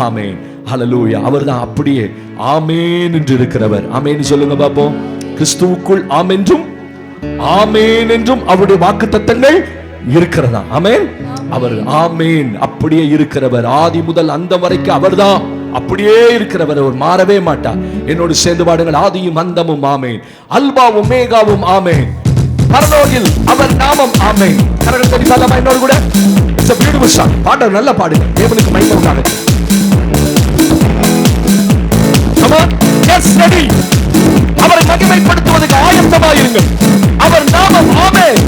ஆமேன். ஹல்லேலூயா. அவர்தான் அப்படியே ஆமேன் என்று இருக்கிறவர். ஆமேன் சொல்லுங்க பாப்போம். கிறிஸ்துவுக்குள் ஆமென்றும் ஆமேன் என்றும் அவருடைய வாக்குத்தத்தங்கள் இருக்கிறதா? ஆமேன். அவர் ஆமேன் அப்படியே இருக்கிறவர். ஆதி முதல் அந்த வரைக்கும் அவர்தான் அப்படியே இருக்கிறவர். அவர் மாறவே மாட்டார். என்னோடு சேர்ந்து பாடுங்கள். ஆதியும் அந்தமும் ஆமேன், அல்பாவும் ஒமேகாவும் ஆமேன், பரலோகில் அவர் நாமம் ஆமேன். கரங்கள் தட்டி பாடலாமா என்னோடு கூட? It's a beautiful song. பாட நல்லா பாடுங்க. தேவனுக்கு மகிமை உண்டாகட்டும். Come on, get ready. அவரை மகிமைப்படுத்துவதற்கு ஆயத்தமாயிருங்கள். அவர் நாமம் ஆமென்.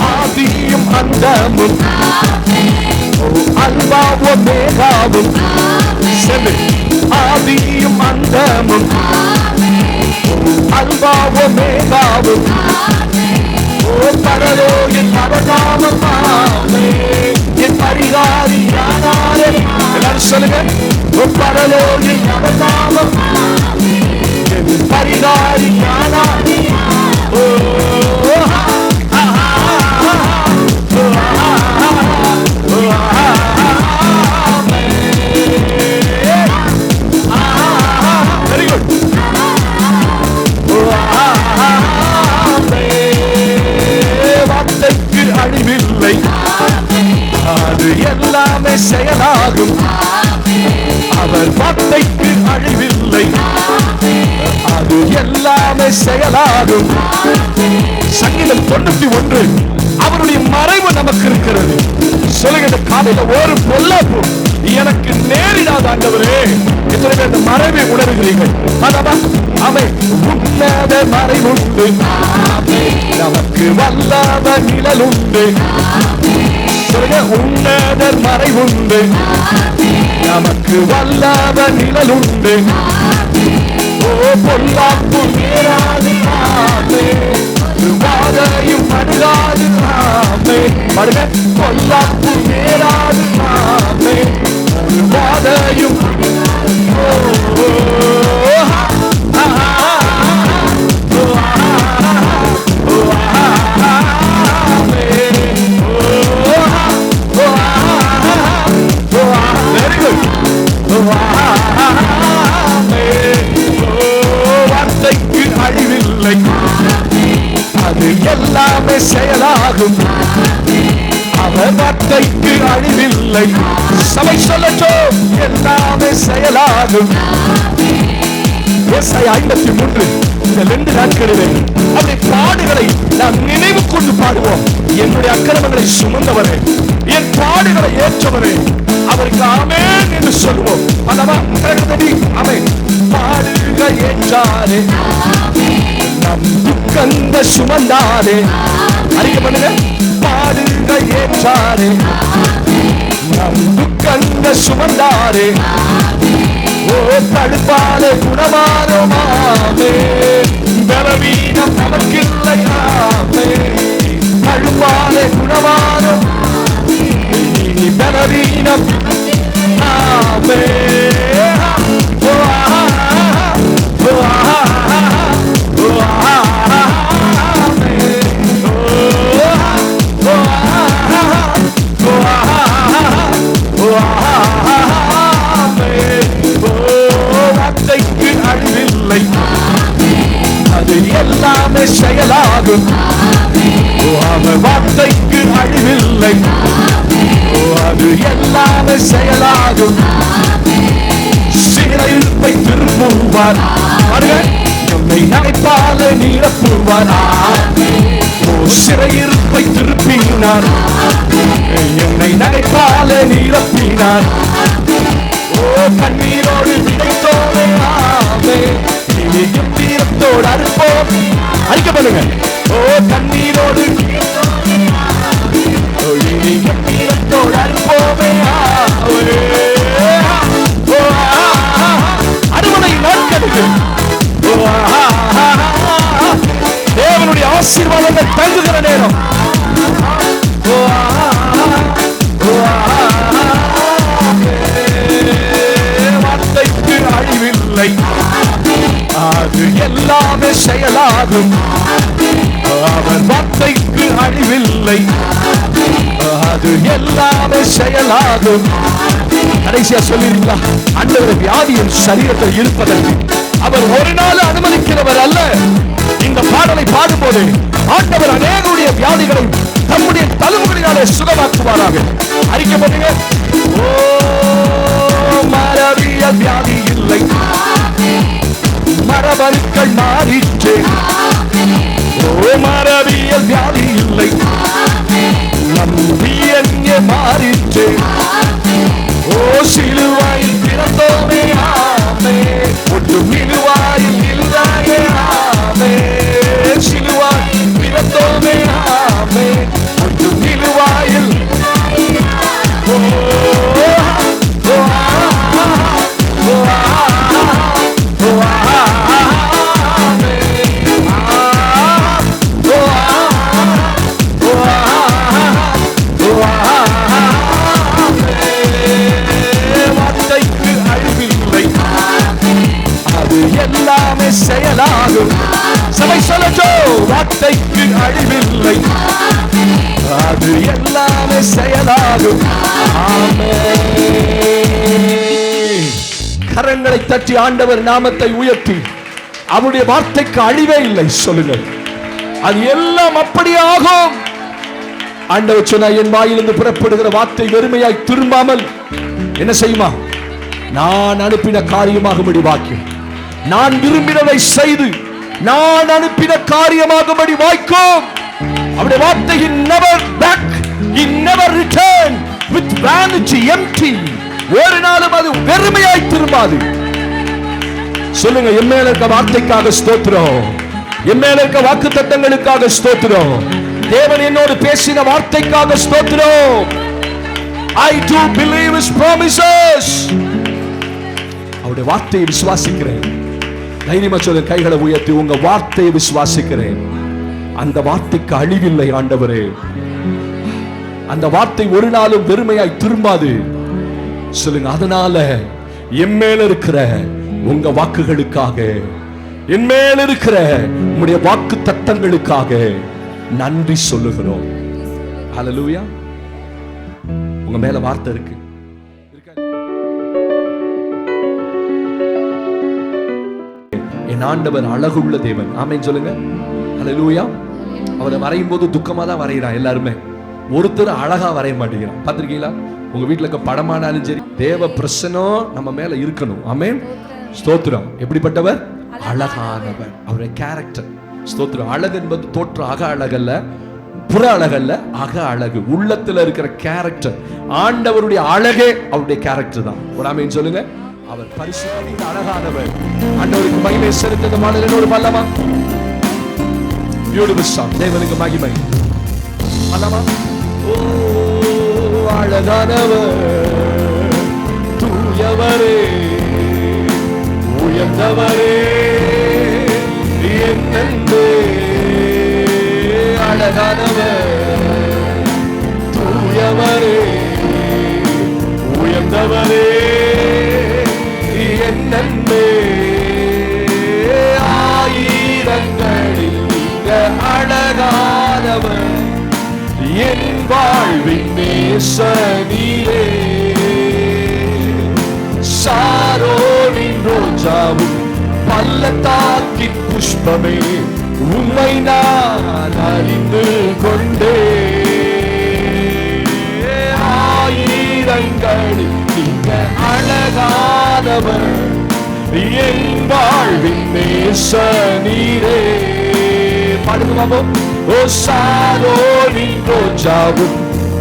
ஆதியும் அந்தமும் அல்பாவும் ஒமேகாவும் ஆதியும் அந்தமும் அல்பாவும் ஒமேகாவும் பரலோகில் அவர் நாமம் ஆமென். என் பரிகாரியானாரே. எல்லாரும் சொல்லுங்க. பரலோகில் அவர் நாமம் என் பரிகாரியானாரே. Very good. வார்த்தைக்கு அழிவில்லை, அது எல்லாமே செயலாகும். அவர் வார்த்தைக்கு அழிவில்லை, அது எல்லாமே செயலாகும். சங்கீதம் 91 அவருடைய மறைவு நமக்கு இருக்கிறது. சொல்லுங்க. காலையில ஒரு பொல்லாப்பு எனக்கு நேரிடாத ஆண்டவரே. எத்தனை பேர் இந்த மறைவை உணர்கிறீர்கள்? அவன் உன்னத மறைவுண்டு, நமக்கு வல்லவ நிழல் உண்டு. சொல்லுங்க. உன்னத மறைவுண்டு, நமக்கு வல்லவ நிழல் உண்டு. ஓ பொல்லாப்பு நேராது வாதையும் அணுகாது பாருங்க. பொல்லாப்பு நேராது வாதையும் வெரி குட். வார்த்தைக்கு அழிவில்லை, அது எல்லாமே செயலாகும். அவர் வார்த்தைக்கு அழிவில்லை. சபை சொல்லட்டும். எல்லாமே செயலாகும். ஏசாயா 53 இந்த 2 நாட்களிலே அவருடைய பாடுகளை நாம் நினைவு கொண்டு பாடுவோம். என்னுடைய அக்கிரமங்களை சுமந்தவரே, என் பாடுகளை ஏற்றவரே, அவருக்கு ஆமென் என்று சொல்லுவோம். ஆமென். பாடுக ஏற்றாரே, நம் துக்கந்த சுமந்தாரே. அறிக்கை பண்ணுங்க. பாடுக ஏற்றாரே, நம் துக்கந்த சுமந்தாரே. ஓ தடுப்பாலே குணமானோமாமே, பலவீனம் நமக்கில்லையாமே. தடுப்பாலே குணமானோம், பலவீனம் ஆமே. வார்த்தைக்கு அழிவில்லை, அது எல்லாமே செயலாகும். அவர் வார்த்தைக்கு அழிவில்லை, அது எல்லாமே செயலாகும். சிறையிருப்பை திருப்புவார், என்னை நினைப்பால நிரப்புவார். சிறையிருப்பை திருப்பினார், என்னை நினைப்பால நிரப்பினார். ஓ கண்ணீரோடு விதைத்தோடு தீரத்தோடு அறுப்போம். அறிக்கை பண்ணுங்க. ஓ கண்ணீரோடு தீரத்தோடு அறுப்போமே. அறுவடை நாட்களுக்கு தேவனுடைய ஆசீர்வாதங்கள் தங்குகிற நேரம். வார்த்தைக்கு அழிவில்லை, அது எல்லாமே செயலாகும். அவர் வார்த்தைக்கு அழிவில்லை, அது எல்லாமே செயலாகும். கடைசியா சொல்லிருக்கா, ஆண்டவர் வியாதியின் சரீரத்தில் இருப்பதற்கு அவர் ஒரு நாள் அனுமதிக்கிறவர் அல்ல. இந்த பாடலை பாடும்போது ஆண்டவர் அநேகருடைய வியாதிகளை தம்முடைய தழும்புகளினாலே சுகமாக்குவாராக. அறிக்கை பண்ணுங்க. ஓ மரபியல் வியாதி இல்லை, மரபணுக்கள் மாறிற்று. ஓ மரபியல் வியாதி இல்லை, நம் DNA மாறிற்று. ஓ சிலுவையில் பிறந்தோமே ஆமே, ஒன்று மிலுவாயில் இல்லையே ஆமே. சிலுவாயில் பிறந்தோமே ஆமே, ஒன்று மிலுவாயில். ஓ ஓ ஓ எல்லாமே செயலாகும். சபை சொல்லோ, வார்த்தைக்கு அழிவில்லை, அது எல்லாமே செயலாகும். கரங்களை தட்டி ஆண்டவர் நாமத்தை உயர்த்தி, அவருடைய வார்த்தைக்கு அழிவே இல்லை சொல்லுங்கள். அது எல்லாம் அப்படியே ஆகும். ஆண்டவர் சொன்னா, என் வாயிலிருந்து புறப்படுகிற வார்த்தை வெறுமையாய் திரும்பாமல் என்ன செய்யுமா? நான் அனுப்பின காரியமாகும்படி வாக்கியம், நான் விரும்பினதை செய்து நான் அனுப்பின காரியமாகும்படி வாய்க்கும். அவருடைய வார்த்தை never back, he never return with vanity empty. ஒரு நாளும் அது வெறுமையாய் திரும்பாது. சொல்லுங்க, என் மேல இருக்க வார்த்தைக்காக ஸ்தோத்திரம், என் மேல இருக்க வாக்குத்தத்தங்களுக்காக ஸ்தோத்திரம், தேவன் என்னோடு பேசின வார்த்தைக்காக ஸ்தோத்திரம். I do believe his promises. அவருடைய வார்த்தையை விசுவாசிக்கிறேன். தைரியமா சொல்ல, கைகளை உயர்த்தி, உங்க வார்த்தையை விசுவாசிக்கிறேன். அந்த வார்த்தைக்கு அழிவில்லை ஆண்டவரே. அந்த வார்த்தை ஒரு நாளும் வெறுமையாய் திரும்பாது. சொல்லுங்க, அதனால என் மேல இருக்கிற உங்க வாக்குகளுக்காக, என் மேல இருக்கிற உங்களுடைய வாக்கு தத்தங்களுக்காக நன்றி சொல்லுகிறோம். ஹல்லேலூயா. உங்க மேல வார்த்தை இருக்கு. என் ஆண்டவர் அழகுள்ள தேவன். ஆமென் சொல்லுங்க. ஹல்லேலூயா. அவரை வரையும் போது துக்கமா தான் வரைகிறான் எல்லாருமே. ஒருத்தர் அழகா வரைய மாட்டேங்கிறான். பார்த்திருக்கீங்களா? உங்க வீட்டுல இருக்க படமானாலும் சரி, தேவ பிரசன்னம் நம்ம மேல இருக்கணும். ஆமென். ஸ்தோத்திரம். எப்படிப்பட்டவர்? அழகானவர். அவருடைய கேரக்டர். ஸ்தோத்திரம். அழகு என்பது தோற்ற அக அழகல்ல, புற அழகல்ல, அக அழகு. உள்ளத்துல இருக்கிற கேரக்டர். ஆண்டவருடைய அழகே அவருடைய கேரக்டர் தான். ஒரு ஆமென் சொல்லுங்க. அவர் பரிசுத்த அழகானவர். ஆண்டவருக்கு மகிமை செலுத்துங்க. மாநிலனோடு பல்லமா பியூட்டிஃபுல் சாங். தேவனுக்கு மகிமை. பல்லமா. ஓ அழகானவர், தூயவரே, உயர்ந்தவரே, என் அன்பே. அழகானவர், தூயவரே, உயர்ந்தவரே, என் அன்பே. ஆயிரங்களில் மிக அழகானவர், என் வாழ்வின் நேசனீரே. சாரோனின் ரோஜாவும் பள்ளத்தாக்கின் புஷ்பமே, உம்மை நான் அறிந்து கொண்டே. ஆயிரங்களில் மிக அழகானவர், என் வாழ்வின் நேசனீரே. பாடுங்க பாப்போம். ஓ சாரோனின் ரோஜாவும்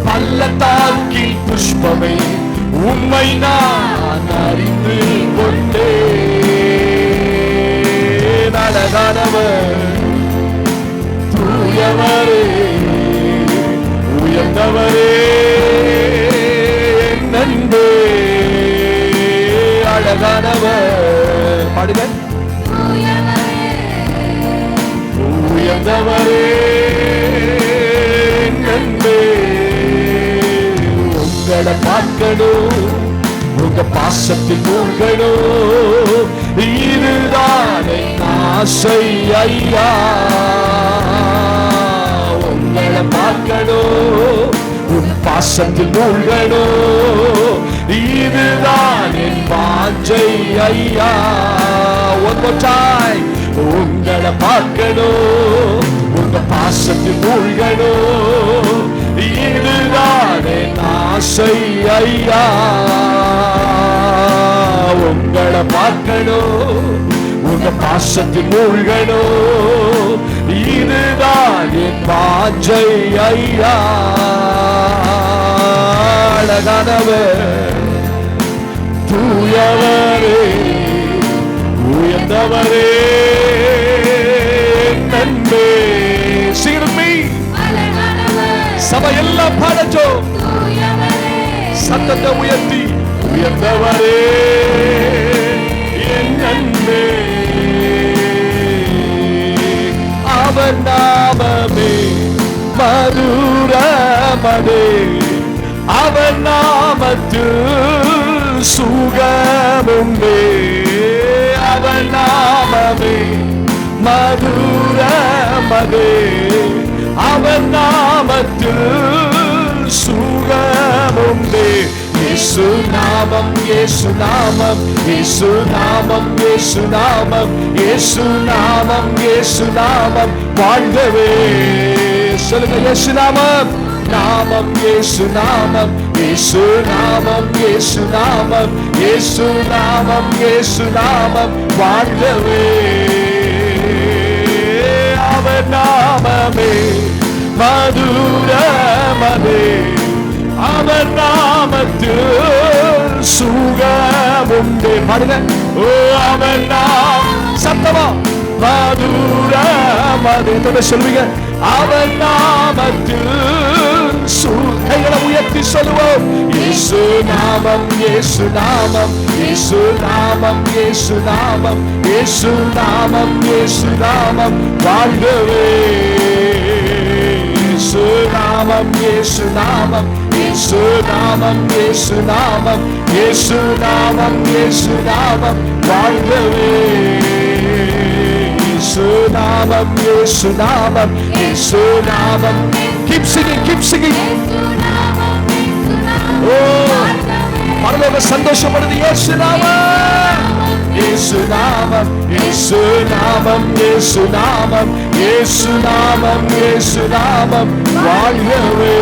பள்ளத்தாக்கின் புஷ்பமே, உம்மை நான் அறிந்து கொண்டேன். அழகானவர், தூயவரே, உயர்ந்தவரே, என் அன்பே. அழகானவர். பாடுங்க. உயர்ந்தவரே, என் அன்பே. உங்களை பார்க்கணும், உங்க பாசத்தில் மூழ்கணும், இதுதான் என் ஆசை ஐயா. உங்களை பார்க்கணும், உன் பாசத்தில் மூழ்கணும், இதுதான் என் வாஞ்சை ஐயா. One more time. உங்களை பார்க்கணும், உங்க பாசத்தில் மூழ்கணும், இதுதான் என் ஆசை ஐயா. உங்களை பார்க்கணும், உங்க பாசத்தில் மூழ்கணும், இதுதான் என் வாஞ்சை ஐயா. அழகானவர், தூயவரே, உயர்ந்தவரே, நன்மை. சீருமி சபையெல்லாம் பாடச்சோம், சத்தத்தை உயர்த்தி, உயர்ந்தவரே என் நன்மை. அவர் நாமமே மதுரமதே, அவர் நாமத்தில் சுகமுண்டே. அவர் நாமமே மதுரமதே, அவர் நாமத்தில் சுகமுண்டே. இயேசு நாமம், இயேசு நாமம், இயேசு நாமம், இயேசு நாமம், இயேசு நாமம், இயேசு நாமம் வாழ்கவே. சொல்லுங்க, இயேசு நாமம், நாமம், இயேசு நாமம், இயேசு நாமம், இயேசு நாமம், இயேசு நாமம், இயேசு நாமம் வாழ்கவே. அவர் நாமமே மதுரமதே, அவர் நாமத்தில் சுகமுண்டே. பாடுங்க, ஓ அவர் நாமம், சத்தமா மதுரமதே. சொல்லுவீங்க, அவர் நாமத்தில் கைகளை உயர்த்தி சொல்லுவோம். இயேசு நாமம், இயேசு நாமம், இயேசு நாமம், இயேசு நாமம், இயேசு நாமம், இயேசு நாமம் வாழ்கவே. இயேசு நாமம், இயேசு நாமம், இயேசு நாமம், இயேசு நாமம், இயேசு நாமம், இயேசு நாமம் வாழ்கவே. இயேசு நாமம், இயேசு நாமம், இயேசு நாமம். Keep singing, keep singing. Oh, பரலோக சந்தோஷப்படுது. இயேசு நாமம், இயேசு நாமம், இயேசு நாமம், இயேசு நாமம், இயேசு நாமம், இயேசு நாமம் வாழ்கவே.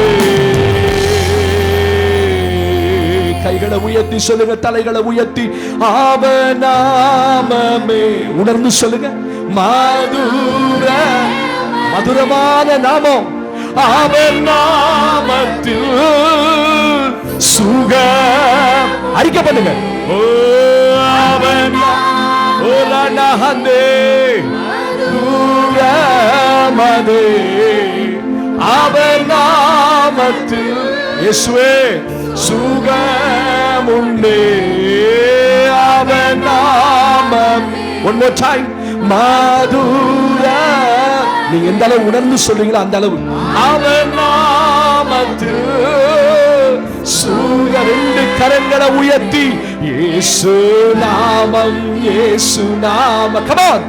கைகளை உயர்த்தி சொல்லுங்க, தலைகளை உயர்த்தி, அவர் நாமமே உணர்ந்து சொல்லுங்க. மதுரமான நாமம், அவர் நாமத்தில் சுகம். அறிக்கை பண்ணுங்க. ஓ அவர் மதுரமதே, அவர் நாமத்தில் இயேசுவே சுகமுண்டே. அவர் நாமம். One more time. மதுர, நீங்க எந்த அளவு உணர்ந்து சொல்றீங்களோ அந்த அளவு. அவர் நாமத்தில் சுக. ரெண்டு கரங்களை உயர்த்தி, இயேசு நாமம், இயேசு நாமம். Come on.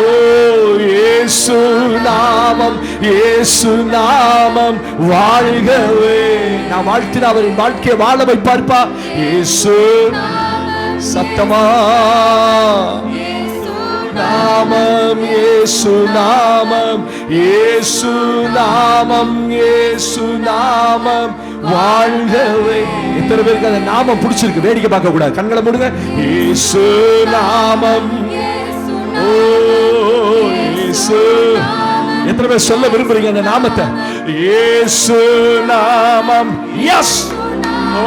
ஓ இயேசு நாமம், இயேசு நாமம் வாழ்கவே. நான் வாழ்த்தின அவரின் வாழ்க்கையை வாழ வைப்பார்ப்பா. இயேசு சத்தமா நாமம், இயேசு நாமம், இயேசு நாமம், இயேசு நாமம் வாழ்கவே. எத்தனை பேருக்கு அந்த நாமம் பிடிச்சிருக்கு? வேடிக்கை பார்க்க கூடாது, கண்களை மூடுங்க. இயேசு நாமம். ஓ இயேசு. எத்தனை பேர் சொல்ல விரும்புறீங்க அந்த நாமத்தை? இயேசு நாமம். எஸ். ஓ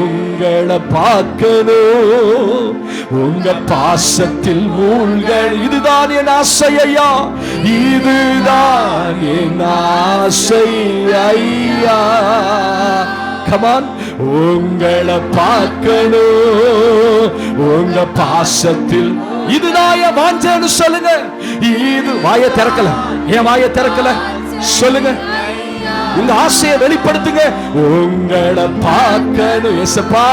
உங்களை பார்க்கணும், உங்க பாசத்தில் மூழ்க. இதுதான் என் ஆசை ஐயா, இதுதான் என் ஆசை ஐயா. கமான். உங்களை பார்க்கணும், உங்க பாசத்தில். இதுதான் என் வாஞ்சைன்னு சொல்லுங்க. இது வாயை திறக்கல, என் வாயை திறக்கல. சொல்லுங்க, உங்க ஆசையை வெளிப்படுத்துங்க. உங்களை பார்க்கணும் ஏசப்பா,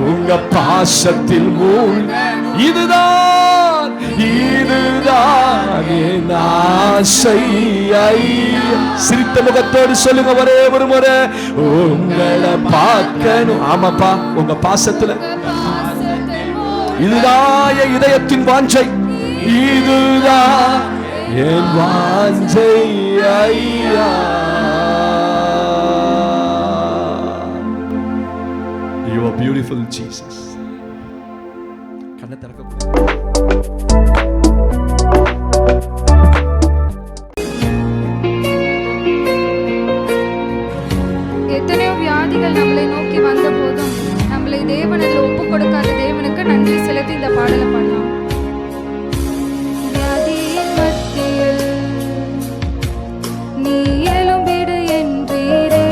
உங்க பாசத்தில் மூழ்க. இதுதான் இதுதான் என் ஆசை. சிரித்த முகத்தோடு சொல்லுங்க ஒரே ஒரு முறை, உங்களை பார்க்கணும். ஆமாப்பா, உங்க பாசத்துல இதுதான் என் இதயத்தின் வாஞ்சை, இதுதான் என் வாஞ்சை ஐயா. You are beautiful, Jesus. கண்ணை திறக்க. எத்தனையோ வியாதிகள் நம்மளை நோக்கி வந்த போதும் நம்மளை தேவனில் ஒப்பு கொடுக்காத தேவனுக்கு நன்றி செலுத்தி இந்த பாடலை பாடலாம். வியாதியின் மத்தியில் நீ எழும்பிடு என்றீரே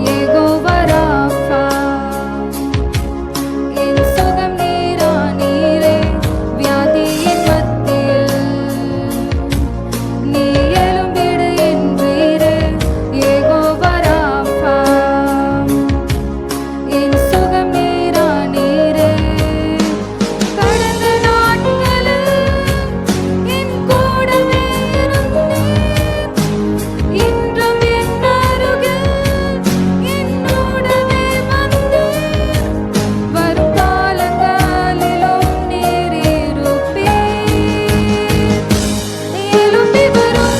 யெகோவா ராஃபா, என் சுகம் நீரா நீரே. வியாதியின் மத்தியில் நீ எழும்பிடு என்றீரே யெகோவா ராஃபா, என் சுகம் நீரா நீரே. கடந்த நாட்களில் என் கூடவே இருந்தீர், இன்றும் என் அருகில் என்னோடவே வந்தீர். வரும் காலங்களிலும் நீர் இருப்பீர். எழும்பி வரும்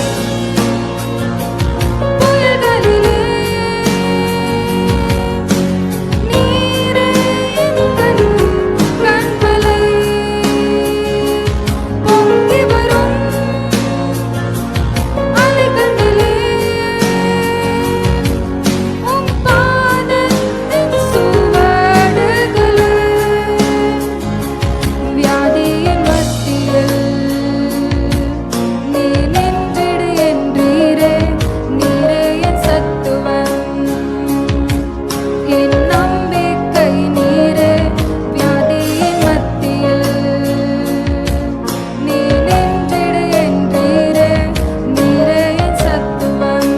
புயல்களிலே நீரே எங்கள் கண்களை, பொங்கி வரும் அலைகளிலே உம் பாதத்தின் சுவடுகளே. வியாதியின் மத்தியில் நீ நின்றிடு என்றீரே, நீரே என் சத்துவம், என் நம்பிக்கை நீரே. வியாதியின் மத்தியில் நீ நின்றிடு என்றீரே, நீரே என் சத்துவம்,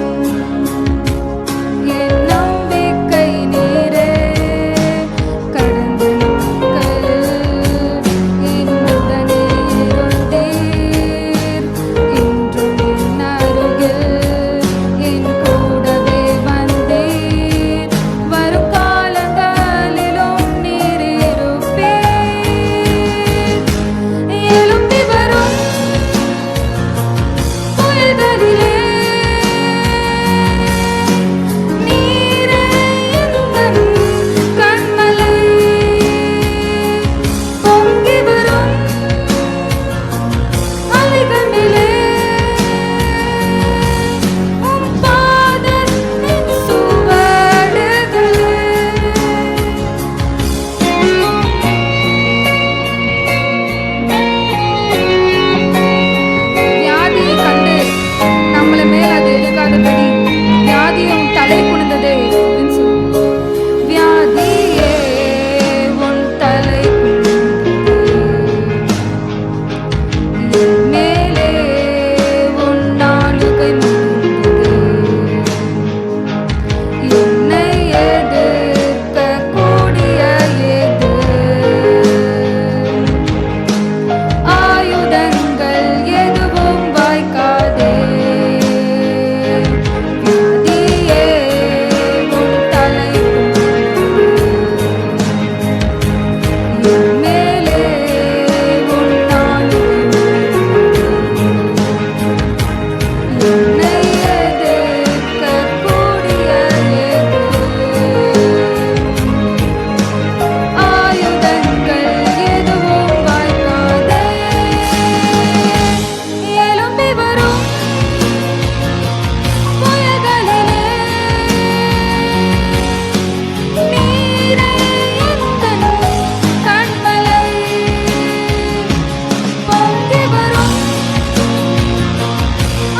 என் நம்பிக்கை நீரே. கடந்த நாட்களில் என்னுடனே இருந்தீர், இன்றும் என் அருகில் என் கூடவே வந்தீர். வரும் காலங்களிலும் நீர் இருப்பீர். எழும்பி வரும் புயல்களிலே நீரே எங்கள் கண்மலை, பொங்கி வரும் அலைகளிலே உம் பாதத்தின் சுவடுகளே. வியாதியை கண்டு நம்மள மேல் அது எடுக்காதபடி வியாதியும் தலை குனிந்ததே அப்படின்னு சொல்லுவோம். வியாதியே உன் தலை குனிந்தது, என் மேலே உன் நாளுகை முடிந்தது. என்னை எதிர்க்க கூடிய எது ஆயுதங்கள் எதுவும் வாய்க்காதே. வியாதியே உன் தலை குனிந்தது, என் மேலே உன் நாளுகை முடிந்தது. என்னை எதிர்க்க கூடிய எது ஆயுதங்கள் எதுவும் வாய்க்காதே. எழும்பி வரும் புயல்களிலே நீரே எங்கள் கண்மலை, பொங்கி வரும்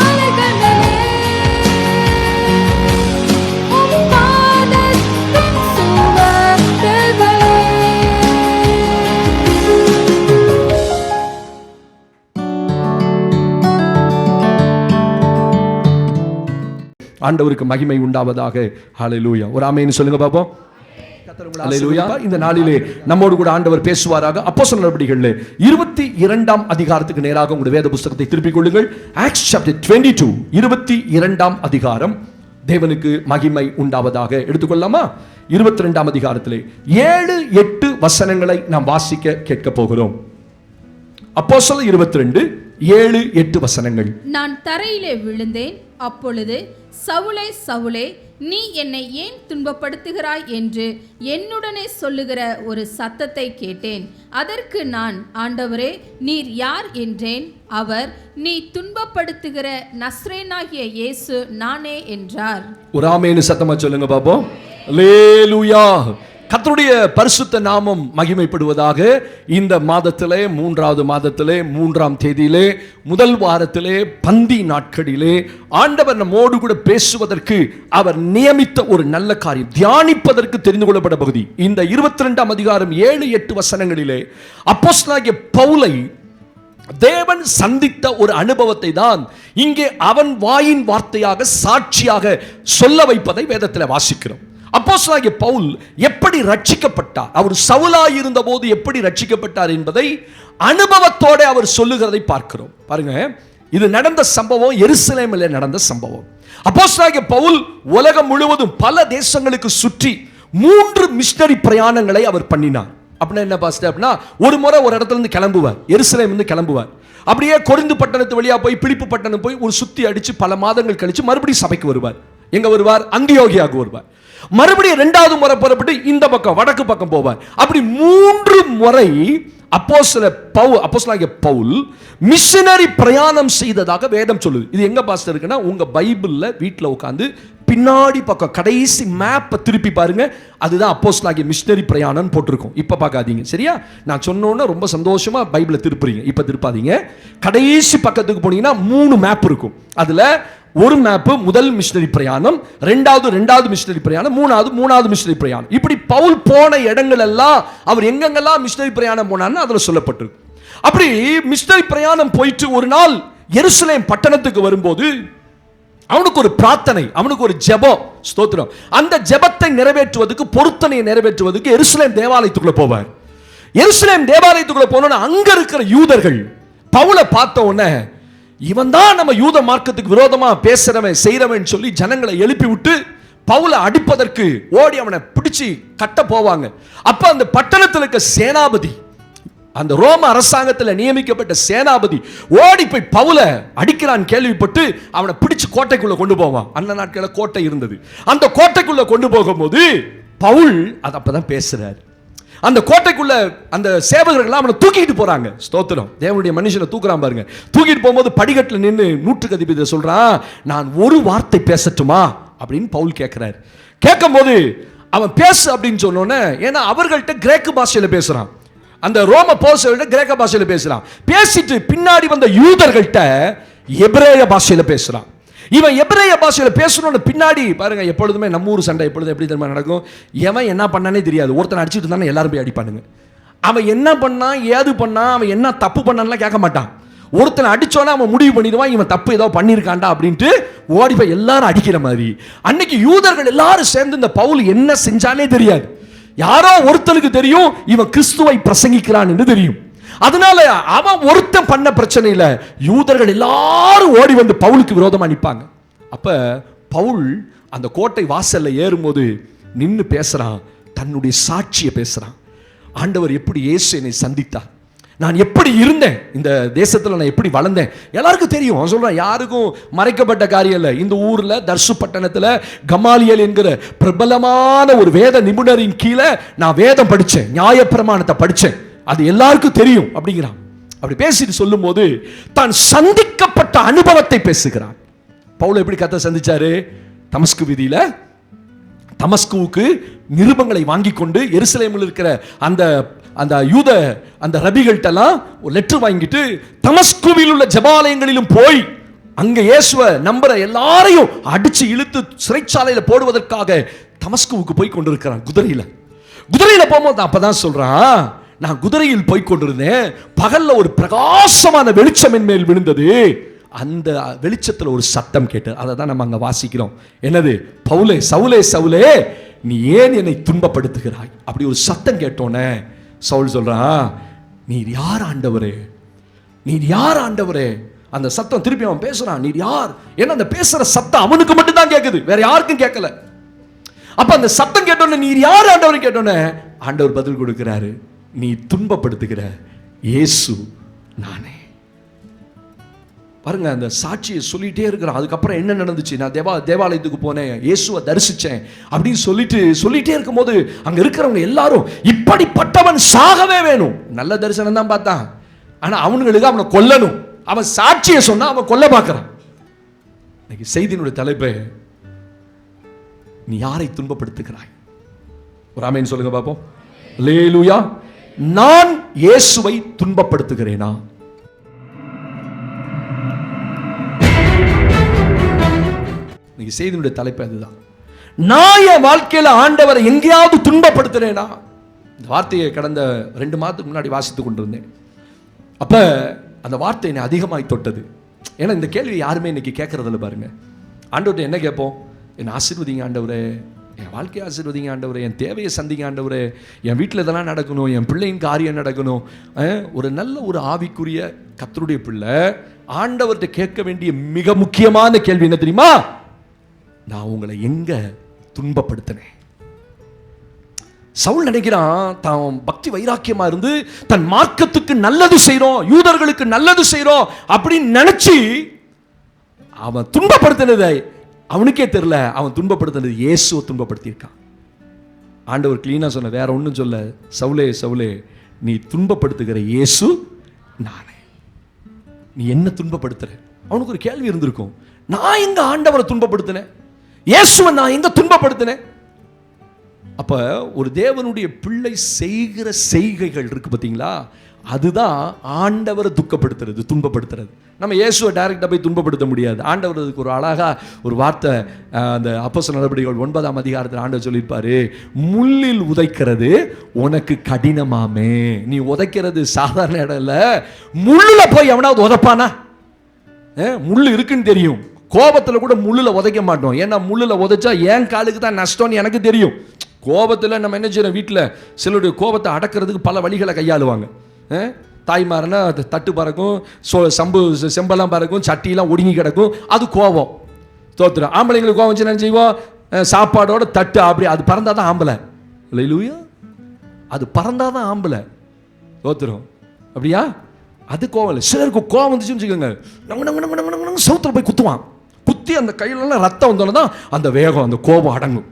அலைகளிலே உம் பாதத்தின் சுவடுகளே. ஆண்டவருக்கு மகிமை உண்டாவதாக. ஹல்லேலூயா. ஒரு ஆமென் சொல்லுங்க பாப்போம். அல்லேலூயா. இந்த நாளிலே நம்மோடு கூட ஆண்டவர் பேசுவாராக. அப்போஸ்தலர் நடவடிக்கைகளிலே 22ஆம் அதிகாரத்துக்கு நேராக உங்களுடைய வேத புத்தகத்தை திருப்பிக் கொள்ளுங்கள். ஆக்ட்ஸ் சாப்டர் 22 22ஆம் அதிகாரம். தேவனுக்கு மகிமை உண்டாவதாக. எடுத்துக்கொள்ளலாமா? 22ஆம் அதிகாரத்திலே 7-8 வசனங்களை நாம் வாசிக்க கேட்க போகிறோம். அப்போஸ்தலர் 22 7-8 வசனங்கள். நான் தரையிலே விழுந்தேன். அப்பொழுது சவுலே சவுலே, நீ என்னை ஏன் துன்பப்படுத்துகிறாய் என்று என்னுடனே சொல்லுகிற ஒரு சத்தத்தை கேட்டேன். அதற்கு நான், ஆண்டவரே, நீர் யார் என்றேன். அவர், நீ துன்பப்படுத்துகிற நஸ்ரேனாகிய இயேசு நானே என்றார். ஒரு ஆமென் சத்தமா சொல்லுங்க பாப்போம். அல்லேலூயா. கர்த்தருடைய பரிசுத்த நாமம் மகிமைப்படுவதாக. இந்த மாதத்திலே 3வது மாதத்திலே 3ஆம் தேதியிலே முதல் வாரத்திலே பந்தி நாட்களிலே ஆண்டவர் நம்மோடு கூட பேசுவதற்கு அவர் நியமித்த ஒரு நல்ல காரியம், தியானிப்பதற்கு தெரிந்து கொள்ளப்பட்ட பகுதி இந்த 22ஆம் அதிகாரம் 7-8 வசனங்களிலே அப்போஸ்தலனாகிய பவுலை தேவன் சந்தித்த ஒரு அனுபவத்தை தான் இங்கே அவன் வாயின் வார்த்தையாக சாட்சியாக சொல்ல வைப்பதை வேதத்தில் வாசிக்கிறோம். அப்போஸ்தலனாகிய பவுல் எப்படி ரட்சிக்கப்பட்டார், அவர் சவுலாய் இருந்த போது எப்படி ரட்சிக்கப்பட்டார் என்பதை அனுபவத்தோட அவர் சொல்லுகிறதை பார்க்கிறோம். பாருங்க, இது நடந்த சம்பவம் எருசலேமில் நடந்த சம்பவம். அப்போஸ்தலனாகிய பவுல் உலகம் முழுவதும் பல தேசங்களுக்கு சுற்றி 3 மிஷனரி பிரயாணங்களை அவர் பண்ணினார். அப்படின்னா என்ன பாஸ்டர்? அப்படின்னா ஒரு முறை ஒரு இடத்துல இருந்து கிளம்புவார், எருசலேம் இருந்து கிளம்புவார். அப்படியே கொரிந்து பட்டணத்து வழியா போய் பிலிப்பு பட்டணம் போய் ஒரு சுத்தி அடிச்சு பல மாதங்கள் கழிச்சு மறுபடியும் சபைக்கு வருவார். எங்க வருவார்? அந்தியோகியாவுக்கு வருவார். மறுபடியும் 2வது முறை புறப்பட்டு இந்த பக்கம் வடக்கு பக்கம் போவார். அப்படி 3 முறை அப்போஸ்தலனாகிய பவுல் மிஷனரி பிரயாணம் செய்ததாக வேதம் சொல்லுது. இது எங்க பாஸ்டர் இருக்குன்னா, உங்க பைபிள்ல வீட்டில் உட்கார்ந்து பின்னாடி பக்கம் கடைசி மேப்பை திருப்பி பாருங்க. அதுதான் அப்போஸ்தலனாகிய மிஷனரி பிரயாணம் போட்டிருக்கும். இப்ப பார்க்காதீங்க, சரியா? நான் சொன்னோன்னா ரொம்ப சந்தோஷமா பைபிளை திருப்புறீங்க. இப்ப திருப்பாதீங்க. கடைசி பக்கத்துக்கு போனீங்கன்னா 3 மேப் இருக்கும். அதுல ஒரு மேப் முதல் மிஷனரி பிரயாணம், 2வது மிஷனரி பிரயாணம், 3வது மிஷனரி பிரயாணம். இப்படி பவுல் போன இடங்கள் எல்லாம் அவர் எங்கெங்கெல்லாம் மிஷனரி பிரயாணம் போனான்னு அதுல சொல்லப்பட்டிருக்கு. அப்படி மிஷனரி பிரயாணம் போயிட்டு ஒரு நாள் எருசலேம் பட்டணத்துக்கு வரும்போது அவனுக்கு ஒரு பிரார்த்தனை, அவனுக்கு ஒரு ஜெபம். ஸ்தோத்திரம். அந்த ஜெபத்தை நிறைவேற்றுவதற்கு, பொருத்தனையை நிறைவேற்றுவதற்கு எருசலேம் தேவாலயத்துக்குள்ள போவார். எருசலேம் தேவாலயத்துக்குள்ள போனோன்னா அங்க இருக்கிற யூதர்கள் பவுலை பார்த்த உடனே, இவன் தான் நம்ம யூத மார்க்கத்துக்கு விரோதமா பேசுறவன் செய்யறவன் சொல்லி ஜனங்களை எழுப்பி விட்டு பவுலை அடிப்பதற்கு ஓடி அவனை பிடிச்சு கட்ட போவாங்க. அப்ப அந்த பட்டணத்தில் இருக்க சேனாபதி, அந்த ரோம அரசாங்கத்தில் நியமிக்கப்பட்ட சேனாபதி ஓடி போய் பவுலை அடிக்கிறான் கேள்விப்பட்டு அவனை பிடிச்சு கோட்டைக்குள்ள கொண்டு போவான். அந்த நாட்களில் கோட்டை இருந்தது. அந்த கோட்டைக்குள்ள கொண்டு போகும்போது பவுல் அது அப்பதான் பேசுறாரு. அந்த கோட்டைக்குள்ள அந்த சேவகர்கள் அவனை தூக்கிட்டு போறாங்க. ஸ்தோத்திரம். தேவனுடைய மனுஷனை தூக்குறான் பாருங்க. தூக்கிட்டு போகும்போது படிக்கட்டில் நின்று நூற்றுக்கு அதிபதி சொல்றான், நான் ஒரு வார்த்தை பேசட்டுமா அப்படின்னு பவுல் கேட்கிறார். கேட்கும் போது அவன் பேசு அப்படின்னு சொன்னோன்னே, ஏன்னா அவர்கள்ட்ட கிரேக்கு பாஷையில பேசுறான், அந்த ரோம போர்சவர்கள்ட்ட கிரேக்க பாஷையில பேசுறான். பேசிட்டு பின்னாடி வந்த யூதர்கள்ட்ட எபிரேய பாஷையில பேசுறான். இவன் எபிரேய பாஷையில பேசணும்னு பின்னாடி பாருங்க, எப்பொழுதுமே நம்ம ஊர் சண்டை எப்பொழுதும் எப்படி தெரியுமா நடக்கும்? எவன் என்ன பண்ணானே தெரியாது. ஒருத்தன் அடிச்சுட்டு இருந்தானே எல்லாரும் போய் அடிப்பானுங்க. அவன் என்ன பண்ணான், ஏது பண்ணான், அவன் என்ன தப்பு பண்ணான்லாம் கேட்க மாட்டான். ஒருத்தனை அடிச்சோன்னா அவன் முடிவு பண்ணிடுவான், இவன் தப்பு ஏதோ பண்ணியிருக்காண்டா அப்படின்ட்டு ஓடி போய் எல்லாரும் அடிக்கிற மாதிரி. அன்னைக்கு யூதர்கள் எல்லாரும் சேர்ந்து இந்த பவுல் என்ன செஞ்சானே தெரியாது. யாரோ ஒருத்தனுக்கு தெரியும் இவன் கிறிஸ்துவை பிரசங்கிக்கிறான் என்று தெரியும். அதனால அவன் ஒருத்தன் பண்ண பிரச்சனை இல்ல, யூதர்கள் எல்லாரும் ஓடி வந்து பவுலுக்கு விரோதமா நிற்பாங்க. அப்ப பவுல் அந்த கோட்டை வாசல்ல ஏறும்போது நின்னு பேசுறான், தன்னுடைய சாட்சியை பேசுறான். ஆண்டவர் எப்படி இயேசு என்னை சந்தித்தார், நான் எப்படி இருந்தேன், இந்த தேசத்துல நான் எப்படி வளர்ந்தேன் எல்லாருக்கும் தெரியும். அவன் சொல்றான், யாருக்கும் மறைக்கப்பட்ட காரியம் இல்லை. இந்த ஊர்ல தர்சு பட்டணத்துல கமாலியல் என்கிற பிரபலமான ஒரு வேத நிபுணரின் கீழே நான் வேதம் படிச்சேன், நியாயப்பிரமாணத்தை படிச்சேன், அது எல்லாருக்கும் தெரியும் அப்படிங்கிறான். அப்படி பேசிட்டு சொல்லும் போது தான் சந்திக்கப்பட்ட அனுபவத்தை பேசுகிறான். பவுல் எப்படி கர்த்தரை சந்திச்சாரு? தமஸ்கு வீதியில தமஸ்குவுக்கு நிருபங்களை வாங்கி கொண்டு எருசலேமில் இருக்கிற அந்த அந்த யூத அந்த ரபிகள்கிட்டலாம் ஒரு லெட்டர் வாங்கிட்டு தமஸ்குவில் உள்ள ஜெபாலயங்களிலும் போய் அங்க இயேசுவை நம்புற எல்லாரையும் அடிச்சு இழுத்து சிறைச்சாலையில போடுவதற்காக தமஸ்குவுக்கு போய் கொண்டிருக்கிறான். குதிரையில போகும்போது அப்பதான் சொல்றான், நான் குதிரையில் போய் கொண்டிருந்தேன், பகல்ல ஒரு பிரகாசமான வெளிச்சம் என் மேல் விழுந்தது, அந்த வெளிச்சத்தில் ஒரு சத்தம் கேட்டு, அதை தான் நம்ம அங்க வாசிக்கிறோம். என்னது? பவுலே, சவுலே, சவுலே, நீ ஏன் என்னை துன்பப்படுத்துகிறாய்? அப்படி ஒரு சத்தம் கேட்டோன்னே சவுல் சொல்றான், நீர் யார் ஆண்டவரே, நீர் யார் ஆண்டவரே? அந்த சத்தம் திருப்பி அவன் பேசுறான், நீர் யார்? ஏன்னா அந்த பேசுற சத்தம் அவனுக்கு மட்டும் தான் கேட்குது, வேற யாருக்கும் கேட்கல. அப்ப அந்த சத்தம் கேட்டோன்னே நீர் யார் ஆண்டவர் கேட்டோன்னே ஆண்டவர் பதில் கொடுக்கிறாரு, நீ துன்பப்படுத்துகிற இயேசு நானே. பாருங்க, அந்த சாட்சியை சொல்லிட்டே இருக்கிறான். அதுக்கப்புறம் என்ன நடந்துச்சு? நான் தேவாலயத்துக்கு போனேன், இயேசுவை தரிசிச்சேன் அப்படின்னு சொல்லிட்டே இருக்கும்போது அங்க இருக்கிறவங்க எல்லாரும் இப்படிப்பட்டவன் சாகவே வேணும். நல்ல தரிசனம் தான் பார்த்தான், ஆனா அவனுங்களுக்கு அவனை கொல்லணும். அவன் சாட்சியை சொன்னா அவன் கொல்ல பார்க்கிறான். இன்னைக்கு செய்தியினுடைய தலைப்பு, நீ யாரை துன்பப்படுத்துகிறாய்? ஒரு ஆமென் சொல்லுங்க பாப்போம். அல்லேலூயா. நான் இயேசுவை துன்பப்படுத்துகிறேனா? இன்னைக்கு செய்தியினுடைய தலைப்பு அதுதான். நான் என் வாழ்க்கையில ஆண்டவரை எங்கேயாவது துன்பப்படுத்துறேனா? இந்த வார்த்தையை கடந்த 2 மாதத்துக்கு முன்னாடி வாசித்துக் கொண்டிருந்தேன். அப்ப அந்த வார்த்தை என்னை அதிகமாய் தொட்டது. ஏன்னா இந்த கேள்வி யாருமே இன்னைக்கு கேட்கறதில்ல. பாருங்க, ஆண்டவர்கிட்ட என்ன கேட்போம்? என்னை ஆசீர்வதிங்க ஆண்டவரே, என் வாழ்க்கையை ஆசீர்வதிங்க ஆண்டவரே, என் தேவையை சந்திங்க ஆண்டவரே, என் வீட்டில் இதெல்லாம் நடக்கணும், என் பிள்ளையின் காரியம் நடக்கணும். ஒரு நல்ல ஒரு ஆவிக்குரிய கர்த்தருடைய பிள்ளை ஆண்டவர்கிட்ட கேட்க வேண்டிய மிக முக்கியமான கேள்வி என்ன தெரியுமா? நான் உங்களை எங்க துன்பப்படுத்தினேன்? சவுல் நினைக்கிறான், தான் பக்தி வைராக்கியமா இருந்து தன் மார்க்கத்துக்கு நல்லது செய்றோம், யூதர்களுக்கு நல்லது செய்றோம் அப்படின்னு நினைச்சு அவன் துன்பப்படுத்தினதை அவனுக்கே தெரியல. அவன் துன்பப்படுத்தினது இயேசுவை துன்பப்படுத்தியிருக்கான். ஆண்டவர் கிளீனா சொன்ன, வேற ஒன்றும் சொல்ல, சவுலே சவுலே, நீ துன்பப்படுத்துகிற இயேசு நானே. நீ என்ன துன்பப்படுத்துற? அவனுக்கு ஒரு கேள்வி இருந்திருக்கும், நான் எங்க ஆண்டவரை துன்பப்படுத்தினேன்? இயேசுவை நான் எங்க துன்பப்படுத்தினேன்? அப்ப ஒரு தேவனுடைய பிள்ளை செய்கிற செய்கைகள் இருக்கு பார்த்தீங்களா, அதுதான் ஆண்டவரை துக்கப்படுத்துறது, துன்பப்படுத்துறது. நம்ம இயேசுவை டைரக்டா போய் துன்பப்படுத்த முடியாது. ஆண்டவர் அதுக்கு ஒரு அழகா ஒரு வார்த்தை, அந்த அப்போஸ்தலர் நடவடிக்கைகள் 9ஆம் அதிகாரத்தில் ஆண்டவர் சொல்லியிருப்பாரு, முள்ளில் உதைக்கிறது உனக்கு கடினமாமே. நீ உதைக்கிறது சாதாரண இடம் இல்ல, முள்ளுல போய் எவனாவது உதைப்பானா? முள்ளு இருக்குன்னு தெரியும், கோபத்தில் கூட முள்ளில் உதைக்க மாட்டோம். ஏன்னா முள்ளில் உதைச்சா என் காலுக்கு தான் நஷ்டம்னு எனக்கு தெரியும். கோபத்தில் நம்ம என்ன செய்யறோம்? வீட்டில் சிலருடைய கோபத்தை அடக்கிறதுக்கு பல வழிகளை கையாளுவாங்க. தாய்மாரனா தட்டு பறக்கும், செம்பெல்லாம் பறக்கும், சட்டியெல்லாம் ஒடுங்கி கிடக்கும், அது கோபம். தோத்துரும். ஆம்பளைங்களுக்கு கோபம் வச்சு என்ன செய்வோம்? சாப்பாடோட தட்டு அப்படி அது பறந்தாதான் ஆம்பளை. இல்லையா? அது பறந்தாதான் ஆம்பளை. தோத்துரும். அப்படியா? அது கோவம் இல்லை. சிலருக்கு கோவம் வந்துச்சுன்னு வச்சுக்கோங்க, நங்க சவுத்தில் போய் குத்துவான். குத்தி அந்த கையிலலாம் ரத்தம் வந்தோன்னு தான் அந்த வேகம், அந்த கோபம் அடங்கும்.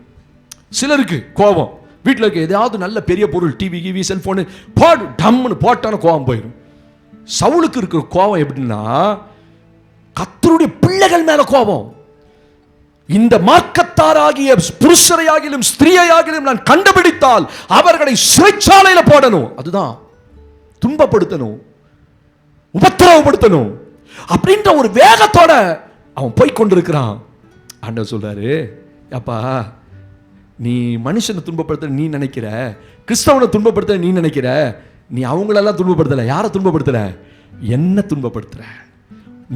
சிலருக்கு கோபம் வீட்டில் இருக்க எதாவது நல்ல பெரிய பொருள், டிவி கிவி செல்போனு போடு டம்னு போட்டான கோபம் போயிடும். சவுலுக்கு இருக்கிற கோபம் எப்படின்னா, கர்த்தருடைய பிள்ளைகள் மேல கோபம். இந்த மார்க்கத்தாராகிய புருஷரையாகிலும் ஸ்திரீயாகிலும் நான் கண்டுபிடித்தால் அவர்களை சிறைச்சாலையில போடணும். அதுதான் துன்பப்படுத்தணும், உபத்திரவப்படுத்தணும் அப்படின்ற ஒரு வேகத்தோட அவன் போய் கொண்டிருக்கிறான். ஆண்டவர் சொல்றாரு, அப்பா நீ மனுஷனை துன்பப்படுத்த நீ நினைக்கிற, கிறிஸ்தவனை துன்பப்படுத்த நீ நினைக்கிற, நீ அவங்களெல்லாம் துன்பப்படுத்தல. யாரை துன்பப்படுத்துற? என்ன துன்பப்படுத்துற?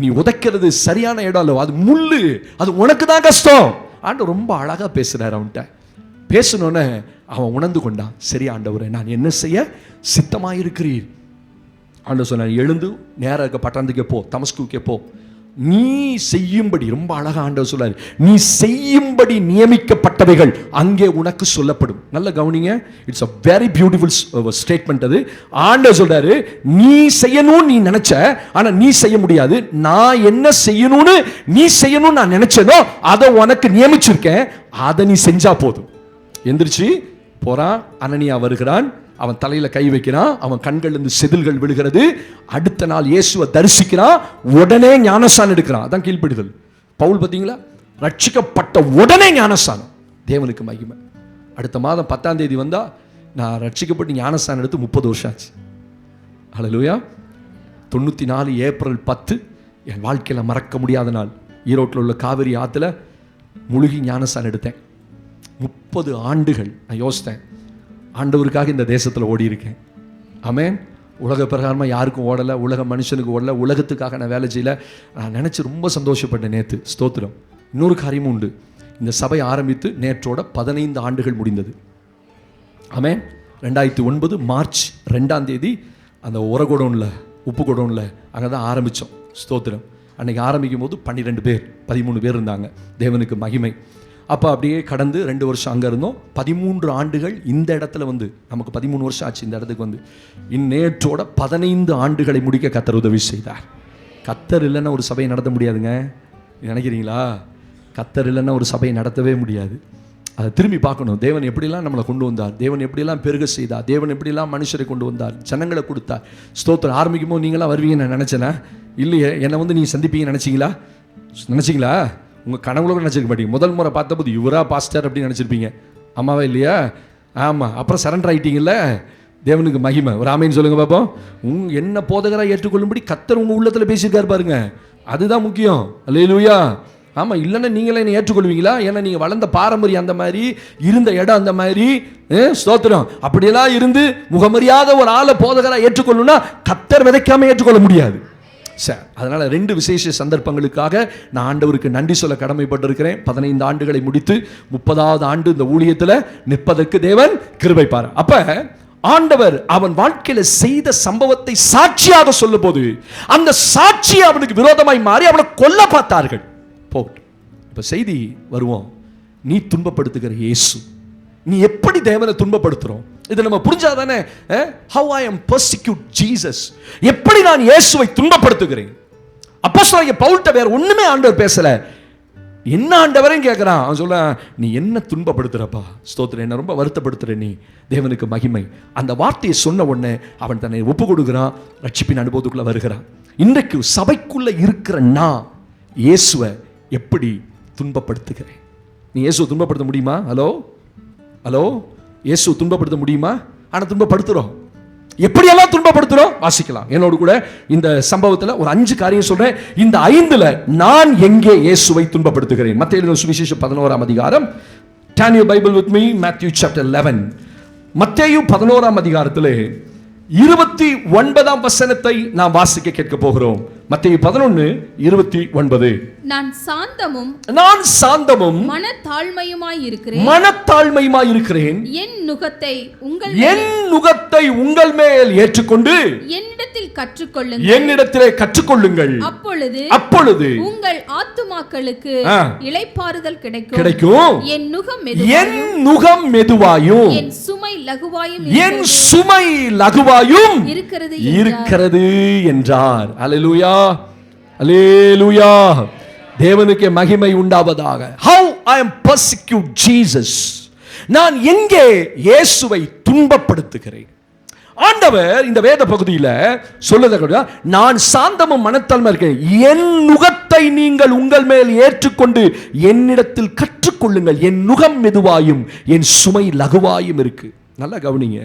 நீ உதைக்கிறது சரியான இடம் இல்ல, அது முள்ளு, அது உனக்கு தான் கஷ்டம். ஆண்டவர் ரொம்ப அழகா பேசுறாரு. அவன்கிட்ட பேசணுன்னு அவன் உணர்ந்து கொண்டான். சரி ஆண்டவரே, நான் என்ன செய்ய சித்தமாயிருக்கிறீர்? ஆண்டவர் சொன்னார், எழுந்து நேரா இருக்க பட்டணத்துக்கே போ, தமஸ்குக்கே போ, நீ செய்யும்படி. ரொம்ப அழகா ஆண்டவர் சொல்றாரு, நீ செய்யும்படி நியமிக்கப்பட்டவைகள் அங்கே உனக்கு சொல்லப்படும். நல்ல கவனிங்க, it's a very beautiful statement. அது ஆண்டவர் சொல்றாரு, நீ செய்யணும் நீ நினைச்ச, ஆனா நீ செய்ய முடியாது. நான் என்ன செய்யணும்னு நீ செய்யணும்னு நான் நினைச்சேனோ அதை உனக்கு நியமிச்சிருக்கேன், அதை நீ செஞ்சா போதும். எந்திரிச்சு போறான். அனனியா வருகிறான், அவன் தலையில கை வைக்கிறான், அவன் கண்கள் இருந்து செதில்கள் விழுகிறது. அடுத்த நாள் இயேசுவை தரிசிக்கிறான், உடனே ஞானஸ்தானம் எடுக்கிறான். அதான் கீழ்ப்படிதல். பவுல் பார்த்தீங்களா, ரட்சிக்கப்பட்ட உடனே ஞானஸ்தானம். தேவனுக்கு மகிமை. அடுத்த மாதம் 10ஆம் தேதி வந்தா நான் ரட்சிக்கப்பட்டு ஞானஸ்தானம் எடுத்து 30 வருஷம் ஆச்சு. ஹல்லேலூயா. 94 ஏப்ரல் 10 என் வாழ்க்கையில் மறக்க முடியாத நாள். ஈரோட்டில் உள்ள காவிரி ஆற்றுல முழுகி ஞானஸ்தானம் எடுத்தேன். 30 ஆண்டுகள் நான் யோசித்தேன், ஆண்டவருக்காக இந்த தேசத்தில் ஓடி இருக்கேன். ஆமென். உலக பிரகாரமாக யாருக்கும் ஓடலை, உலக மனுஷனுக்கு ஓடலை, உலகத்துக்காக நான் வேலை செய்யலை. நான் நினச்சி ரொம்ப சந்தோஷப்பட்டேன் நேற்று. ஸ்தோத்திரம். இன்னொரு காரியமும் உண்டு. இந்த சபை ஆரம்பித்து நேற்றோட 15 ஆண்டுகள் முடிந்தது. ஆமென். 2009 மார்ச் 2ஆம் தேதி அந்த உரகோடோனில், உப்பு கோடோனில் அங்கே தான் ஆரம்பித்தோம். ஸ்தோத்திரம். அன்றைக்கி ஆரம்பிக்கும் போது 12 பேர் 13 பேர் இருந்தாங்க. தேவனுக்கு மகிமை. அப்போ அப்படியே கடந்து 2 வருஷம் அங்கே இருந்தோம். 13 ஆண்டுகள் இந்த இடத்துல வந்து, நமக்கு 13 வருஷம் ஆச்சு இந்த இடத்துக்கு வந்து. இந்நேற்றோட 15 ஆண்டுகளை முடிக்க கர்த்தர் உதவி செய்தார். கர்த்தர் இல்லைன்னா ஒரு சபையை நடத்த முடியாதுங்க. நினைக்கிறீங்களா? கர்த்தர் இல்லைன்னா ஒரு சபையை நடத்தவே முடியாது. அதை திரும்பி பார்க்கணும். தேவன் எப்படிலாம் நம்மளை கொண்டு வந்தார், தேவன் எப்படிலாம் பெருக செய்தார், தேவன் எப்படிலாம் மனுஷரை கொண்டு வந்தார், ஜனங்களை கொடுத்தார். ஸ்தோத்திரம். ஆரம்பிக்கும் போது நீங்களாம் வருவீங்கன்னு நான் நினச்சேனா? இல்லையே. என்னை வந்து நீங்கள் சந்திப்பீங்கன்னு நினச்சிங்களா? உங்கள் கனவுல நினச்சிருக்க மாட்டீங்க. முதல் முறை பார்த்தபோது இவரா பாஸ்டர் அப்படின்னு நினச்சிருப்பீங்க. ஆமாவா இல்லையா? ஆமாம். அப்புறம் சரண்டர் ஆகிட்டீங்கல்ல. தேவனுக்கு மகிமை. ஒரு ஆமேன்னு சொல்லுங்கள் பார்ப்போம். என்ன போதகராக ஏற்றுக்கொள்ளும்படி கர்த்தர் உங்கள் உள்ளத்தில் பேசியிருக்காரு பாருங்க. அதுதான் முக்கியம். அல்லேலூயா. ஆமாம். இல்லைன்னா நீங்களே என்னை ஏற்றுக்கொள்வீங்களா? ஏன்னா நீங்கள் வளர்ந்த பாரம்பரியம் அந்த மாதிரி, இருந்த இடம் அந்த மாதிரி. ஸ்தோத்திரம். அப்படியெல்லாம் இருந்து முகமறியாத ஒரு ஆளை போதகராக ஏற்றுக்கொள்ளணும்னா கர்த்தர் விதைக்காம ஏற்றுக்கொள்ள முடியாது. சார், அதனால் 2 விசேஷ சந்தர்ப்பங்களுக்காக நான் ஆண்டவருக்கு நன்றி சொல்ல கடமைப்பட்டிருக்கிறேன். 15 ஆண்டுகளை முடித்து 30வது ஆண்டு இந்த ஊழியத்தில் நிற்பதற்கு தேவன் கிருபை பாரு. அப்போ ஆண்டவர் அவன் வாழ்க்கையில் செய்த சம்பவத்தை சாட்சியாக சொல்லும் போது அந்த சாட்சியை அவனுக்கு விரோதமாய் மாறி அவனை கொல்ல பார்த்தார்கள். இப்போ செய்தி வருவோம். நீ துன்பப்படுத்துகிற இயேசு, நீ எப்படி தேவனை துன்பப்படுத்துறோம், இதை நம்ம புரிஞ்சாதானே how I am persecute Jesus, எப்படி நான் இயேசுவை துன்பப்படுத்துகிறேன். அப்போஸ்தலனாகிய பவுல்ட்ட வேற ஒண்ணுமே ஆண்டவர் பேசல. என்ன ஆண்டவரேன்னு கேட்குறான். அவன் சொல்றான், நீ என்ன துன்பப்படுத்துறப்பா, ஸ்தோத்திரம், என்ன ரொம்ப வருத்தப்படுத்துற நீ. தேவனுக்கு மகிமை. அந்த வார்த்தையை சொன்ன உடனே அவன் தன்னை ஒப்பு கொடுக்குறான், ரட்சிப்பின் அனுபவத்துக்குள்ள வருகிறான். இன்றைக்கு சபைக்குள்ள இருக்கிற நான் இயேசுவை எப்படி துன்பப்படுத்துகிறேன்? நீ இயேசுவை துன்பப்படுத்த முடியுமா? ஹலோ, இயேசு துன்பப்படுத்த முடியுமா? ஆனால் துன்பப்படுத்துகிறோம். எப்படியெல்லாம் துன்பப்படுத்துகிறோம் வாசிக்கலாம். என்னோடு கூட இந்த சம்பவத்தில் ஒரு 5 காரியம் சொல்றேன். இந்த 5ல் நான் எங்கே இயேசுவை துன்பப்படுத்துகிறேன்? மத்தேயு எழுதின சுவிசேஷம் 11ஆம் அதிகாரம். Turn your Bible with me, Matthew chapter 11. மத்தேயு 11ஆம் அதிகாரத்திலே 29ஆம் வசனத்தை நாம் வாசிக்க கேட்க போகிறோம். மத்தேயு 11:29. நான் சாந்தமும் மனத்தாழ்மையுமாய் இருக்கிறேன். என் நுகத்தை உங்கள் மேல் ஏற்றுக்கொண்டு என்னிடத்திலே கற்றுக்கொள்ளுங்கள். அப்பொழுது உங்கள் ஆத்துமாக்களுக்கு இளைப்பாறுதல் கிடைக்கும். என் நுகம் மெதுவாயும் என் சுமை லகுவாயும் இருக்கிறது என்றார். அல்லேலூயா, அல்லேலூயா. தேவனுக்கு மகிமை உண்டாவதாக. How I am persecute Jesus. நான் எங்கே இயேசுவை துன்பப்படுத்துகிறேன்? ஆண்டவர் இந்த வேத பகுதியில் சொல்லுத, நான் சாந்தமும் மனத்தாழ்மை இருக்கேன். என் நுகத்தை நீங்கள் உங்கள் மேல் ஏற்றுக்கொண்டு என்னிடத்தில் கற்றுக்கொள்ளுங்கள். என் நுகம் மெதுவாயும் என் சுமை லகுவாயும் இருக்கு. நல்லா கவனிங்க.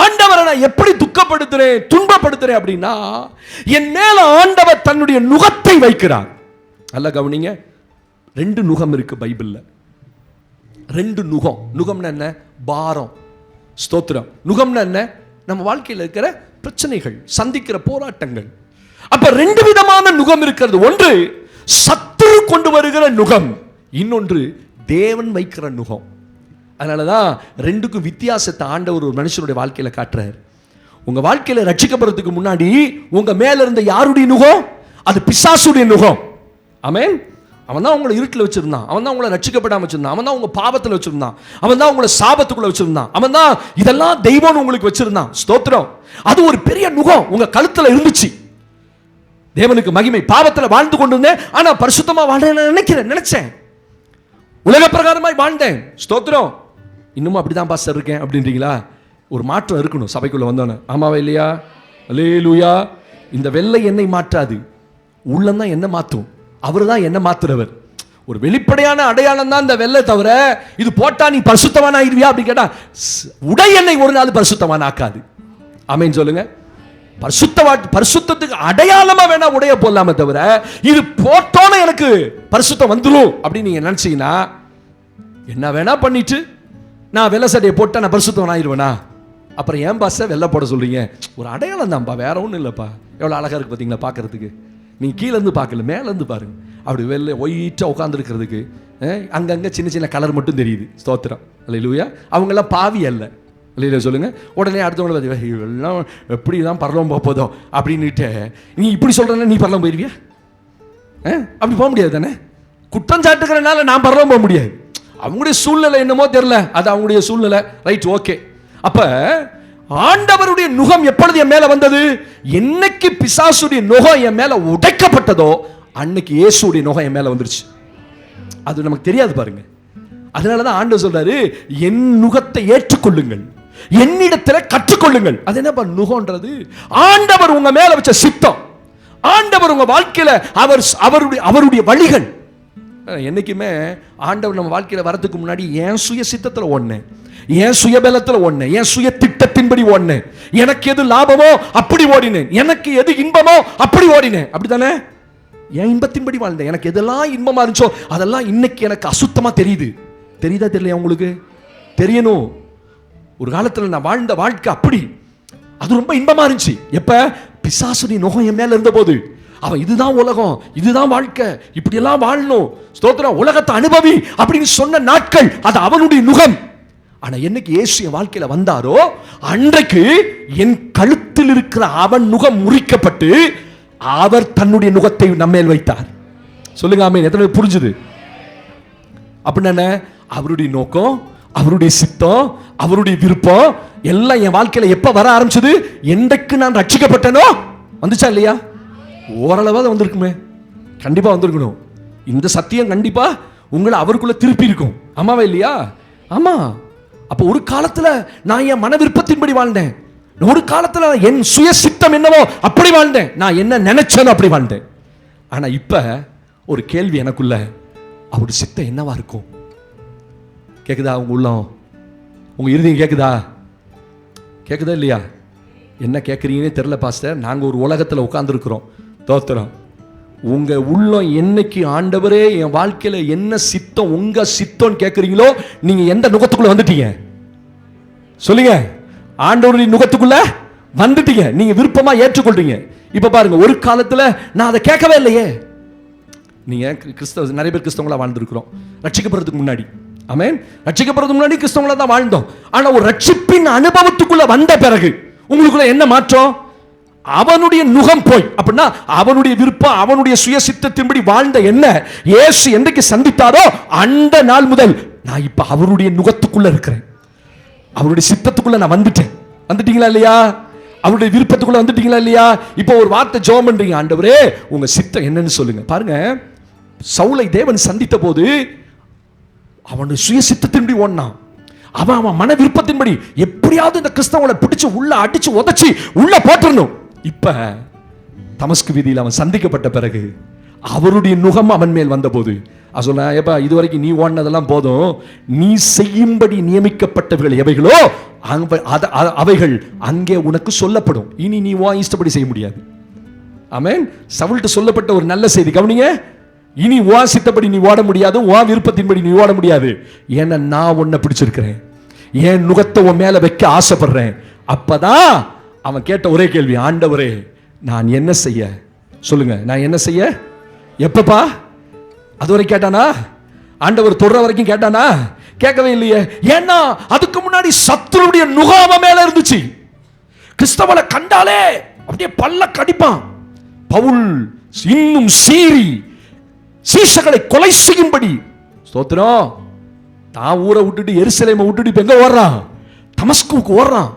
ஆண்டவரை நான் எப்படி துக்கப்படுத்துறேன், துன்பப்படுத்துறேன் அப்படின்னா, என் மேல ஆண்டவர் தன்னுடைய நுகத்தை வைக்கிறார். நல்லா கவனிங்க. 2 நுகம் இருக்கு பைபிள்ல. 2 நுகம். நுகம்னா என்ன? பாரம். ஸ்தோத்திரம். நுகம்னா என்ன? நம்ம வாழ்க்கையில் இருக்கிற பிரச்சனைகள், சந்திக்கிற போராட்டங்கள். அப்ப 2 விதமான நுகம் இருக்கிறது. ஒன்று சத்துரு கொண்டு வருகிற நுகம், இன்னொன்று தேவன் வைக்கிற நுகம். அதனாலதான் 2க்கும் வித்தியாசத்தை ஆண்டவர் ஒரு மனுஷனுடைய வாழ்க்கையில காட்டுறார். உங்க வாழ்க்கையில ரட்சிக்கப்படுறதுக்கு முன்னாடி உங்க மேல இருந்த யாருடைய நுகம்? அது பிசாசுடைய நுகம். ஆமென். அவன் தான் உங்களை இருட்டில் வச்சிருந்தான், அவன் தான் உங்களை ரட்சிக்கப்படாம வச்சிருந்தான், அவன் தான் உங்க பாவத்தில் வச்சிருந்தான், அவன் தான் உங்களை சாபத்துக்குள்ள வச்சிருந்தான், அவன் தான் இதெல்லாம் தெய்வம் உங்களுக்கு வச்சிருந்தான். ஸ்தோத்திரம். அது ஒரு பெரிய நுகம் உங்க கழுத்துல இருந்துச்சு. தேவனுக்கு மகிமை. பாவத்தில் வாழ்ந்து கொண்டு இருந்தேன், ஆனா பரிசுத்தமா வாழ்றேன் நினைச்சேன், உலக பிரகாரமாய் வாழ்ந்தேன். ஸ்தோத்திரம். இன்னமும் அப்படிதான் பாஸ்டர் இருக்கேன் அப்படின்றீங்களா? ஒரு மாற்றம் இருக்கணும் சபைக்குள்ள வந்தோன்னு. ஆமாவா இல்லையா? அல்லேலூயா. இந்த வெள்ளை என்னை மாற்றாது, உள்ளம்தான் என்ன மாற்றும். அவர் தான் என்ன மாத்துறவர். ஒரு வெளிப்படையான அடையாளம் தான் இந்த வெள்ளை தவிர, இது போட்டா நீ பரிசுத்தவான் ஆயிடுவியா அப்படி கேட்டா, உடை என்னை ஒரு நாள் பரிசுத்தவான் ஆக்காது. ஆமென் சொல்லுங்க. பரிசுத்தத்துக்கு அடையாளமா வேணா உடைய போடலாமே தவிர, இது போட்டோன்னு எனக்கு பரிசுத்தம் வந்துடும் அப்படின்னு நீங்க நினைச்சீங்கன்னா, என்ன வேணா பண்ணிட்டு நான் வெள்ளை சட்டையை போட்டா நான் பரிசுத்தவன் ஆயிடுவேனா? அப்புறம் ஏன் பாச வெள்ளை போட சொல்றீங்க? ஒரு அடையாளம் தான்ப்பா, வேற ஒன்றும் இல்லைப்பா. எவ்வளோ அழகா இருக்கு பார்த்தீங்களா பார்க்கறதுக்கு. நீ கீழேருந்து பார்க்கல, மேலேருந்து பாருங்க. அப்படி வெள்ளை ஒயிட்டாக உட்காந்துருக்கிறதுக்கு அங்கங்கே சின்ன சின்ன கலர் மட்டும் தெரியுது. ஸ்தோத்திரம், அல்லேலூயா. அவங்கெல்லாம் பாவி அல்ல, அல்லேலூயா சொல்லுங்க. உடனே அடுத்தவங்களை பார்த்து எல்லாம் எப்படி தான் பரலோகம் போக போதோ அப்படின்னுட்டு நீ இப்படி சொல்கிறேன்னா நீ பரலோகம் போயிருவியா? அப்படி போக முடியாது தானே. குற்றம் சாட்டுக்கிறனால நான் பரலோகம் போக முடியாது. அவங்களுடைய சூழ்நிலை என்னமோ தெரியல, அது அவங்களுடைய சூழ்நிலை. Right, okay. அப்ப ஆண்டவருடைய நுகம் எப்பொழுது என் மேல வந்தது? என்னைக்கு பிசாசுடைய நுகம் என் மேல உடைக்கப்பட்டதோ அன்னைக்கு இயேசுடைய நுகம் என் மேல வந்துருச்சு. அது நமக்கு தெரியாது பாருங்க. அதனாலதான் ஆண்டவர் சொல்றாரு, என் நுகத்தை ஏற்றுக்கொள்ளுங்கள், என்னிடத்துல கற்றுக்கொள்ளுங்கள். அது என்ன நுகம்ன்றது? ஆண்டவர் உங்க மேல வச்ச சித்தம், ஆண்டவர் உங்க வாழ்க்கையில அவருடைய வழிகள். என்னைக்குமே ஆண்டவர் நம்ம வாழ்க்கையில வரதுக்கு முன்னாடி என் சுய சித்தத்துல ஒண்ணு, என் சுயபலத்துல ஒண்ணு, என் சுய திட்டத்தின்படி ஒண்ணு, எனக்கு எது லாபமோ அப்படி ஓடினேன், எனக்கு எது இன்பமோ அப்படி ஓடினேன். அப்படித்தானே? என் இன்பத்தின்படி வாழ்ந்தேன். எனக்கு எதெல்லாம் இன்பமா இருந்துச்சோ அதெல்லாம் இன்னைக்கு எனக்கு அசுத்தமா தெரியுது. தெரியுதா தெரியலையா உங்களுக்கு? தெரியணும். ஒரு காலத்துல நான் வாழ்ந்த வாழ்க்கை அப்படி, அது ரொம்ப இன்பமா இருந்துச்சு. எப்ப? பிசாசுடைய நுகம் என் மேல இருந்த போது. அவன் இதுதான் உலகம், இதுதான் வாழ்க்கை, இப்படி எல்லாம் வாழணும், ஸ்தோத்திரம், உலகத்தை அனுபவி அப்படின்னு சொன்ன நாட்கள் அது அவனுடைய நுகம். ஆனா என்னைக்கு இயேசு என் வாழ்க்கையில வந்தாரோ அன்றைக்கு என் கழுத்தில் இருக்கிற அவன் நுகம் முறிக்கப்பட்டு அவர் தன்னுடைய நுகத்தை நம்மேல் வைத்தார். சொல்லுங்க ஆமென். எத்தனை புரிஞ்சுது? அப்படின்னா அவருடைய நோக்கம், அவருடைய சித்தம், அவருடைய விருப்பம் எல்லாம் என் வாழ்க்கையில எப்ப வர ஆரம்பிச்சது? என்றைக்கு நான் ரட்சிக்கப்பட்டனோ வந்துச்சா இல்லையா? ஓரளவாக வந்திருக்குமே, கண்டிப்பா வந்திருக்கணும். இந்த சத்தியம் கண்டிப்பா உங்களை அவருக்குள்ள திருப்பி இருக்கும். ஆமாவா இல்லையா? ஆமா. அப்ப ஒரு காலத்துல நான் என் மன விருப்பத்தின்படி வாழ்ந்தேன், ஒரு காலத்துல என் சுய சித்தம் என்னவோ அப்படி வாழ்ந்தேன், நான் என்ன நினைச்சேனோ அப்படி வாழ்ந்தேன். ஆனா இப்ப ஒரு கேள்வி எனக்குள்ள, அவருடைய சித்தம் என்னவா இருக்கும்? கேக்குதா? உங்க உள்ளம், உங்க இருதயம் கேக்குதா? கேக்குதா இல்லையா? என்ன கேட்குறீங்கன்னே தெரியல பாஸ்டர். நாங்கள் ஒரு உலகத்தில் உட்கார்ந்துருக்கிறோம். தோத்திரம், உங்க உள்ளம் என்னைக்கு ஆண்டவரே என் வாழ்க்கையில என்ன சித்தம், உங்க சித்தம் கேட்குறீங்களோ நீங்க எந்த நுகத்துக்குள்ள வந்துட்டீங்க? சொல்லுங்க. ஆண்டவருடைய நுகத்துக்குள்ள வந்துட்டீங்க, நீங்க விருப்பமா ஏற்றுக்கொள்றீங்க. இப்ப பாருங்க, ஒரு காலத்துல நான் அதை கேட்கவே இல்லையே. நீங்க கிறிஸ்தவ, நிறைய பேர் கிறிஸ்தவங்களா வாழ்ந்துருக்கிறோம் ரட்சிக்கப்படுறதுக்கு முன்னாடி. ஆமென். ரட்சிக்கப்படுறதுக்கு முன்னாடி கிறிஸ்தவங்களா தான் வாழ்ந்தோம். ஆனா ஒரு ரட்சிப்பின் அனுபவத்துக்குள்ள வந்த பிறகு உங்களுக்குள்ள என்ன மாற்றம்? அவனுடைய நுகம் போய், அப்படின்னா அவனுடைய விருப்பம், அவனுடைய சுய சித்தத்தின்படி வாழ்ந்த என்ன இயேசு என்றைக்கு சந்தித்தாரோ அந்த நாள் முதல் நான் இப்ப அவருடைய நுகத்துக்குள்ள இருக்கிறேன், அவருடைய சித்தத்துக்குள்ள நான் வந்துட்டேன். வந்துட்டீங்களா இல்லையா? அவருடைய விருப்பத்துக்குள்ள வந்துட்டீங்களா இல்லையா? இப்போ ஒரு வார்த்தை ஜெபம் பண்றீங்க, ஆண்டவரே உங்க சித்தம் என்னன்னு சொல்லுங்க. பாருங்க, சவுலை தேவன் சந்தித்த போது அவனுடைய சுய சித்தத்தின்படி ஓடினான். அவன் மன விருப்பத்தின்படி எப்படியாவது இந்த கிறிஸ்தவங்களை பிடிச்சு உள்ள அடிச்சு உதச்சி உள்ள போட்டுறணும். இப்ப தமஸ்கு வீதியில் அவன் சந்திக்கப்பட்ட பிறகு அவருடைய நுகம் அவன் மேல் வந்த போது சொன்ன, ஏப்பா இதுவரைக்கும் நீ ஓடினதெல்லாம் போதும், நீ செய்யும்படி நியமிக்கப்பட்டவர்கள் எவைகளோ அவைகள் அங்கே உனக்கு சொல்லப்படும். இனி நீ உன் இஷ்டப்படி செய்ய முடியாது. ஆமென். சவுல்ட்டு சொல்லப்பட்ட ஒரு நல்ல செய்தி கவனிங்க. இனி உன் சித்தப்படி நீ ஓட முடியாது, உன் விருப்பத்தின்படி நீ ஓட முடியாது. ஏன்னா நான் உன்னை பிடிச்சிருக்கிறேன், என் நுகத்தை உன் மேல வைக்க ஆசைப்படுறேன். அப்பதான் அவன் கேட்ட ஒரே கேள்வி, ஆண்டவரே நான் என்ன செய்ய சொல்லுங்க, நான் என்ன செய்ய? எப்பப்பா? அதுவரை கேட்டானா? ஆண்டவர் தொடர வரைக்கும் கேட்டானா? கேட்கவே இல்லையே. ஏன்னா அதுக்கு முன்னாடி சத்துருடைய நுகம் அவன் மேல இருந்துச்சு. கிறிஸ்தவனை கண்டாலே அப்படியே பல்ல கடிப்பான். பவுல் இன்னும் சீறி சீஷர்களை கொலை செய்யும்படி, ஸ்தோத்திரம், தான் ஊரை விட்டுட்டு எருசலேமை விட்டுட்டு இப்ப எங்க ஓடுறான்? தமஸ்குவுக்கு ஓடுறான்.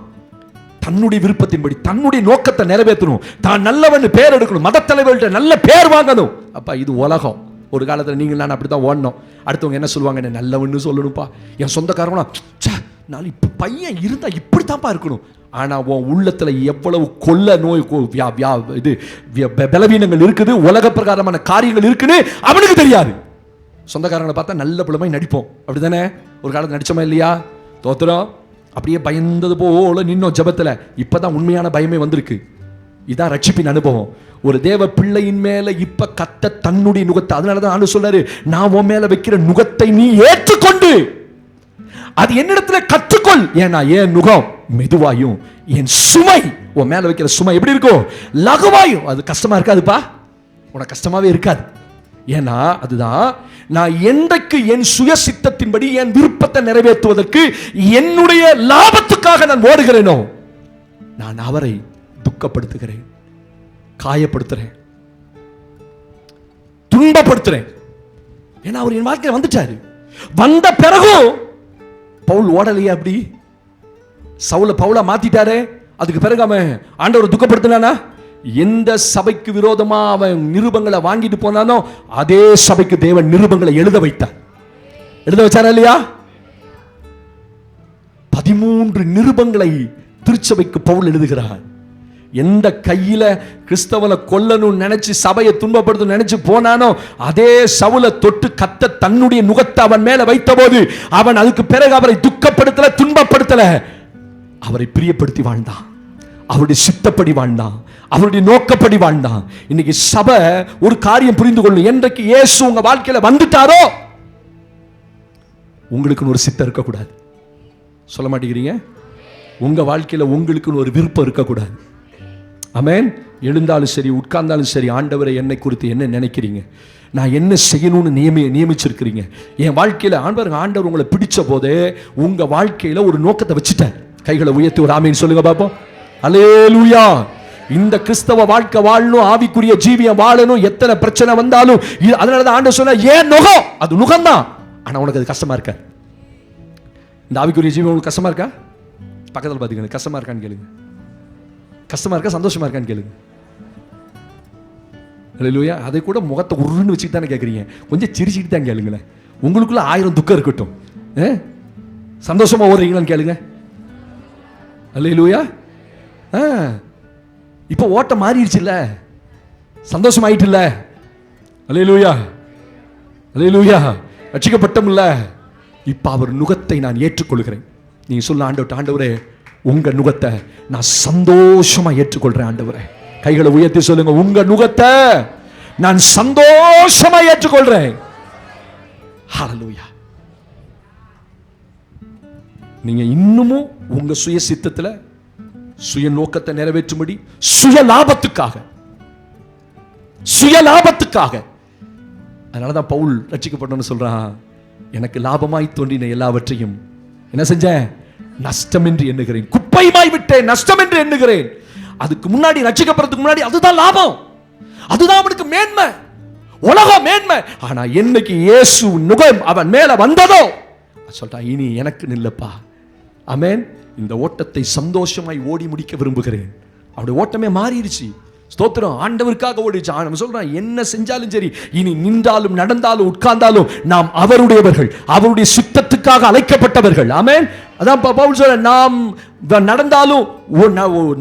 தன்னுடைய விருப்பத்தின்படி தன்னுடைய நோக்கத்தை நிறைவேற்றணும், தான் நல்லவன் பேர் எடுக்கணும், மத தலைவர்கள்ட்ட நல்ல பேர் வாங்கணும். அப்பா இது உலகம். ஒரு காலத்தில் நீங்கள் நான் அப்படித்தான் ஓடணும். அடுத்தவங்க என்ன சொல்லுவாங்க, என்ன நல்லவன்னு சொல்லணும்ப்பா. என் சொந்தக்காரங்களாம் நான் இப்போ பையன் இருந்தா இப்படித்தான்ப்பா இருக்கணும். ஆனா உன் உள்ளத்துல எவ்வளவு கொள்ள நோய் இது பலவீனங்கள் இருக்குது, உலக பிரகாரமான காரியங்கள் இருக்குன்னு அவனுக்கு தெரியாது. சொந்தக்காரங்களை பார்த்தா நல்ல பிள்ளைமை நடிப்போம், அப்படித்தானே? ஒரு காலத்தில் நடிச்சோமா இல்லையா? தோத்திரம். அப்படியே பயந்தது போல நின்னோம் ஜெபத்துல. இப்பதான் உண்மையான பயமே வந்திருக்கு. இதான் ரட்சிப்பின் அனுபவம். ஒரு தேவ பிள்ளையின் மேல இப்ப கத்த தன்னுடைய நுகத்தை, அதனாலதான் ஆண்டு சொல்றாரு, நான் உன் மேல வைக்கிற நுகத்தை நீ ஏற்றுக்கொண்டு அது என்னிடத்துல கற்றுக்கொள். ஏன்னா என் நுகம் மெதுவாயும் என் சுமை, உன் மேல வைக்கிற சுமை எப்படி இருக்கும்? லகுவாயும். அது கஷ்டமா இருக்காதுப்பா, உனக்கு கஷ்டமாவே இருக்காது. ஏன்னா அதுதான், நான் என்றைக்கு என் சுய சித்தத்தின்படி என் விருப்பத்தை நிறைவேற்றுவதற்கு என்னுடைய லாபத்துக்காக நான் ஓடுகிறேனோ, நான் அவரை துக்கப்படுத்துகிறேன், காயப்படுத்துறேன், துன்பப்படுத்துறேன். ஏன்னா அவர் என் வாழ்க்கையில் வந்துட்டாரு. வந்த பிறகும் பவுல் ஓடலையா? அப்படி பவுல மாத்திட்டாரு. அதுக்கு பிறகு அவன் ஆண்டவரை துக்கப்படுத்தினானா? எந்த சபைக்கு விரோதமா அவன் நிருபங்களை வாங்கிட்டு போனானோ அதே சபைக்கு தேவன் நிருபங்களை எழுத வைத்தார். எழுத வச்சாரா இல்லையா? 13 நிருபங்களை திருச்சபைக்கு பவுல் எழுதுகிறார். எந்த கையில கிறிஸ்தவனை கொல்லணும் நினைச்சு சபையை துன்பப்படுத்த நினைச்சு போனானோ அதே சவுலை தொட்டு கத்த தன்னுடைய நுகத்தை அவன் மேல வைத்த போது அவன் அதுக்கு பிறகு அவரை துக்கப்படுத்தல, துன்பப்படுத்தல, அவரை பிரியப்படுத்தி வாழ்ந்தான், அவருடைய சித்தப்படி வாழ்ந்தான், அவருடைய நோக்கப்படி வாழ்ந்தான். இன்னைக்கு சபை ஒரு காரியம் புரிந்து கொள்ளும். என்றைக்கு இயேசு உங்க வாழ்க்கையில வந்துட்டாரோ உங்களுக்கு ஒரு சித்தம் இருக்கக்கூடாது. சொல்ல மாட்டேங்கிறீங்க? உங்க வாழ்க்கையில உங்களுக்கு ஒரு விருப்பம் இருக்கக்கூடாது. ஆமென். எழுந்தாலும் சரி, உட்கார்ந்தாலும் சரி, ஆண்டவரை என்னை குறித்து என்ன நினைக்கிறீங்க, நான் என்ன செய்யணும்னு நியமிச்சிருக்கிறீங்க என் வாழ்க்கையில. ஆண்டவர் உங்களை பிடிச்ச போதே உங்க வாழ்க்கையில ஒரு நோக்கத்தை வச்சுட்டார். கைகளை உயர்த்தி ஒரு ஆமீன் சொல்லுங்க பாப்போம். அல்லேலூயா. இந்த கிறிஸ்தவ வாழ்க்கை வாழணும், ஆவிக்குரிய ஜீவியம் வாழணும், எத்தனை பிரச்சனை வந்தாலும். அதனாலதான் ஆண்டவர் சொன்னா, ஏன் நுகம்? அது நுகம்தான், ஆனா உனக்கு அது கஷ்டமா இருக்க. இந்த ஆவிக்குரிய ஜீவியம் உங்களுக்கு கஷ்டமா இருக்கா? பக்கத்தில் பாத்தீங்க, கஷ்டமா இருக்கான்னு கேளுங்க. கஷ்டமா இருக்கா, சந்தோஷமா இருக்கான்னு கேளுங்க. அல்லேலூயா. அதை கூட முகத்தை உருன்னு வச்சுட்டு தானே கேட்குறீங்க, கொஞ்சம் சிரிச்சுட்டு தான் கேளுங்களேன். உங்களுக்குள்ள 1000 துக்கம் இருக்கட்டும், சந்தோஷமா ஓடுறீங்களான்னு கேளுங்க. அல்லேலூயா. இப்போ ஓட்டம் மாறிடுச்சு இல்ல, சந்தோஷம் ஆயிட்டு இல்ல. அல்லேலூயா, அல்லேலூயா. ரட்சிக்கப்பட்டம் இல்ல, இப்ப அவர் நுகத்தை நான் ஏற்றுக்கொள்கிறேன். நீங்க சொல்ல, ஆண்டவரே உங்க நுகத்தை நான் சந்தோஷமா ஏற்றுக்கொள்றேன். ஆண்டவரே கைகளை உயர்த்தி சொல்லுங்க, உங்க நுகத்தை நான் சந்தோஷமா ஏற்றுக்கொள்றேன். ஹல்லேலூயா. நீங்க இன்னமும் உங்க சுய சித்தத்துல சுய நோக்கத்தை நிறைவேற்றும்படி சுய லாபத்துக்காக அதனாலதான் பவுல் ரட்சிக்கப்பட்டோன்னு சொல்றான், எனக்கு லாபமாய் தோன்றின எல்லாவற்றையும் என்ன செஞ்சேன்? நஷ்டம் என்று எண்ணுகிறேன், குப்பையுமாய் விட்டேன், நஷ்டம் என்று எண்ணுகிறேன். அதுக்கு முன்னாடி, ரட்சிக்கப்படுறதுக்கு முன்னாடி அதுதான் லாபம், அதுதான் அவனுக்கு மேன்மை, உலகம் மேன்மை. ஆனா என்னைக்கு இயேசு நுகம் அவன் மேல வந்ததோ சொல்றான், இனி எனக்கு நில்லப்பா. ஆமென். இந்த ஓட்டத்தை சந்தோஷமாய் ஓடி முடிக்க விரும்புகிறேன். அவருடைய ஓட்டமே மாறிடுச்சு. ஸ்தோத்திரம். ஆண்டவருக்காக ஓடிச்சு. நம்ம சொல்றான், என்ன செஞ்சாலும் சரி, இனி நின்றாலும் நடந்தாலும் உட்கார்ந்தாலும் நாம் அவருடையவர்கள், அவருடைய சித்தத்துக்காக அழைக்கப்பட்டவர்கள். ஆமென். அதான் பவுல் சொல்ற, நாம் நடந்தாலும்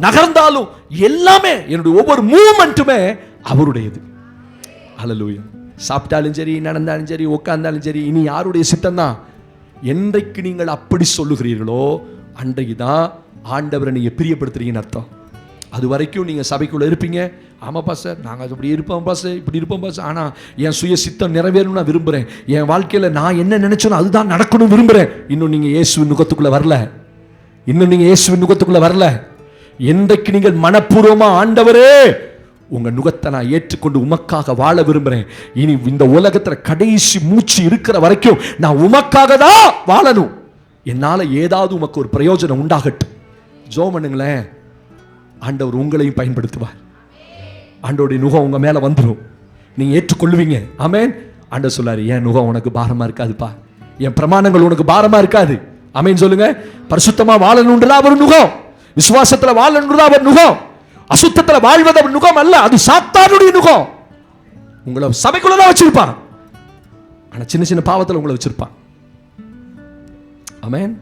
நகர்ந்தாலும் எல்லாமே என்னுடைய ஒவ்வொரு மூவ்மெண்ட்டுமே அவருடையது. ஹல்லேலூயா. சாப்பிட்டாலும் சரி, நடந்தாலும் சரி, உட்கார்ந்தாலும் சரி, இனி யாருடைய சித்தம் தான். என்றைக்கு நீங்கள் அப்படி சொல்லுகிறீர்களோ அன்றைக்கு தான் ஆண்டவரை நீங்க பிரியப்படுத்துறீங்கன்னு அர்த்தம். அது வரைக்கும் நீங்க சபைக்குள்ள இருப்பீங்க. ஆமாப்பா சார், நாங்கள் அப்படி இருப்போம் பாஸ், இப்படி இருப்போம் பாஸ், ஆனால் என் சுய சித்தம் நிறைவேறணும்னு நான் விரும்புகிறேன், என் வாழ்க்கையில் நான் என்ன நினைச்சோனோ அதுதான் நடக்கணும் விரும்புகிறேன். இன்னும் நீங்கள் இயேசுவின் நுகத்துக்குள்ளே வரல. என்றைக்கு நீங்கள் மனப்பூர்வமாக, ஆண்டவரே உங்க நுகத்தை நான் ஏற்றுக்கொண்டு உமக்காக வாழ விரும்புகிறேன், இனி இந்த உலகத்தில் கடைசி மூச்சு இருக்கிற வரைக்கும் நான் உமக்காக தான் வாழணும், என்னால் ஏதாவது உமக்கு ஒரு பிரயோஜனம் உண்டாகட்டும். ஜெபம் பண்ணுங்களேன், ஆண்டவர் உங்களையும் பயன்படுத்துவார். ஆண்டவருடைய நுகம் உங்க மேல வந்துடும், நீங்க ஏற்றுக்கொள்வீங்க. ஆமென். ஆண்டவர் சொல்லாரு, என் நுகம் உனக்கு பாரமா இருக்காதுப்பா, என் பிரமாணங்கள் உனக்கு பாரமா இருக்காது. ஆமென் சொல்லுங்க. பரிசுத்தமா வாழணும்ன்றதா அவர் நுகம், விசுவாசத்துல வாழணும்ன்றதா அவர் நுகம், அசுத்தத்துல வாழ்வது அவர் நுகம் அல்ல, அது சாத்தானுடைய நுகம். உங்களை சபைக்குள்ளதான் வச்சிருப்பான், ஆனா சின்ன சின்ன பாவத்துல உங்களை வச்சிருப்பான். ஆமென்.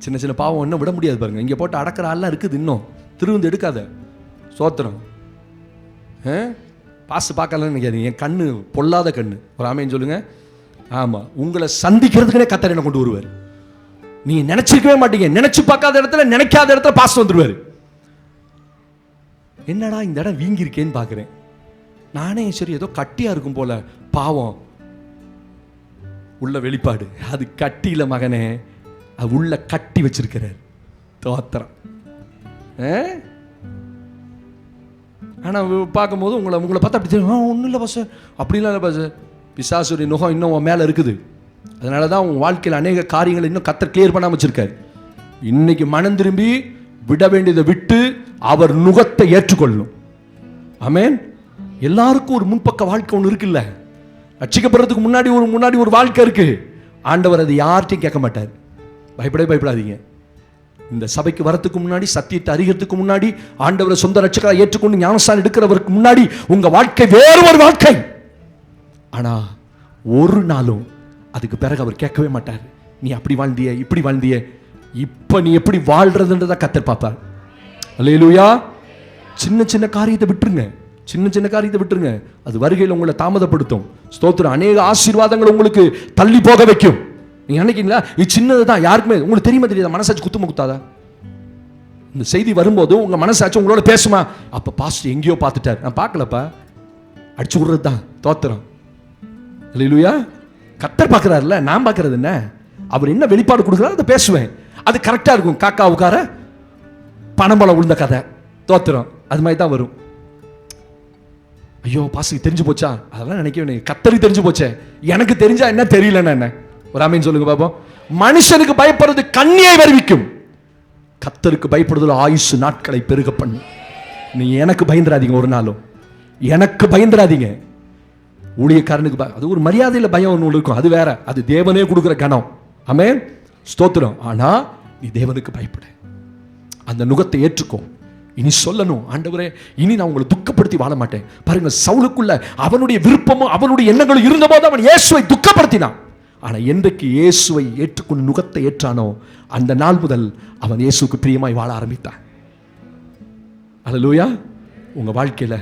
சின்ன சின்ன பாவம் இன்னும் விட முடியாது பாருங்க. இங்கே போட்டு அடக்கிற ஆள்லாம் இருக்குது, இன்னும் திருவிந்து எடுக்காத. சோத்திரம். பாசு பார்க்கலன்னு நினைக்காதீங்க, என் கண்ணு பொல்லாத கண்ணு. ஒரு ஆமேன்னு சொல்லுங்க. ஆமாம், உங்களை சந்திக்கிறதுக்குனே கத்தர் என்ன கொண்டு வருவார். நீங்க நினைச்சிருக்கவே மாட்டீங்க, நினைச்சு பார்க்காத இடத்துல, நினைக்காத இடத்துல பாசம் வந்துருவாரு. என்னடா இந்த இடம் வீங்கி இருக்கேன்னு பார்க்குறேன், நானே சரி ஏதோ கட்டியா இருக்கும் போல, பாவம் உள்ள வெளிப்பாடு. அது கட்டியில மகனே, உள்ள கட்டி வச்சிருக்கிறார். தோத்திரம். ஆனால் பார்க்கும்போது உங்களை பார்த்தா அப்படி தெரியும், ஒன்றும் இல்லை பாஸ்டர், அப்படிலாம் இல்லை பாஸ்டர். பிசாசுடைய நுகம் இன்னும் உன் மேலே இருக்குது. அதனால தான் உன் வாழ்க்கையில் அநேக காரியங்களை இன்னும் கர்த்தர் கிளியர் பண்ணாமல் வச்சிருக்காரு. இன்னைக்கு மனம் திரும்பி விட வேண்டியதை விட்டு அவர் நுகத்தை ஏற்றுக்கொள்ளணும். ஆமென். எல்லாருக்கும் ஒரு முன்பக்க வாழ்க்கை ஒன்று இருக்குல்ல. ரட்சிக்கப்படுறதுக்கு முன்னாடி ஒரு வாழ்க்கை இருக்கு. ஆண்டவர் அது யார்ட்டையும் கேட்க மாட்டார். பயப்படாதீங்க. இந்த சபைக்கு வரத்துக்கு முன்னாடி, சத்தியத்தை அறிகிறதுக்கு முன்னாடி, ஆண்டவரை சொந்த ரட்சகராக ஏற்றுக்கொண்டு ஞானஸ்தானம் எடுக்கிறவருக்கு முன்னாடி உங்க வாழ்க்கை வேறு ஒரு வாழ்க்கை. ஆனா ஒரு நாளும் அதுக்கு பிறகு அவர் கேட்கவே மாட்டார், நீ அப்படி வாழ்ந்திய இப்படி வாழ்ந்திய. இப்ப நீ எப்படி வாழ்றதுன்றத கர்த்தர் பார்ப்பார். அல்லேலூயா. சின்ன காரியத்தை விட்டுருங்க. அது வருகையில் உங்களை தாமதப்படுத்தும். ஸ்தோத்திரம். அநேக ஆசீர்வாதங்கள் உங்களுக்கு தள்ளி போக வைக்கும். நீங்க நினைக்கிறீங்களா இது சின்னது தான், யாருக்குமே உங்களுக்கு தெரியுமா தெரியாதா? மனசாட்சி குத்தாதா? இந்த செய்தி வரும்போது உங்க மனசாட்சி உங்களோட பேசுமா? அப்ப பாஸ்டர் எங்கேயோ பார்த்துட்டார், நான் பார்க்கலப்பா, அடிச்சு விடுறது தான். தோத்திரம். அல்லேலூயா. கர்த்தர் பார்க்கிறாருல்ல, நான் பார்க்கறது என்ன? அவர் என்ன வெளிப்பாடு கொடுக்குறாரு அதை பேசுவேன். அது கரெக்டா இருக்கும். காக்கா உட்கார பணம்பழம் விழுந்த கதை. தோத்திரம். அது மாதிரி தான் வரும். ஐயோ பாஸ்டருக்கு தெரிஞ்சு போச்சா? அதெல்லாம் நினைக்கவே. கர்த்தருக்கு தெரிஞ்சு போச்சே, எனக்கு தெரிஞ்சா என்ன, தெரியலன்னா என்ன? ஒரு ஆமீன் சொல்லுங்க பாப்போம். மனுஷனுக்கு பயப்படுறது கண்ணியை வருவிக்கும், கர்த்தருக்கு பயப்படுதல் ஆயுசு நாட்களை பெருக பண்ணும். நீ எனக்கு பயந்துராதீங்க, ஒரு நாளும் எனக்கு பயந்துராதீங்க. ஊழியக்காரனுக்கு அது ஒரு மரியாதையில பயம் ஒன்று இருக்கும், அது வேற. அது தேவனே கொடுக்குற கணம். ஆமென். ஸ்தோத்திரம். ஆனா நீ தேவனுக்கு பயப்பட, அந்த நுகத்தை ஏற்றுக்கோ. இனி சொல்லணும், ஆண்டவரே இனி நான் உங்களை துக்கப்படுத்தி வாழ மாட்டேன். பாருங்க, சவுலுக்குள்ள அவனுடைய விருப்பமும் அவனுடைய எண்ணங்களும் இருந்தபோது அவன் இயேசுவை துக்கப்படுத்தினான். ஆனா என்றைக்கு இயேசுவை ஏற்றுக்கொண்டு நுகத்தை ஏற்றானோ அந்த நாள் முதல் அவன் இயேசுக்கு பிரியமாய் வாழ ஆரம்பித்தான். அல்லேலூயா. உங்க வாழ்க்கையில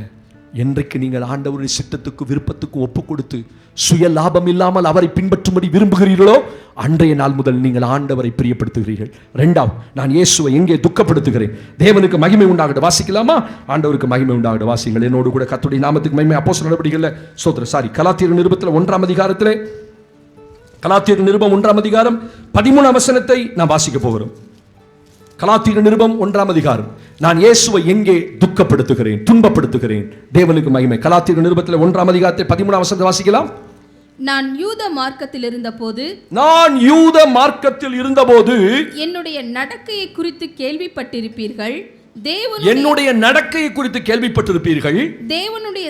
என்றைக்கு நீங்கள் ஆண்டவருடைய சித்தத்துக்கு விருப்பத்துக்கு ஒப்பு கொடுத்து சுய லாபம் இல்லாமல் அவரை பின்பற்றும்படி விரும்புகிறீர்களோ அன்றைய நாள் முதல் நீங்கள் ஆண்டவரை பிரியப்படுத்துகிறீர்கள். இரண்டாவது, நான் இயேசுவை எங்கே துக்கப்படுத்துகிறேன்? தேவனுக்கு மகிமை உண்டாகட்டும். வாசிக்கலாமா? ஆண்டவருக்கு மகிமை உண்டாகட்டும். வாசிங்கள் என்னோடு கூட. கர்த்தருடைய நாமத்துக்கு மகிமை. அப்போஸ்தலர் நடவடிக்கைகள் கலாத்தியர் நிருபத்தில் 1ஆம் அதிகாரத்திலே, கலாத்தியர் நிருபம் 1ஆம் அதிகாரம் 13ஆம் வசனத்தை நாம் வாசிக்க போகிறோம். கலாத்தியர் நிருபம் 1ஆம் அதிகாரம். நான் இயேசுவை எங்கே துக்கப்படுத்துகிறேன், துன்பப்படுத்துகிறேன்? தேவனுக்கு மகிமை. கலாத்தியர் நிருபத்தில் 1ஆம் அதிகாரத்தை 13ஆம் வசனத்தை வாசிக்கலாம். நான் யூத மார்க்கத்தில் இருந்தபோது என்னுடைய நடக்கையை குறித்து கேள்விப்பட்டிருப்பீர்கள். என்னுடைய நடக்கையை குறித்து கேள்விப்பட்டிருப்பீர்கள். தேவனுடைய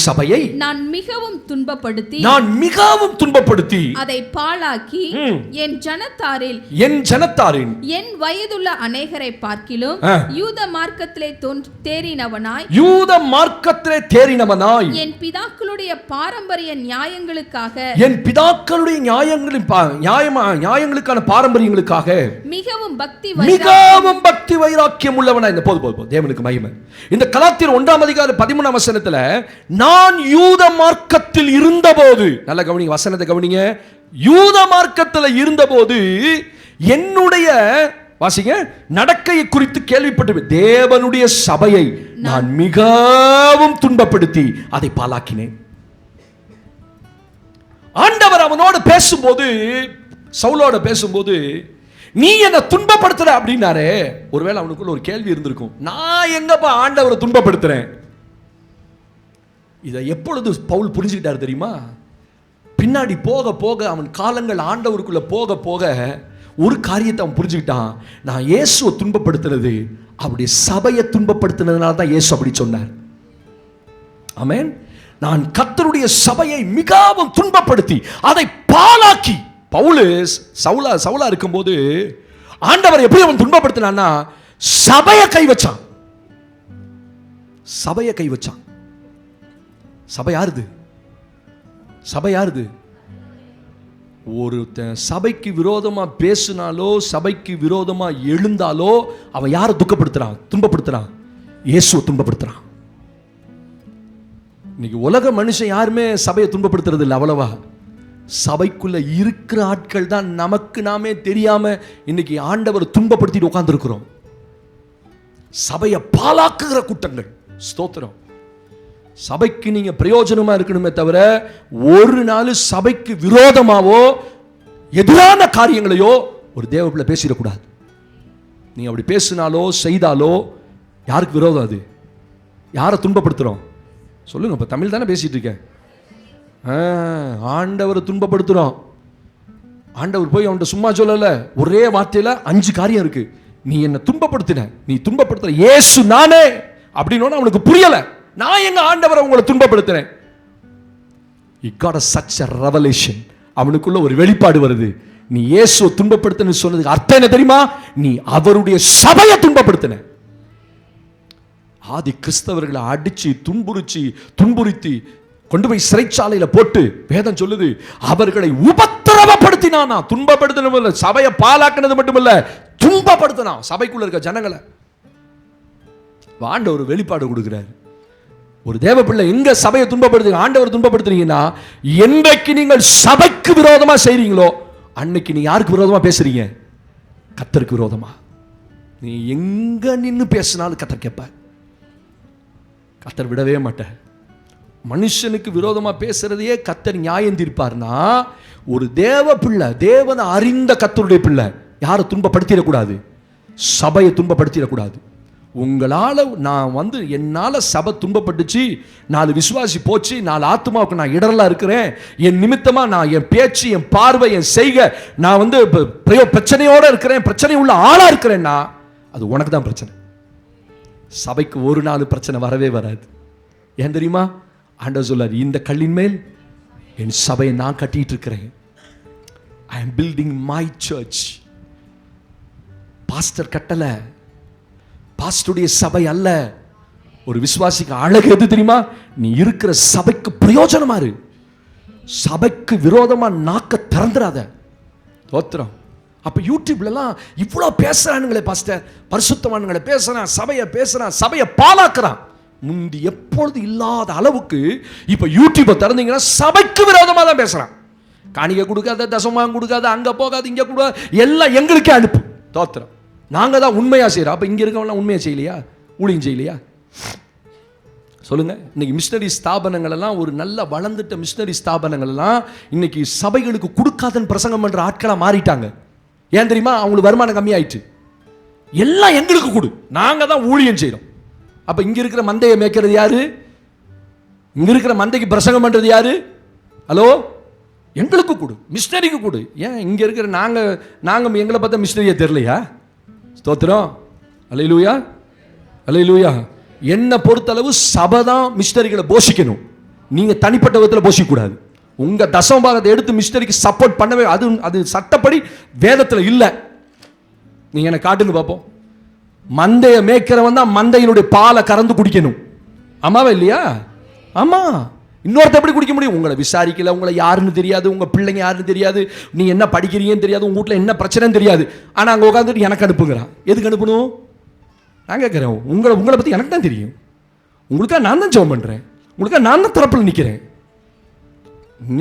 சபையை நான் மிகவும் துன்பப்படுத்தி அதை பாழாக்கி என் ஜனத்தாரில் என் வயதுள்ள அநேகரை பார்க்கிலும் யூத மார்க்கத்திலே தேறினவனாய் என் பிதாக்களுடைய பாரம்பரிய நியாயங்களுக்கான பாரம்பரியங்களுக்காக மிகவும் பக்தி வைராக்கியம் உள்ளவனா. இந்த போது தேவனுக்கு மகிமை. இந்த கலாத்தியர் 1ஆம் அதிகாரம் 13ஆம் வசனத்துல நான் யூத மார்க்கத்தில் இருந்தபோது, நல்ல கவனிங்க, வசனத்தை கவனிங்க. யூத மார்க்கத்தில் இருந்தபோது என்னுடைய வாசிங்க நடக்கையை குறித்து கேள்விப்பட்டு தேவனுடைய சபையை நான் மிகவும் துன்பப்படுத்தி அதை பாழாக்கினேன். ஆண்டவர் அவனோடு பேசும்போது, சவுலோட பேசும்போது, நீ என்ன துன்பப்படுத்துற அப்படின்னாரே. ஒருவேளை அவனுக்குள்ள ஒரு கேள்வி இருந்திருக்கும், நான் எங்கப்பா ஆண்டவரை துன்பப்படுத்துறேன்? இதை எப்பொழுது பவுல் புரிஞ்சுக்கிட்டாரு தெரியுமா? பின்னாடி போக போக அவன் காலங்கள் ஆண்டவருக்குள்ள போக போக ஒரு காரியத்தை அவன் புரிஞ்சுக்கிட்டான். நான் இயேசுவை துன்பப்படுத்துறது அவருடைய சபையை துன்பப்படுத்தினதுனால தான் இயேசு அப்படி சொன்னார். ஆமென். நான் கர்த்தருடைய சபையை மிகவும் துன்பப்படுத்தி அதை பாழாக்கி. பவுல் சவுலா இருக்கும்போது ஆண்டவர் எப்படி அவன் துன்பப்படுத்தினான்னா சபையை கை வச்சான். சபை யாருது? ஒரு சபைக்கு விரோதமா பேசினாலோ சபைக்கு விரோதமா எழுந்தாலோ அவன் யாரை துன்பப்படுத்துறான்? இயேசுவை துன்பப்படுத்துறான். இன்னைக்கு உலக மனுஷன் யாருமே சபையை துன்பப்படுத்துறது இல்லை அவ்வளவா. சபைக்குள்ள இருக்கிற ஆட்கள் தான் நமக்கு நாமே தெரியாம இன்னைக்கு ஆண்டவர் துன்பப்படுத்திட்டு உட்கார்ந்துருக்கிறோம். சபையை பாழாக்குகிற கூட்டங்கள். ஸ்தோத்திரம். சபைக்கு நீங்க பிரயோஜனமா இருக்கணுமே தவிர ஒரு நாள் சபைக்கு விரோதமாவோ எதிரான காரியங்களையோ ஒரு தேவ பிள்ளை பேசிடக்கூடாது. நீங்க அப்படி பேசினாலோ செய்தாலோ யாருக்கு விரோதம்? அது யாரை துன்பப்படுத்துறோம் சொல்லுங்க? இப்ப தமிழ் தானே பேசிட்டு இருக்கேன். ஆண்டவரை துன்பப்படுத்துறோம். ஆண்டவர் போய் அவன்கிட்ட சும்மா சொல்லல, ஒரே வார்த்தையில 5 காரியம் இருக்கு. நீ என்ன துன்பப்படுத்தின, நீ துன்பப்படுத்துற இயேசு நானே அப்படின்னு அவனுக்கு புரியல. நான் எங்க ஆண்டவரை உங்களை துன்பப்படுத்தினேன். He got such a revelation. அவனுக்குள்ள ஒரு வெளிப்பாடு வருது. நீ இயேசுவை துன்பப்படுத்தின சொன்னதுக்கு அர்த்தம் என்ன தெரியுமா? நீ அவருடைய சபையை துன்பப்படுத்தின. ஆதி கிறிஸ்தவர்களை அடிச்சு துன்புறுத்தி கொண்டு போய் சிறைச்சாலையில போட்டு வேதம் சொல்லுது அவர்களை உபத்திரவப்படுத்தினானா. துன்பப்படுத்தின சபையை பாலாக்கினது மட்டுமல்ல, துன்பப்படுத்தினான் சபைக்குள்ள இருக்க ஜனங்களை. ஆண்டவர் ஒரு வெளிப்பாடு கொடுக்கிறார். ஒரு தேவ பிள்ளை எங்க சபையை துன்பப்படுத்து ஆண்டவர் துன்பப்படுத்துறீங்கன்னா, என்றைக்கு நீங்கள் சபைக்கு விரோதமா செய்றீங்களோ அன்னைக்கு நீ யாருக்கு விரோதமா பேசுறீங்க? கர்த்தருக்கு விரோதமா. நீ எங்க நின்னு பேசினாலும் கர்த்தர் கேட்பார். கர்த்தர் விடவே மாட்டார். மனுஷனுக்கு விரோதமா பேசுறதையே கர்த்தர் நியாயம் தீர்ப்பார்னா, ஒரு தேவ பிள்ளை, தேவனை அறிந்த கர்த்தருடைய பிள்ளை யாரை துன்பப்படுத்திடக்கூடாது? சபையை துன்பப்படுத்திடக்கூடாது. உங்களால் நான் என்னால் சபை துன்பப்பட்டுச்சு, 4 விசுவாசி போச்சு, 4 ஆத்மாவுக்கு நான் இடரலாக இருக்கிறேன், என் நிமித்தமாக நான் என் பேச்சு, என் பார்வை, என் செய்கை, நான் பிரச்சனையோடு இருக்கிறேன், பிரச்சனை உள்ள ஆளாக இருக்கிறேன்னா அது உனக்கு தான் பிரச்சனை. சபைக்கு ஒரு நாள் பிரச்சனை வரவே வராது. ஏன் தெரியுமா? ஆண்டவர் சொல்லார், இந்த கல்லின் மேல் என் சபையை நான் கட்டிட்டு இருக்கிறேன். I am building my church. Pastor கட்டலை, பாஸ்டருடைய சபை அல்ல. ஒரு விசுவாசிக்கு அழகு எது தெரியுமா? நீ இருக்கிற சபைக்கு பிரயோஜனமா இரு. சபைக்கு விரோதமா நாக்க திறந்துடாத. தோத்திரம். அப்ப யூடியூப்லாம் இவ்வளவு பேசுறானுங்களே பாஸ்டர், பரிசுத்தவான்களை பேசுறான், சபையை பாலாக்குறான். முந்தி எப்பொழுது இல்லாத அளவுக்கு இப்ப யூடியூபை திறந்தீங்கன்னா சபைக்கு விரோதமா தான் பேசுறான். காணிக்கை கொடுக்காத, தசமாகம் கொடுக்காத, அங்க போகாது, இங்க கூட எல்லாம் எங்களுக்கே அனுப்பு. தோத்திரம். நாங்க தான் உண்மையா செய்யறோம். அப்ப இங்க இருக்கவங்க உண்மையா செய்யலையா? ஊழியம் செய்யலையா? சொல்லுங்க. இன்னைக்கு மிஷனரி ஸ்தாபனங்கள் எல்லாம், ஒரு நல்ல வளர்ந்துட்ட மிஷனரி ஸ்தாபனங்கள் எல்லாம் இன்னைக்கு சபைகளுக்கு கொடுக்காதன்னு பிரசங்கம் பண்ற ஆட்களா மாறிட்டாங்க. ஏன் தெரியுமா? அவங்களுக்கு வருமானம் கம்மியாயிடுச்சு. எல்லாம் எங்களுக்கு கொடு, நாங்க தான் ஊழியம் செய்யறோம். அப்ப இங்க இருக்கிற மந்தையை மேய்க்கிறது யாரு? இங்க இருக்கிற மந்தைக்கு பிரசங்கம் பண்றது யாரு? ஹலோ, எங்களுக்கு கொடு, மிஷனரிக்கு கொடு. ஏன் இங்க இருக்கிற நாங்க எங்களை பார்த்தா மிஷனரியா தெரியலையா? ஸ்தோத்திரம். அல்லேலூயா, அல்லேலூயா. என்ன பொறுத்தளவு சபை தான் மிஷனரிகளை போஷிக்கணும். நீங்க தனிப்பட்ட விதத்தில் போஷிக்க கூடாது. உங்க தசமபாகத்தை எடுத்து மிஷனரிக்கு சப்போர்ட் பண்ணவே, அது சட்டப்படி வேதத்தில் இல்லை. நீங்க என்ன காட்டுங்க பார்ப்போம். மந்தையை மேய்க்கிறவன் தான் மந்தையினுடைய பாலை கறந்து குடிக்கணும். ஆமாவா இல்லையா? ஆமா. இன்னொருத்த எப்படி குடிக்க முடியும்? உங்களை விசாரிக்கல, உங்களை யாருன்னு தெரியாது, உங்க பிள்ளைங்க யாருன்னு தெரியாது, நீ என்ன படிக்கிறீங்கன்னு தெரியாது, உங்க வீட்டில் என்ன பிரச்சனைன்னு தெரியாது. ஆனால் அங்கே உட்காந்துட்டு எனக்கு அனுப்புங்கிறான். எதுக்கு அனுப்பணும்? நான் கேட்குறேன். உங்களை பற்றி எனக்கு தான் தெரியும். உங்களுக்காக நான் தான் ஜெபம் பண்ணுறேன், உங்களுக்காக நான் தான் தரப்பில் நிற்கிறேன்.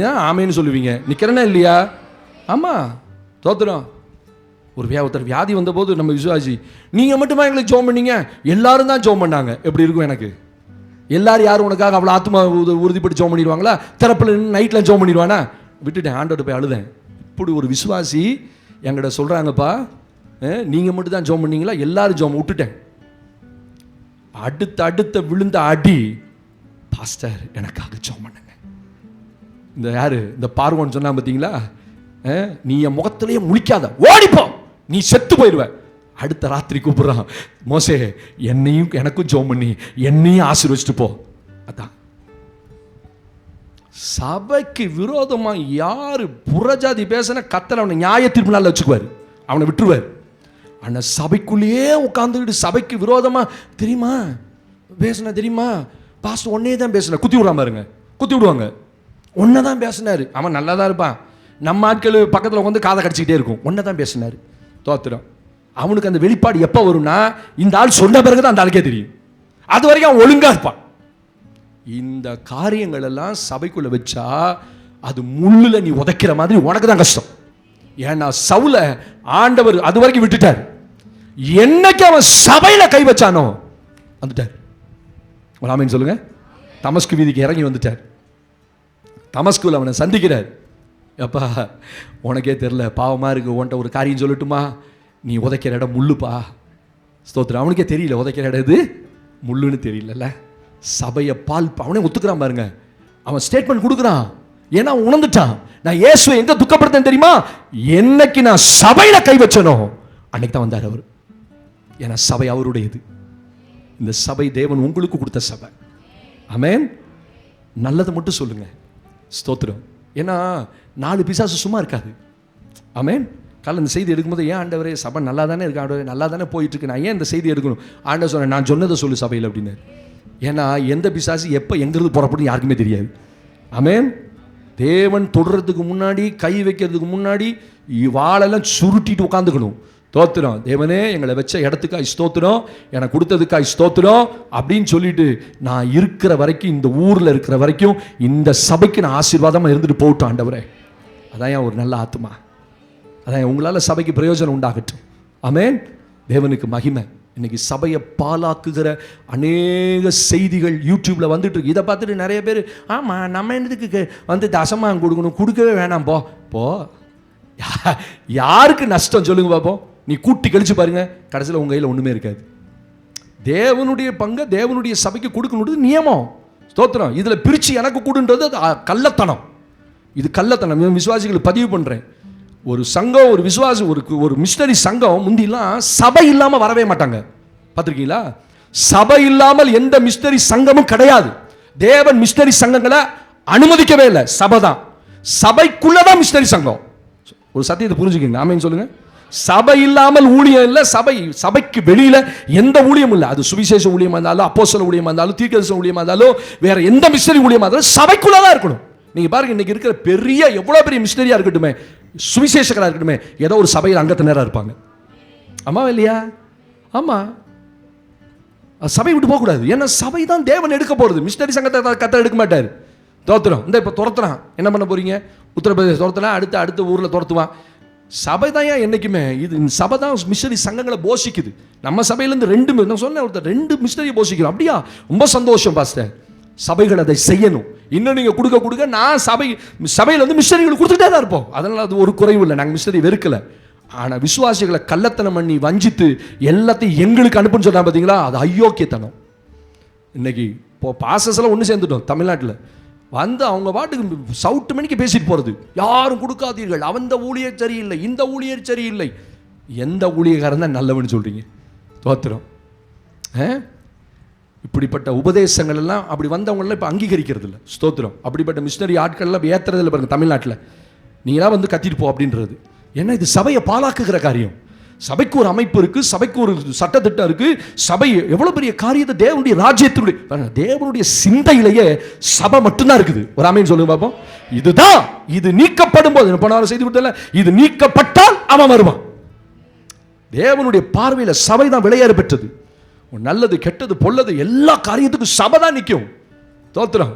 ஏன் ஆமேன்னு சொல்லுவீங்க? நிற்கிறேன்னா இல்லையா? ஆமாம். தோத்துறோம். ஒருத்தர் வியாதி வந்தபோது நம்ம விசுவாசி, நீங்கள் மட்டுமா எங்களுக்கு ஜெபம் பண்ணீங்க? எல்லாரும் தான் ஜெபம் பண்ணாங்க. எப்படி இருக்கும் எனக்கு? எல்லாரும் யாரும் உனக்காக அவ்வளோ ஆத்மா உறுதிப்பட்டு ஜெபம் பண்ணிடுவாங்களா? திறப்பில் நைட்டில் ஜெபம் பண்ணிடுவானா? விட்டுட்டேன், ஆண்டவர்கிட்ட போய் அழுதேன். இப்படி ஒரு விசுவாசி என்கிட்ட சொல்கிறாங்கப்பா, நீங்கள் மட்டும் தான் ஜெபம் பண்ணீங்களா? எல்லாரும் ஜெபம் விட்டுட்டேன். அடுத்த விழுந்த அடி, பாஸ்டர் எனக்காக ஜெபம் பண்ணுங்க. இந்த யாரு இந்த பார்வன் சொன்னா பார்த்தீங்களா? நீ என் முகத்திலேயே முழிக்காத, ஓடிப்போ, நீ செத்து போயிடுவ. அடுத்த ராத்திரி கூப்பிடுறான், மோசே என்னையும் எனக்கும் ஜெபம் பண்ணி என்னையும் ஆசீர்வதிச்சுட்டு போ. அதான் சபைக்கு விரோதமா யாரு புறஜாதி பேசின கர்த்தர் அவனை நியாய தீர்ப்பு நாள்ல வச்சுக்குவார், அவனை விட்டுருவார். ஆனா சபைக்குள்ளேயே உட்காந்துக்கிட்டு சபைக்கு விரோதமா தெரியுமா பேசின, தெரியுமா பாஸ்டர் ஒன்னே தான் பேசின, குத்தி விடுறான் பாருங்க, குத்தி விடுவாங்க. ஒன்னதான் பேசினாரு, அவன் நல்லா தான் இருப்பான். நம்ம ஆட்கள் பக்கத்தில் உட்காந்து காதை கடிச்சிக்கிட்டே இருக்கும். ஒன்னதான் பேசினாரு. தோத்திரம். அவனுக்கு அந்த வெளிப்பாடு எப்போ வரும்னா, இந்த ஆள் சொன்ன பிறகுதான் அந்த ஆளுக்கே தெரியும். அது வரைக்கும் அவன் ஒழுங்கா இருப்பான். இந்த காரியங்கள் எல்லாம் சபைக்குள்ள வச்சா அது முள்ளுல நீ உதைக்கிற மாதிரி உனக்கு தான் கஷ்டம். ஏன்னா சவுல ஆண்டவர் அது வரைக்கும் விட்டுட்டார். என்னைக்கு அவன் சபையில கை வச்சானோ வந்துட்டார். ஆமென் சொல்லுங்க. தமஸ்கு வீதிக்கு இறங்கி வந்துட்டார். தமஸ்குல அவனை சந்திக்கிறார். அப்பா உனக்கே தெரியல, பாவமா இருக்கு, உன்ட்ட ஒரு காரியம் சொல்லட்டுமா? நீ உதைக்கிற இடம் முள்ளுப்பா. ஸ்தோத்திரம். அவனுக்கே தெரியல உதைக்கிற இடம் இது முள்ளுன்னு தெரியல. சபையை பால் அவனே ஒத்துக்கிறான் பாருங்க. அவன் ஸ்டேட்மெண்ட் கொடுக்குறான். ஏன்னா உணர்ந்துட்டான், நான் இயேசுவை எங்க துக்கப்படுத்தேன் தெரியுமா? என்னைக்கு நான் சபையில கை வச்சனோ அன்னைக்கு தான் வந்தார் அவர். ஏன்னா சபை அவருடையது. இந்த சபை தேவன் உங்களுக்கு கொடுத்த சபை. ஆமென். நல்லதை மட்டும் சொல்லுங்க. ஸ்தோத்திரம். ஏன்னா 4 பிசாசு சும்மா இருக்காது. ஆமென். காலைல இந்த செய்தி எடுக்கும்போது, ஏன் ஆண்டவரே சபை நல்லா தானே இருக்கு, ஆண்டவரே நல்லா தானே போயிட்டு இருக்கு, நான் ஏன் இந்த செய்தி எடுக்கணும்? ஆண்டவர் சொன்னேன், நான் சொன்னதை சொல்லு சபையில் அப்படின்னு. ஏன்னா எந்த பிசாசு எப்போ எங்கிருந்து புறப்படும் யாருக்குமே தெரியாது. ஆமென். தேவன் தொடுறதுக்கு முன்னாடி, கை வைக்கிறதுக்கு முன்னாடி வாழெல்லாம் சுருட்டிட்டு உட்காந்துக்கணும். ஸ்தோத்திரம். தேவனே எங்களை வச்ச இடத்துக்காய் ஸ்தோத்திரம், எனக்கு கொடுத்ததுக்காய் ஸ்தோத்திரம் அப்படின்னு சொல்லிட்டு, நான் இருக்கிற வரைக்கும், இந்த ஊரில் இருக்கிற வரைக்கும் இந்த சபைக்கு நான் ஆசீர்வாதமாக இருந்துட்டு போகட்டும் ஆண்டவரே. அதான் ஏன் ஒரு நல்ல ஆத்மா. அதான் உங்களால் சபைக்கு பிரயோஜனம் உண்டாகட்டும். ஆமென். தேவனுக்கு மகிமை. இன்னைக்கு சபையை பாலாக்குகிற அநேக செய்திகள் யூடியூப்ல வந்துட்டு இருக்கு. இதை பார்த்துட்டு நிறைய பேர், ஆமாம் நம்ம என்னதுக்கு வந்து தசமாக கொடுக்கணும், கொடுக்கவே வேணாம் போ போ. யாருக்கு நஷ்டம் சொல்லுங்க பார்ப்போம். நீ கூட்டி கழிச்சு பாருங்க, கடைசியில் உங்க கையில் ஒன்றுமே இருக்காது. தேவனுடைய பங்கை தேவனுடைய சபைக்கு கொடுக்கணுன்றது நியமம். ஸ்தோத்திரம். இதில் பிரித்து எனக்கு கொடுன்றது கள்ளத்தனம். இது கள்ளத்தனம். விசுவாசிகள் பதிவு பண்ணுறேன். ஒரு சங்கம், ஒரு விசுவாசி, ஒரு மிஷனரி சங்கம் முந்திலாம் சபை இல்லாமல் வரவே மாட்டாங்க. பார்த்துருக்கீங்களா? சபை இல்லாமல் எந்த மிஷனரி சங்கமும் கிடையாது. தேவன் மிஷனரி சங்கங்களை அனுமதிக்கவே இல்லை. சபை தான், சபைக்குள்ளதான் மிஷனரி சங்கம். ஒரு சத்தியத்தை புரிஞ்சுக்கீங்க. ஆமென் சொல்லுங்க. சபை இல்லாமல் ஊழியம் இல்லை. சபைக்கு வெளியில எந்த ஊழியம் இல்லை. அது சுவிசேஷ ஊழியமா இருந்தாலும், அப்போஸ்தல ஊழியமா இருந்தாலும், தீர்க்கதரிசன ஊழியமா இருந்தாலும், வேற எந்த மிஷனரி ஊழியமா இருந்தாலும் சபைக்குள்ளதான் இருக்கணும். நீங்க பாருங்க, இன்னைக்கு இருக்கிற பெரிய எவ்வளவு பெரிய மிஷனரியா இருக்கட்டுமே, சுவிசேஷகரா இருக்கட்டுமே, ஏதோ ஒரு சபையில் அங்கத்தினரா இருப்பாங்க. ஆமாவா இல்லையா? ஆமா. சபை விட்டு போக கூடாது. ஏன்னா சபை தான் தேவன் எடுக்க போறது. மிஷனரி சங்கத்தை கத்த எடுக்க மாட்டார். துரத்துறோம். இந்த இப்போ துரத்துறான், என்ன பண்ண போறீங்க? உத்தரப்பிரதேச துரத்துனா அடுத்த ஊர்ல துரத்துவான். சபை தான் என்னைக்குமே இது. சபை தான் மிஷனரி சங்கங்களை போஷிக்குது. நம்ம சபையிலேருந்து 2 நான் சொன்னேன், ஒருத்தர் 2 மிஷனரி போஷிக்கிறோம். அப்படியா? ரொம்ப சந்தோஷம் பாஸ்டர். சபைகள் அதை செய்யணும். இன்னும் நீங்க கொடுக்க நான் சபையில் வந்து மிஷனரிகள் கொடுத்துட்டே தான் இருப்போம். அதனால அது ஒரு குறைவு இல்லை. நாங்கள் மிஷனரி வெறுக்கல. ஆனா விசுவாசிகளை கள்ளத்தனம் பண்ணி வஞ்சித்து எல்லாத்தையும் எங்களுக்கு அனுப்புன்னு சொன்னா பார்த்தீங்களா, அது அயோக்கியத்தனம். இன்னைக்கு இப்போ பாசஸ் எல்லாம் ஒன்று சேர்ந்துட்டோம் தமிழ்நாட்டில். வந்து அவங்க பாட்டுக்கு சவுட்டு மணிக்கு பேசிட்டு போறது, யாரும் கொடுக்காதீர்கள், அந்த ஊழியர் சரியில்லை, இந்த ஊழியர் சரியில்லை. எந்த ஊழியக்காரன் தான் நல்லவன்னு சொல்றீங்க? தோத்திரம். இப்படிப்பட்ட உபதேசங்கள் எல்லாம் அப்படி வந்தவங்கள இப்போ அங்கீகரிக்கிறது இல்லை. ஸ்தோத்திரம். அப்படிப்பட்ட மிஷனரி ஆட்கள்லாம் ஏற்றுறதில்லை பாருங்க தமிழ்நாட்டில். நீங்களா வந்து கத்திட்டு போ அப்படின்றது. ஏன்னா இது சபையை பாலாக்குகிற காரியம். சபைக்கு ஒரு அமைப்பு இருக்கு, சபைக்கு ஒரு சட்டத்திட்டம் இருக்கு. சபை எவ்வளவு பெரிய காரியத்தை தேவனுடைய ராஜ்யத்தினுடைய, தேவனுடைய சிந்தையிலேயே சபை மட்டும்தான் இருக்குது. ஒரு ஆமென் சொல்லுங்க பாப்போம். இதுதான், இது நீக்கப்படும் போது, போன செய்தி கொடுத்தல, இது நீக்கப்பட்டால் அவன் வருவான். தேவனுடைய பார்வையில் சபை தான் விளையாறு பெற்றது. நல்லது கெட்டது பொல்லது எல்லா காரியத்துக்கும் சபை தான் நிற்கும். தோத்திரம்.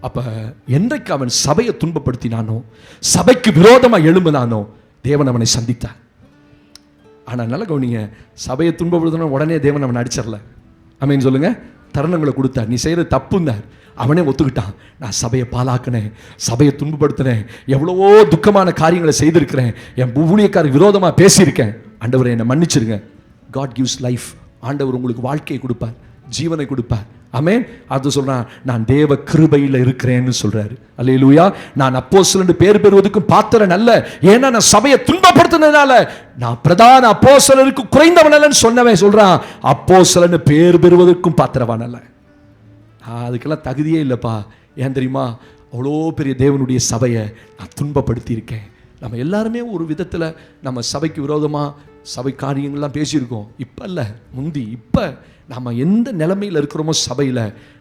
அப்ப என்றைக்கு அவன் சபையை துன்பப்படுத்தினானோ, சபைக்கு விரோதமா எழும்பினானோ, தேவன் அவனை சந்தித்தார். ஆனா நல்ல கவனிங்க, சபையை துன்பப்படுத்தின உடனே தேவன் அவனை அடிச்சிடல. ஆமென் சொல்லுங்க. தருணங்களை கொடுத்தார். நீ செய்யறது தப்புன்னார். அவனே ஒத்துக்கிட்டான். நான் சபையை பாலாக்கினேன், சபையை துன்பப்படுத்தினேன், எவ்வளவோ துக்கமான காரியங்களை செய்திருக்கிறேன், என் ஊழியக்காரருக்கு விரோதமா பேசியிருக்கேன், ஆண்டவரை என்னை மன்னிச்சிருங்க. God gives life. ஆண்டவர் உங்களுக்கு வாழ்க்கையை கொடுப்பார், ஜீவனை கொடுப்பார். ஆமென். அது சொல்றான், நான் தேவ கிருபையில் இருக்கிறேன்னு சொல்றாரு. அல்லேலூயா. நான் அப்போஸ்தலன் பேர் பெறுவதற்கும் பாத்திரன் அல்ல, ஏன்னா நான் சபையை துன்பப்படுத்தினதுனால. நான் பிரதான அப்போஸ்தலருக்கு குறைந்தவன் அல்லன்னு சொன்னவன் சொல்றான், அப்போஸ்தலன் பேர் பெறுவதற்கும் பாத்திரவான் அல்ல. அதுக்கெல்லாம் தகுதியே இல்லைப்பா. ஏன் தெரியுமா? அவ்வளோ பெரிய தேவனுடைய சபையை நான் துன்பப்படுத்தி இருக்கேன். நம்ம எல்லாருமே ஒரு விதத்தில் நம்ம சபைக்கு விரோதமாக சபை காரியங்கள்லாம் பேசியிருக்கோம். இப்போ இல்லை, முந்தி. இப்போ நம்ம எந்த நிலைமையில் இருக்கிறோமோ சபையில்,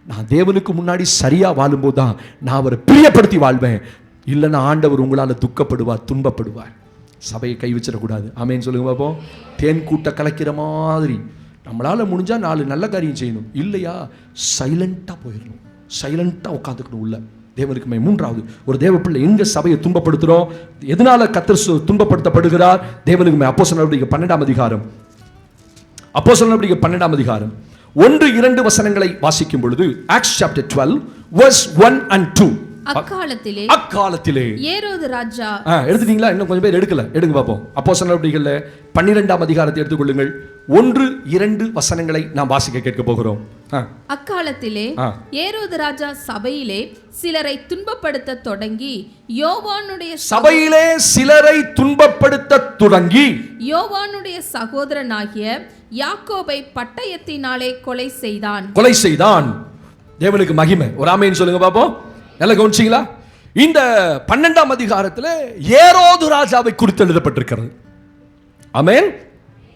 நான் தேவனுக்கு முன்னாடி சரியாக வாழும்போது தான் நான் அவரை பிரியப்படுத்தி வாழ்வேன். இல்லைன்னா ஆண்டவர் உங்களால் துக்கப்படுவார், துன்பப்படுவார். சபையை கை வச்சிடக்கூடாது. ஆமேன்னு சொல்லுங்க பார்ப்போம். தேன் கூட்ட கலைக்கிற மாதிரி நம்மளால் முடிஞ்சால் 4 நல்ல காரியம் செய்யணும். இல்லையா சைலண்ட்டாக போயிடணும், சைலண்ட்டாக உட்காந்துக்கணும் உள்ள. தேவனுக்கு மை. 3வது, ஒரு தேவ பிள்ளை எங்க சபையை துன்பப்படுத்துறோம், எதனால கர்த்தர் துன்பப்படுத்தப்படுகிறார்? தேவனுக்கு மை. அப்போஸ்தலர் நடவடிக்கை 12ஆம் அதிகாரம், அப்போஸ்தலர் நடவடிக்கை 12ஆம் அதிகாரம் 1-2 வசனங்களை வாசிக்கும் பொழுது, ஆக்ட்ஸ் சாப்டர் 12 verse 1 and 2. அக்காலத்திலே ஏரோது ராஜா. எடுத்துட்டீங்களா? இன்னும் கொஞ்சம் பேர் எடுக்கல. எடுங்க பார்ப்போம். அப்போஸ்தலர் நடவடிக்கைகள் 12ஆம் அதிகாரத்தை எடுத்துக்கொள்ளுங்கள். 1-2 வசனங்களை நாம் வாசிக்க கேட்க போகிறோம். அக்காலத்திலே ஏரோது ராஜா சபையிலே சிலரை துன்பப்படுத்த தொடங்கி யோவானுடைய சகோதரனாகிய யாக்கோபை பட்டயத்தினாலே கொலை செய்தான். தேவனுக்கு மகிமை. ஒரு ஆமென் சொல்லுங்க பாப்போம். நல்லா கவனிச்சீங்களா? இந்த 12ஆம் அதிகாரத்தில் ஏரோது ராஜாவை குறித்து எழுதப்பட்டிருக்கிறது. ஆமென்.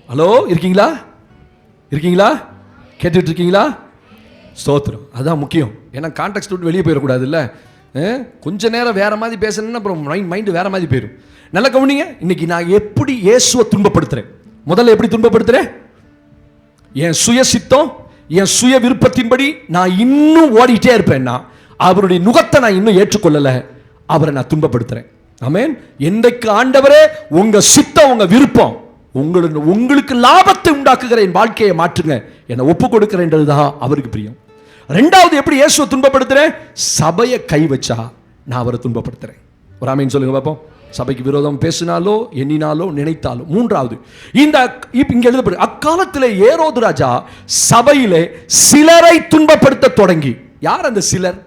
ஹலோ, இருக்கீங்களா? கேட்டுட்டு இருக்கீங்களா? ஸ்தோத்திரம். அதுதான் முக்கியம். ஏன்னா கான்டெக்ஸ்ட் விட்டு வெளியே போயிடக்கூடாது. இல்லை, கொஞ்ச நேரம் வேற மாதிரி பேசணும்னா அப்புறம் மைண்டு வேற மாதிரி போயிடும். நல்லா கவனிங்க. இன்னைக்கு நான் எப்படி இயேசுவை துன்பப்படுத்துறேன்? முதல்ல எப்படி துன்பப்படுத்துறேன்? என் சுய சித்தம், என் சுய விருப்பத்தின்படி நான் இன்னும் ஓடிட்டே இருப்பேன்னா அவருடைய நுகத்தை நான் இன்னும் ஏற்றுக்கொள்ளல, அவரை நான் துன்பப்படுத்துறேன். ஆமென். என்றைக்கு ஆண்டவரே உங்க சித்தம், உங்க விருப்பம், உங்களுக்கு லாபத்தை உண்டாக்குகிற என் வாழ்க்கையை மாற்றுங்க, என்னை ஒப்பு கொடுக்கிறேன்றதுதான் அவருக்கு பிரியம். ரெண்டாவது, எப்படி இயேசுவை துன்பப்படுத்துறேன்? சபையை கை வச்சா நான் அவரை துன்பப்படுத்துறேன். ஒரு ஆமென் சொல்லுங்க பாப்போம். சபைக்கு விரோதம் பேசினாலோ, எண்ணினாலோ, நினைத்தாலோ. மூன்றாவது, இங்க எழுதப்படும் அக்காலத்தில் ஏரோது ராஜா சபையிலே சிலரை துன்பப்படுத்த தொடங்கி. யார் அந்த சிலர்?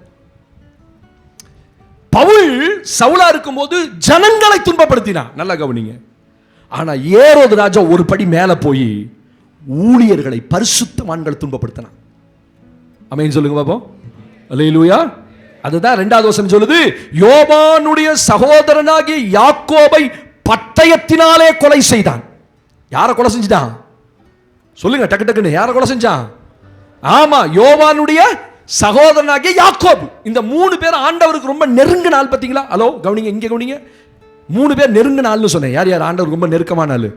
பவுல் சவுலா இருக்கும்போது ஜனங்களை துன்பப்படுத்தினான். நல்லா கவனிங்க. ஆனா ஏரோது ராஜா ஒரு படி மேல போய் ஊழியர்களை, பரிசுத்தவான்களை துன்பப்படுத்தினான். ஆமென் சொல்லுங்க பாப்போம். அல்லேலூயா. அதுதான் 2வது வசனம் சொல்லுது, யோவானுடைய சகோதரனாகிய யாக்கோபை பட்டயத்தினாலே கொலை செய்தான். யாரை கொலை செஞ்சான்? சொல்லுங்க டக்கு டக்குன்னு. யாரை கொலை செஞ்சான்? ஆமா, யோவானுடைய சகோதரனாகிய யாக்கோபு. இந்த 3 பேர் ஆண்டவருக்கு ரொம்ப நெருங்கின ஆள். பார்த்தீங்களா? ஹலோ, கவனிங்க, இங்க கவனிங்க. 3 பேர் நெருங்கின ஆள்னு சொன்னேன். யார் யார் ஆண்டவருக்கு ரொம்ப நெருக்கமான ஆளு?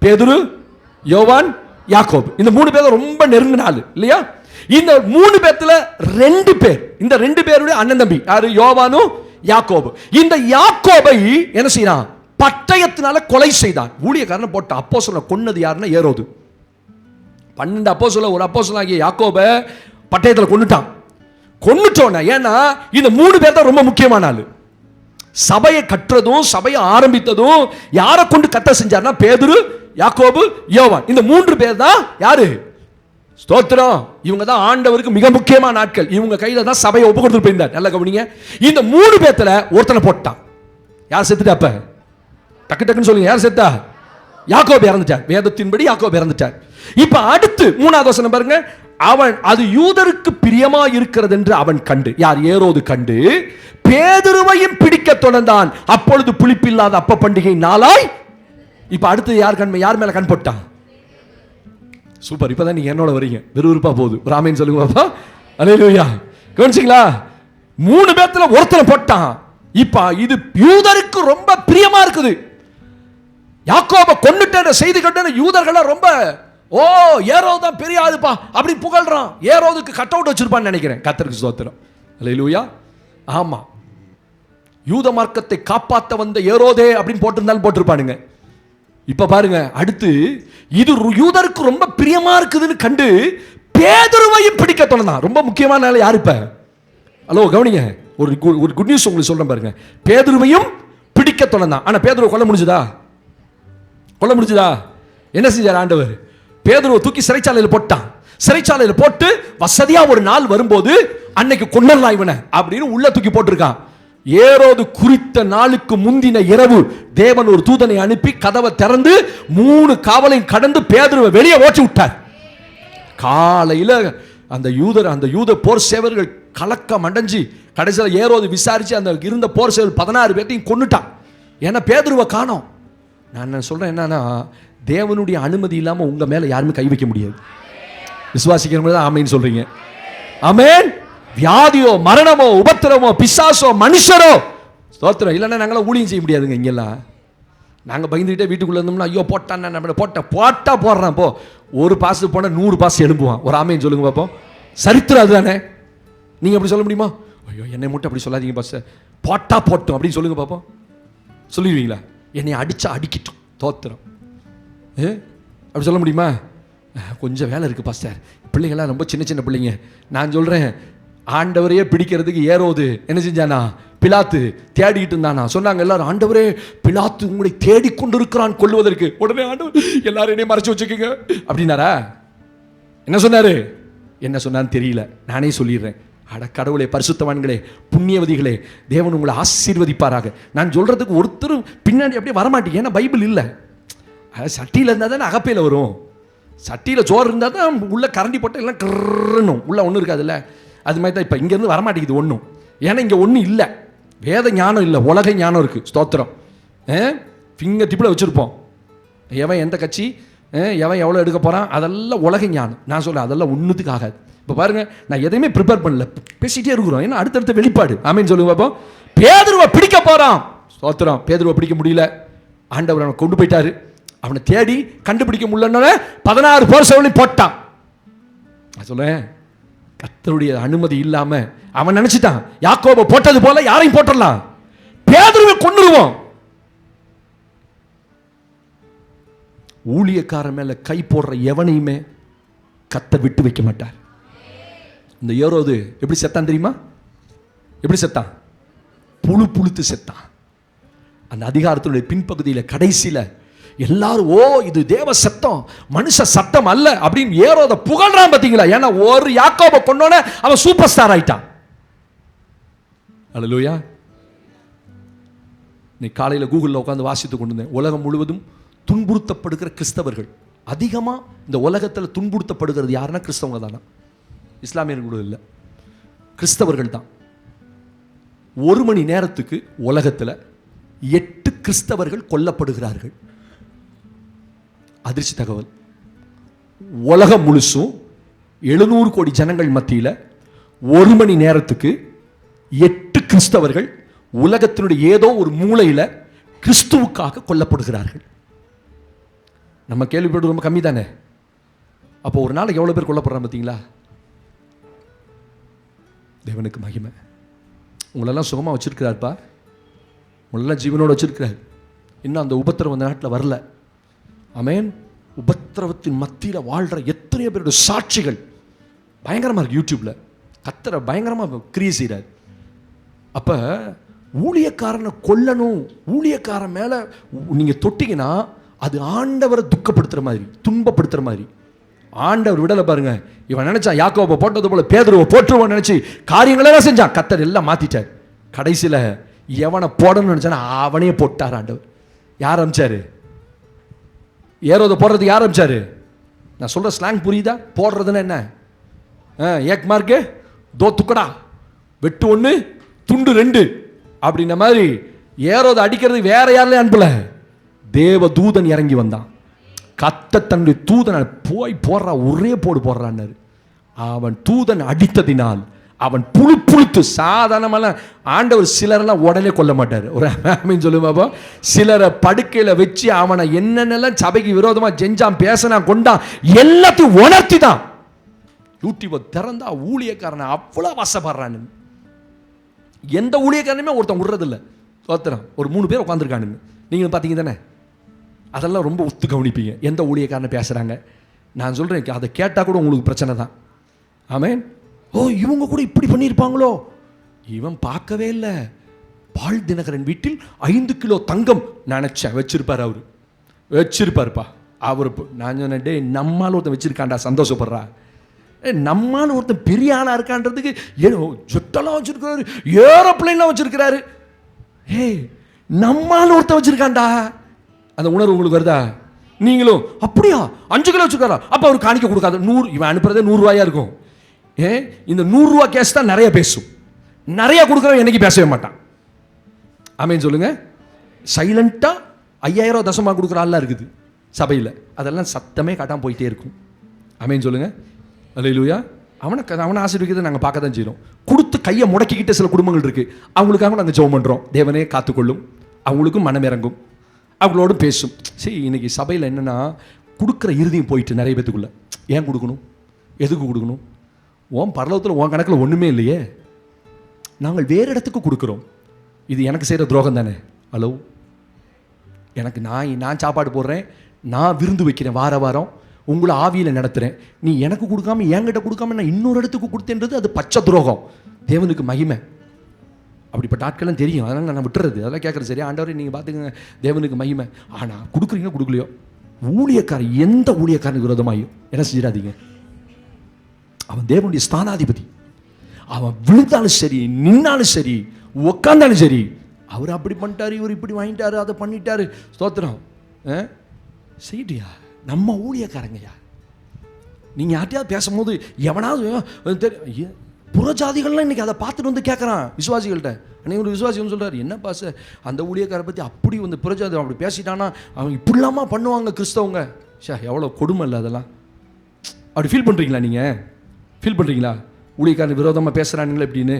பேதுரு, யோவான், யாக்கோபு. இந்த 3 பேர் ரொம்ப நெருங்கின ஆளு இல்லையா? இந்த 3 பேர்ல 2 பேர், இந்த 2 பேருடைய அண்ணன் தம்பி. யாரு? யோவானும் யாக்கோபு. இந்த யாக்கோபை என்ன செய்யறான்? பட்டயத்தினால கொலை செய்தான். ஊழியக்காரனை போட்ட அப்போஸ்தலனை கொன்னது யாருன்னா ஏரோது. 12 அப்போஸ்தலர் ஒரு அப்போஸ்தலனாகிய யாக்கோபை பட்டயத்தில் கொன்னுட்டோன்னா. ஏன்னா இந்த 3 பேர் தான் ரொம்ப முக்கியமான ஆளு. சபையை கட்டுறதும் சபையை ஆரம்பித்ததும் யாரை கொண்டு கட்ட செஞ்சார்னா பேதுரு, யாக்கோபு, யோவான். இந்த 3 பேர் தான் யாரு? ஸ்தோத்திரம். இவங்க தான் ஆண்டவருக்கு மிக முக்கியமான ஆட்கள். இவங்க கையில தான் சபையை ஒப்பு கொடுத்து போயிருந்தார். நல்லா கவனிங்க. இந்த 3 பேர்ல ஒருத்தனை போட்டான். யார் செத்துட்டா? அப்ப டக்கு டக்குன்னு சொல்லுங்க. யார் செத்தா? யாக்கோபு இறந்துட்டார். வேதத்தின்படி யாக்கோபு இறந்துட்டார். இப்ப அடுத்து 3வது வசனம் பாருங்க. அவன் அது யூதருக்கு பிரியமா இருக்கிறது என்று அவன் கண்டு. யார்? ஏரோது கண்டு பேதுருவையும் பிடிக்க தொடர்ந்தான். அப்பொழுது புளிப்பில்லாத அப்ப பண்டிகை நாளாய். இப்ப அடுத்து யார் மேல கண் போட்டான்? சூப்பர். இப்பதான் நீங்க என்னோட வரீங்க. விறுவிறுப்பா போகுது. ஒரு ஆமென் சொல்லுங்க பாப்பா. அல்லேலூயா. கவனிச்சீங்களா? 3 பேர்ல ஒருத்தனை போட்டான். இப்ப இது யூதருக்கு ரொம்ப பிரியமா இருக்குது. யாக்கோபை கொன்னுட்ட செய்தி கட்ட யூதர்கள் ரொம்ப, ஓ ஏரோது தான் பெரிய ஆளுப்பா அப்படி புகழ்றான். ஏரோதுக்கு கட் அவுட் வச்சிருப்பான்னு நினைக்கிறேன். கர்த்தருக்கு ஸ்தோத்திரம். அல்லேலூயா. ஆமா, யூத மார்க்கத்தை காப்பாற்ற வந்த ஏரோதே அப்படின்னு போட்டிருந்தாலும் போட்டிருப்பானுங்க. இப்ப பாருங்க, அடுத்து இது யூதருக்கு ரொம்ப பிரியமா இருக்குதுன்னு கண்டு பேதுருவையும் பிடிக்க தொடர்ந்தான். ரொம்ப முக்கியமான ஆளு யாரு? இப்ப ஹலோ கவனிங்க. ஒரு குட் நியூஸ் உங்களுக்கு சொல்றேன் பாருங்க. பேதுருவையும் பிடிக்க தொடர்ந்தான். ஆனா பேதுருவை கொல்ல முடிஞ்சதா? என்ன செஞ்சார் ஆண்டவர்? பேதுருவை தூக்கி சிறைச்சாலையில் போட்டான். சிறைச்சாலையில் போட்டு வசதியா ஒரு நாள் வரும்போது அன்னைக்கு கொன்னலாம் இவனை அப்படின்னு உள்ள தூக்கி போட்டிருக்கான். ஏரோது குறித்த நாளுக்கு முந்தின இரவு தேவன் ஒரு தூதனை அனுப்பி கதவை திறந்து 3 காவலையும் கடந்து பேதுருவை வெளியே ஓட்டி விட்டார். காலையில அந்த யூத போர் சேவர்கள் கலக்கம் அடைஞ்சு கடைசியில் ஏரோது விசாரிச்சு அந்த இருந்த போர் சேவல் 16 பேர்த்தையும் கொன்னுட்டான். ஏன்னா பேதுருவை காணோம். நான் சொல்றேன் என்னன்னா, தேவனுடைய அனுமதி இல்லாம உங்க மேல யாருமே கை வைக்க முடியாது. விசுவாசிக்கிறவங்க தான் ஆமென் சொல்றீங்க. ஆமென். வியாதியோ, மரணமோ, உபத்திரமோ, பிசாசோ, மனுஷரோ, ஸ்தோத்திரம். இல்லைன்னா நாங்களாம் ஊழியம் செய்ய முடியாதுங்க. இங்கெல்லாம் நாங்கள் பயந்துகிட்டே வீட்டுக்குள்ள இருந்தோம்னா, ஐயோ போட்டான் நம்மளை போட்டா போடுறான். போ, ஒரு பாசு போனா 100 பாசு எழும்புவான். ஒரு ஆமைன்னு சொல்லுங்க பார்ப்போம். சரித்திரம் அதுதானே. நீங்க அப்படி சொல்ல முடியுமா? ஐயோ என்னை மட்டும் அப்படி சொல்லாதீங்க பாஸ், போட்டா போட்டோம் அப்படின்னு சொல்லுங்க பார்ப்போம். சொல்லிடுவீங்களா? என்னை அடிச்சா அடிக்கிட்டோம். தோத்திரம். அப்படி சொல்ல முடியுமா? கொஞ்சம் வேலை இருக்கு பாஸ்டர், பிள்ளைங்களாம் ரொம்ப சின்ன சின்ன பிள்ளைங்க. நான் சொல்றேன், ஆண்டவரையே பிடிக்கிறதுக்கு ஏரோது என்ன செஞ்சானா? பிலாத்து தேடிக்கிட்டு இருந்தானா. சொன்னாங்க எல்லாரும், ஆண்டவரே பிலாத்து உங்களை தேடிக்கொண்டு இருக்கிறான் கொல்லுவதற்கு. உடனே ஆண்டவர் எல்லாரும் என்னையும் மறைச்சு வச்சுக்கோங்க அப்படின்னாரா? என்ன சொன்னாரு? என்ன சொன்னான்னு தெரியல, நானே சொல்லிடுறேன். அட கடவுளே, பரிசுத்தவான்களே, புண்ணியவதிகளே, தேவன் உங்களை ஆசீர்வதிப்பாராக. நான் சொல்றதுக்கு ஒருத்தரும் பின்னாடி அப்படியே வரமாட்டீங்க, ஏன்னா பைபிள் இல்லை. சட்டியில் இருந்தால் தானே அகப்பையில் வரும். சட்டியில் சோறு இருந்தால் தான் உள்ள கரண்டி போட்டால் எல்லாம் கரணும், உள்ள ஒன்றும் இருக்காதுல்ல. அது மாதிரி தான் இப்போ இங்கேருந்து வரமாட்டேங்குது ஒன்றும், ஏன்னா இங்கே ஒன்றும் இல்லை. வேத ஞானம் இல்லை, உலக ஞானம் இருக்குது. ஸ்தோத்திரம். ஃபிங்கர் டிப்பில் வச்சுருப்போம். எவன் எந்த கட்சி, எவன் எவ்வளோ எடுக்க போகிறான், அதெல்லாம் உலக ஞானம். நான் சொல்கிறேன், அதெல்லாம் ஒன்றுத்துக்கு ஆகாது. இப்போ பாருங்கள், நான் எதையுமே ப்ரிப்பேர் பண்ணல, பேசிகிட்டே இருக்கிறோம். ஏன்னா அடுத்தடுத்த வெளிப்பாடு. ஆமேன்னு சொல்லுங்க பார்ப்போம். பேதுருவை பிடிக்க போகிறான். ஸ்தோத்திரம். பேதுருவை பிடிக்க முடியல, ஆண்டவர் அவனை கொண்டு போயிட்டாரு. அவனை தேடி கண்டுபிடிக்க முடியலன்னு 16 போர் சவுளை போட்டான். நான் சொல்றேன், கர்த்தருடைய அனுமதி இல்லாம அவன் நினைச்சிட்டான் யாக்கோபை போட்டது போல யாரையும் போட்டுடலாம், பேதுருவை கொன்னுருவோம். ஊழியக்காரன் மேல கை போடுற எவனையுமே கர்த்தர் விட்டு வைக்க மாட்டார். இந்த ஏரோது எப்படி செத்தான் தெரியுமா? எப்படி செத்தான்? புழுத்து செத்தான். அந்த அதிகாரத்தினுடைய பின்பகுதியில் கடைசியில் எல்லாரும், ஓ இது தேவ சத்தம், மனுஷ சத்தம் அல்ல அப்படின்னு ஏரோத புகழ்றான். பார்த்தீங்களா? ஏன்னா ஒரு யாக்கோபை கொண்டோனே அவன் சூப்பர் ஸ்டார் ஆயிட்டான். அல்லேலூயா. நீ காலையில் கூகுளில் உட்காந்து வாசித்து கொண்டு இருந்தேன். உலகம் முழுவதும் துன்புறுத்தப்படுகிற கிறிஸ்தவர்கள் அதிகமாக, இந்த உலகத்தில் துன்புறுத்தப்படுகிறது யாருன்னா கிறிஸ்தவங்க தானா? இஸ்லாமியர்கள் கூட இல்லை, கிறிஸ்தவர்கள் தான். 1 மணி நேரத்துக்கு உலகத்தில் 8 கிறிஸ்தவர்கள் கொல்லப்படுகிறார்கள். அதிர்ச்சி தகவல். உலகம் முழுசும் 700 கோடி ஜனங்கள் மத்தியில் 1 மணி நேரத்துக்கு 8 கிறிஸ்தவர்கள் உலகத்தினுடைய ஏதோ ஒரு மூலையில் கிறிஸ்துவுக்காக கொல்லப்படுகிறார்கள். நம்ம கேள்விப்பட்டு ரொம்ப கம்மி தானே. அப்போ ஒரு நாளைக்கு எவ்வளோ பேர் கொல்லப்படுறாங்க பார்த்தீங்களா? தேவனுக்கு மகிமை. உங்களெல்லாம் சுகமாக வச்சிருக்கிறார்ப்பா, உங்களெல்லாம் ஜீவனோடு வச்சிருக்கிறார். இன்னும் அந்த உபத்திரவம் அந்த நாட்டில் வரல. ஆமென். உபத்திரவத்தின் மத்தியில் வாழ்கிற எத்தனையோ பேருடைய சாட்சிகள் பயங்கரமாக இருக்குது. யூடியூப்பில் கர்த்தரை பயங்கரமாக கிரியை செய்கிறார். அப்போ ஊழியக்காரனை கொல்லணும், ஊழியக்காரன் மேலே நீங்கள் தொட்டிங்கன்னா அது ஆண்டவரை துக்கப்படுத்துகிற மாதிரி, துன்பப்படுத்துகிற மாதிரி. ஆண்டவர் விடலை பாருங்க. இவன் நினைச்சான் யாக்கோபை போட்டது போல பேதுருவை போட்டுருவான்னு நினைச்சு காரியங்களெல்லாம் செஞ்சான். கர்த்தர் எல்லாம் மாத்திட்டார். கடைசியில் எவனை போடணும்னு நினைச்சானா அவனையே போட்டார் ஆண்டவர். யார் அமிச்சாரு? ஏரோதை போடுறதுக்கு யார் அமிச்சாரு? நான் சொல்ற ஸ்லாங் புரியுதா? போடுறதுன்னு என்ன? ஏக் மார்க்கு தோ துக்கடா, வெட்டு 1 துண்டு 2 அப்படின்ன மாதிரி ஏரோதை அடிக்கிறது வேற யாரையும் அனுப்பல, தேவ தூதன் இறங்கி வந்தான். கர்த்தர் தன்னுடைய தூதனை போய் போடுறா, ஒரே போடு போடுறான்னாரு. அவன் தூதன் அடித்ததினால் அவன் புழுத்து சாதாரணமான ஆண்டவர் சிலரெல்லாம் உடனே கொல்ல மாட்டார். ஒரு ஆமீன் சொல்லுங்க. சிலரை படுக்கையில் வச்சு அவனை என்னென்னலாம் சபைக்கு விரோதமாக செஞ்சான், பேசினான், கொண்டான், எல்லாத்தையும் உணர்த்தி தான். யூடியூபை திறந்தா ஊழியக்காரனை அவ்வளோ வசப்படுறான்னு. எந்த ஊழியக்காரனுமே ஒருத்தன் விடுறதில்லை. தோத்திரம். ஒரு 3 பேர் உட்காந்துருக்கானுங்க, நீங்களும் பார்த்தீங்க தானே. அதெல்லாம் ரொம்ப ஒத்து கவனிப்பீங்க எந்த ஊழியக்காரனை பேசுகிறாங்க. நான் சொல்கிறேன், அதை கேட்டால் கூட உங்களுக்கு பிரச்சனை தான். ஆமென். ஓ இவங்க கூட இப்படி பண்ணியிருப்பாங்களோ? இவன் பார்க்கவே இல்லை. பால் தினகரன் வீட்டில் 5 கிலோ தங்கம் நினச்சேன் வச்சிருப்பார். அவர் வச்சிருப்பாருப்பா. அவர் நான் சொன்னேன், டே நம்மால் ஒருத்தன் வச்சிருக்காண்டா, சந்தோஷப்படுறா. நம்மால் ஒருத்தன் பெரிய ஆளாக இருக்கான்றதுக்கு ஜொட்டெல்லாம் வச்சிருக்கிறாரு, ஏரோப்ளைன்லாம் வச்சிருக்கிறாரு. ஏய் நம்மால் ஒருத்தன் வச்சிருக்காண்டா. அந்த உணர்வு உங்களுக்கு வருதா? நீங்களும் அப்படியா 5 கிலோ வச்சுருக்காரா, அப்போ அவர் காணிக்க கொடுக்காது. 100 இவன் அனுப்புறதே 100 ரூபாயா இருக்கும். இந்த 100 ரூபா கேஸ் தான் நிறைய பேசும். நிறைய கொடுக்குறவன் என்னைக்கு பேசவே மாட்டான். ஆமேன்னு சொல்லுங்க. சைலண்டா 5000 தசமாக கொடுக்குற ஆள்லாம் இருக்குது சபையில். அதெல்லாம் சத்தமே காட்டாமல் போயிட்டே இருக்கும். ஆமேன்னு சொல்லுங்க. அல்லேலூயா. அவனை ஆசீர்வதிக்கிறதை நாங்கள் பார்க்க தான் செய்கிறோம். கொடுத்து கையை முடக்கிக்கிட்ட சில குடும்பங்கள் இருக்குது. அவங்களுக்காக நாங்கள் ஜெபம் பண்ணுறோம். தேவனே காத்துக்கொள்ளும், அவங்களுக்கும் மனம் இறங்கும், அவங்களோடு பேசும். சரி, இன்னைக்கு சபையில் என்னென்னா கொடுக்குற இறுதியும் போயிட்டு நிறைய பேத்துக்குள்ள. ஏன் கொடுக்கணும்? எதுக்கு கொடுக்கணும்? ஓன் பரலோகத்தில் உன் கணக்கில் ஒன்றுமே இல்லையே. நாங்கள் வேறு இடத்துக்கு கொடுக்குறோம். இது எனக்கு செய்கிற துரோகம் தானே? ஹலோ, எனக்கு நான் சாப்பாடு போடுறேன், நான் விருந்து வைக்கிறேன், வாரம் உங்களை ஆவியில் நடத்துகிறேன். நீ எனக்கு கொடுக்காம என்கிட்ட கொடுக்காம நான் இன்னொரு இடத்துக்கு கொடுத்தேன்றது அது பச்சை துரோகம். தேவனுக்கு மகிமை. அப்படிப்பட்ட ஆட்கள்லாம் தெரியும், அதனால் நான் விட்டுறது. அதெல்லாம் கேட்குறது சரி. ஆண்டவரே நீங்கள் பார்த்துக்கங்க, தேவனுக்கு மகிமை. ஆனால் கொடுக்குறீங்க கொடுக்கலையோ, ஊழியக்காரன் எந்த ஊழியக்காரனுக்கு விரோதமாயும் என்ன செஞ்சிடாதீங்க. அவன் தேவனுடைய ஸ்தானாதிபதி. அவன் விழுந்தாலும் சரி, நின்னாலும் சரி, உக்காந்தாலும் சரி, அவர் அப்படி பண்ணிட்டாரு, இவர் இப்படி வாங்கிட்டாரு, அதை பண்ணிட்டாரு. ஸ்தோத்திரம். செய்யிட்டியா? நம்ம ஊழியக்காரங்கய்யா. நீங்கள் யார்ட்டையாவது பேசும்போது எவனாவது புறஜாதிகள்லாம் இன்னைக்கு அதை பார்த்துட்டு வந்து கேட்குறான் விசுவாசிகள்கிட்ட. அன்னைக்கு ஒரு விசுவாசி வந்து சொல்கிறார், என்னப்பா சார் அந்த ஊழியக்காரை பற்றி அப்படி வந்து புறஜாதி அப்படி பேசிட்டானா அவங்க இப்படிலாமா பண்ணுவாங்க கிறிஸ்தவங்க. எவ்வளோ கொடுமை இல்லை அதெல்லாம். அப்படி ஃபீல் பண்ணுறீங்களா? நீங்கள் ஃபீல் பண்ணுறீங்களா? ஊழியக்காரன் விரோதமாக பேசுகிறானுங்களே எப்படின்னு.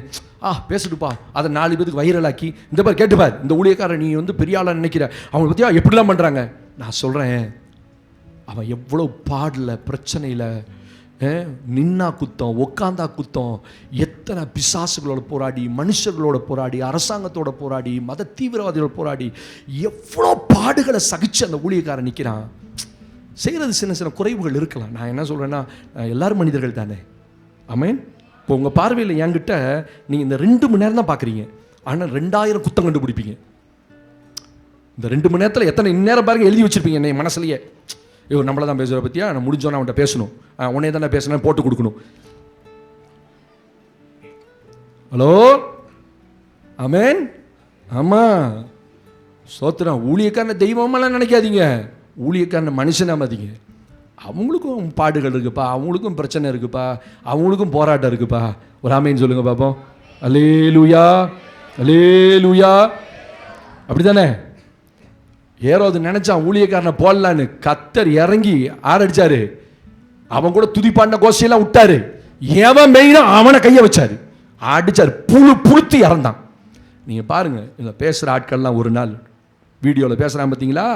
பேசிட்டுப்பா, அதை 4 பேருக்கு வைரலாக்கி, இந்த பேர் கேட்டுப்பார், இந்த ஊழியக்காரன் நீ வந்து பெரிய ஆளாக நினைக்கிற, அவங்க பற்றியா எப்படிலாம் பண்ணுறாங்க. நான் சொல்கிறேன், அவன் எவ்வளோ பாடல பிரச்சனையில் நின்னா குத்தம், உக்காந்தா குத்தம், எத்தனை பிசாசுகளோட போராடி, மனுஷர்களோட போராடி, அரசாங்கத்தோட போராடி, மத தீவிரவாதிகளோட போராடி, எவ்வளோ பாடுகளை சகிச்சு அந்த ஊழியக்காரன் நிற்கிறான். செய்கிறது சின்ன சின்ன குறைவுகள் இருக்கலாம். நான் என்ன சொல்கிறேன்னா, எல்லாரும் மனிதர்கள் தானே. ஆமென். இப்போ உங்கள் பார்வையில் என்கிட்ட நீங்கள் இந்த 2 மணி நேரம் தான் பார்க்குறீங்க, ஆனால் 2000 குத்தம் கண்டுபிடிப்பீங்க. இந்த 2 மணி நேரத்தில் எத்தனை இந்நேரம் பாருங்க எழுதி வச்சுருப்பீங்க என்னை மனசுலையே. இவர் நம்மளை தான் பேசுகிற பற்றியா, நான் முடிஞ்சோன்னு அவன்கிட்ட பேசணும், உன்னே தானே பேசணும், போட்டு கொடுக்கணும். ஹலோ, ஆமென். ஆமாம், சோத்திரம். ஊழியக்காரன தெய்வமெல்லாம் நினைக்காதீங்க, ஊழியக்காரன மனுஷனாக மதிங்க. அவங்களுக்கும் பாடுகள் இருக்குப்பா, அவங்களுக்கும் பிரச்சனை இருக்குப்பா, அவங்களுக்கும் போராட்டம் இருக்குப்பா. ஒரு ஆமேன்னு சொல்லுங்க பாப்போம். அல்லேலூயா, அல்லேலூயா. அப்படி தானே? ஏரோது நினைச்சான் ஊழியக்காரனை போடலான்னு, கர்த்தர் இறங்கி ஆரடிச்சாரு. அவன் கூட துதிப்பாண்ட கோஷையெல்லாம் விட்டாரு. எவன் மெயினா அவனை கையை வச்சாரு, அடிச்சாரு, புழுத்தி இறந்தான். நீங்கள் பாருங்க, இல்லை பேசுகிற ஆட்கள்லாம் ஒரு நாள் வீடியோவில் பேசுகிறான் பார்த்தீங்களா,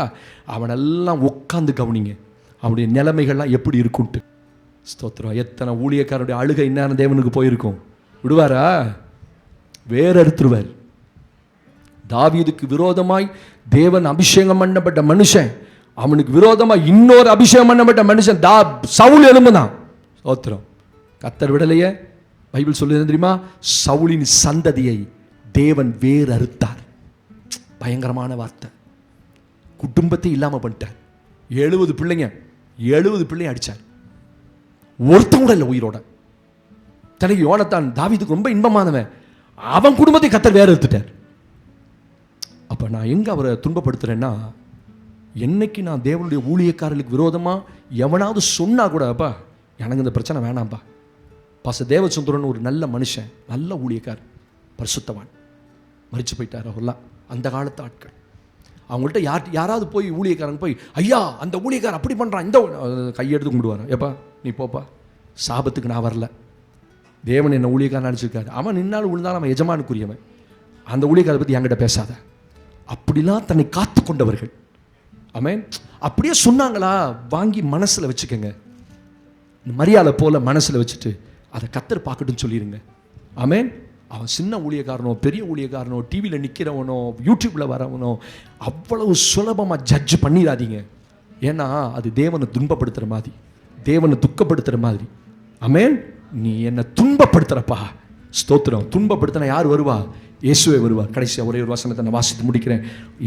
அவனெல்லாம் உட்காந்து கவனிங்க, அவனுடைய நிலைமைகள்லாம் எப்படி இருக்குன்ட்டு. ஸ்தோத்திரம். எத்தனை ஊழியக்காரனுடைய அழுகை இந்நேரம் தேவனுக்கு போயிருக்கும். விடுவாரா? வேற எடுத்துருவார். தாவீதுக்கு விரோதமாய் தேவன் அபிஷேகம் பண்ணப்பட்ட மனுஷன், அவனுக்கு விரோதமாக இன்னொரு அபிஷேகம் பண்ணப்பட்ட மனுஷன் சவுல் எழும்புதான். ஸ்தோத்திரம். கர்த்தர் விடலையே. பைபிள் சொல்லுது தெரியுமா, சவுலின் சந்ததியை தேவன் வேறு அறுத்தார். பயங்கரமான வார்த்தை. குடும்பத்தை இல்லாமல் பண்ணிட்டார். 70 பிள்ளைங்க, 70 பிள்ளைங்க அடித்தார். ஒருத்தன் கூட இல்லை உயிரோட. தனக்கு யோனத்தான் தாவீதுக்கு ரொம்ப இன்பமானவன், அவன் குடும்பத்தை கர்த்தர் வேறு எடுத்துட்டார். அப்போ நான் எங்கே அவரை துன்பப்படுத்துகிறேன்னா, என்னைக்கு நான் தேவனுடைய ஊழியக்காரர்களுக்கு விரோதமாக எவனாவது சொன்னா கூட, அப்பா எனக்கு இந்த பிரச்சனை வேணாம்ப்பா. தேவசுந்தரன் ஒரு நல்ல மனுஷன், நல்ல ஊழியக்கார், பரிசுத்தவான், மரிச்சு போயிட்டார். அவர்லாம் அந்த காலத்து ஆட்கள். அவங்கள்ட்ட யாராவது போய் ஊழியக்காரங்க போய், ஐயா அந்த ஊழியக்காரன் அப்படி பண்ணுறான், இந்த கையெடுத்து கும்பிடுவார். ஏப்பா நீ போப்பா, சாபத்துக்கு நான் வரல, தேவன் என்ன ஊழியக்காரன் அடிச்சிருக்காரு. அவன் நின்னாலும் விழுந்தாலும் அவன் எஜமானுக்குரியவன். அந்த ஊழியக்காரை பற்றி என்கிட்ட பேசாத. அப்படிலாம் தன்னை காத்து கொண்டவர்கள். ஆமென். அப்படியே சொன்னாங்களா, வாங்கி மனசில் வச்சுக்கோங்க. மரியாதை போல மனசில் வச்சுட்டு அதை கர்த்தர் பார்க்கட்டுன்னு சொல்லிடுங்க. ஆமென். அவன் சின்ன ஊழியக்காரனோ பெரிய ஊழியக்காரனோ டிவியில் நிற்கிறவனோ யூடியூப்பில் வரவனோ அவ்வளவு சுலபமாக ஜட்ஜ் பண்ணிடாதீங்க. ஏன்னா அது தேவனை துன்பப்படுத்துகிற மாதிரி, தேவனை துக்கப்படுத்துகிற மாதிரி. ஆமென். நீ என்னை துன்பப்படுத்துகிறப்பா, ஸ்தோத்திரம். துன்பப்படுத்தின யார் வருவா? இயேசுவே வருவார். கடைசியாக ஒரே ஒரு வசனத்தை நான் வாசித்து முடிக்கிறேன்.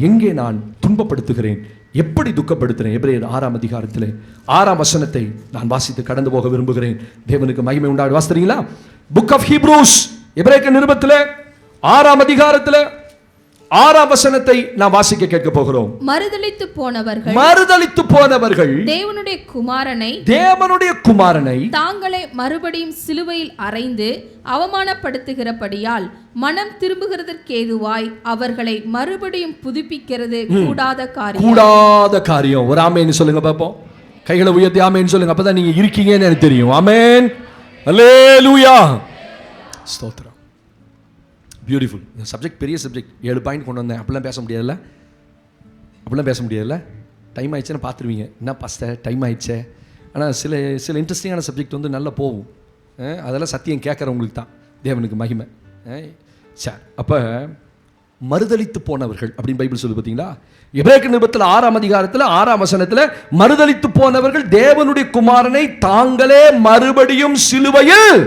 எங்கே நான் துன்பப்படுத்துகிறேன், எப்படி துக்கப்படுத்துகிறேன்? எபிரேயர் 6ஆம் அதிகாரத்தில் 6ஆம் வசனத்தை நான் வாசித்து கடந்து போக விரும்புகிறேன். தேவனுக்கு மகிமை உண்டாக. வாசிக்கிறீங்களா? புக் ஆஃப் ஹீப்ரூஸ், எபிரேய நிருபத்தில் 6ஆம் அதிகாரத்தில் 6ஆம் வசனத்தை நான் வாசிக்க கேட்க போகிறோம். மறுதலித்து போனவர்கள் தேவனுடைய குமாரனை தாங்களே மறுபடியும் சிலுவையில் அறைந்து அவமானப்படுத்துகிறபடியால் மனம் திரும்புகிறதற்கேதுவாய் அவர்களை மறுபடியும் புதுப்பிக்கிறது கூடாத காரியம். ஒரு ஆமேன்னு சொல்லுங்க பாப்போம். கைகளை உயர்த்தி ஆமேன்னு சொல்லுங்க. அப்பதான் நீங்க இருக்கீங்கன்னு எனக்கு தெரியும். ஆமேன். அல்லேலூயா. ஸ்தோத்திரம். பியூட்டிஃபுல். இந்த சப்ஜெக்ட் பெரிய சப்ஜெக்ட். 7 பாயிண்ட் கொண்டு வந்தேன். அப்படிலாம் பேச முடியாதுல்ல. டைம் ஆயிடுச்சுன்னு பார்த்துருவீங்க. என்ன பாஸ்டர் டைம் ஆயிடுச்சே. ஆனால் சில இன்ட்ரெஸ்டிங்கான சப்ஜெக்ட் வந்து நல்லா போகும். அதெல்லாம் சத்தியம் கேட்குறவங்களுக்கு தான். தேவனுக்கு மகிமை. சார், அப்போ மறுதலித்து போனவர்கள் அப்படின்னு பைபிள் சொல்லு பார்த்தீங்களா? எபிரேய நிருபத்தில் 6ஆம் அதிகாரத்தில் 6ஆம் வசனத்தில் மறுதலித்து போனவர்கள் தேவனுடைய குமாரனை தாங்களே மறுபடியும் சிலுவையில்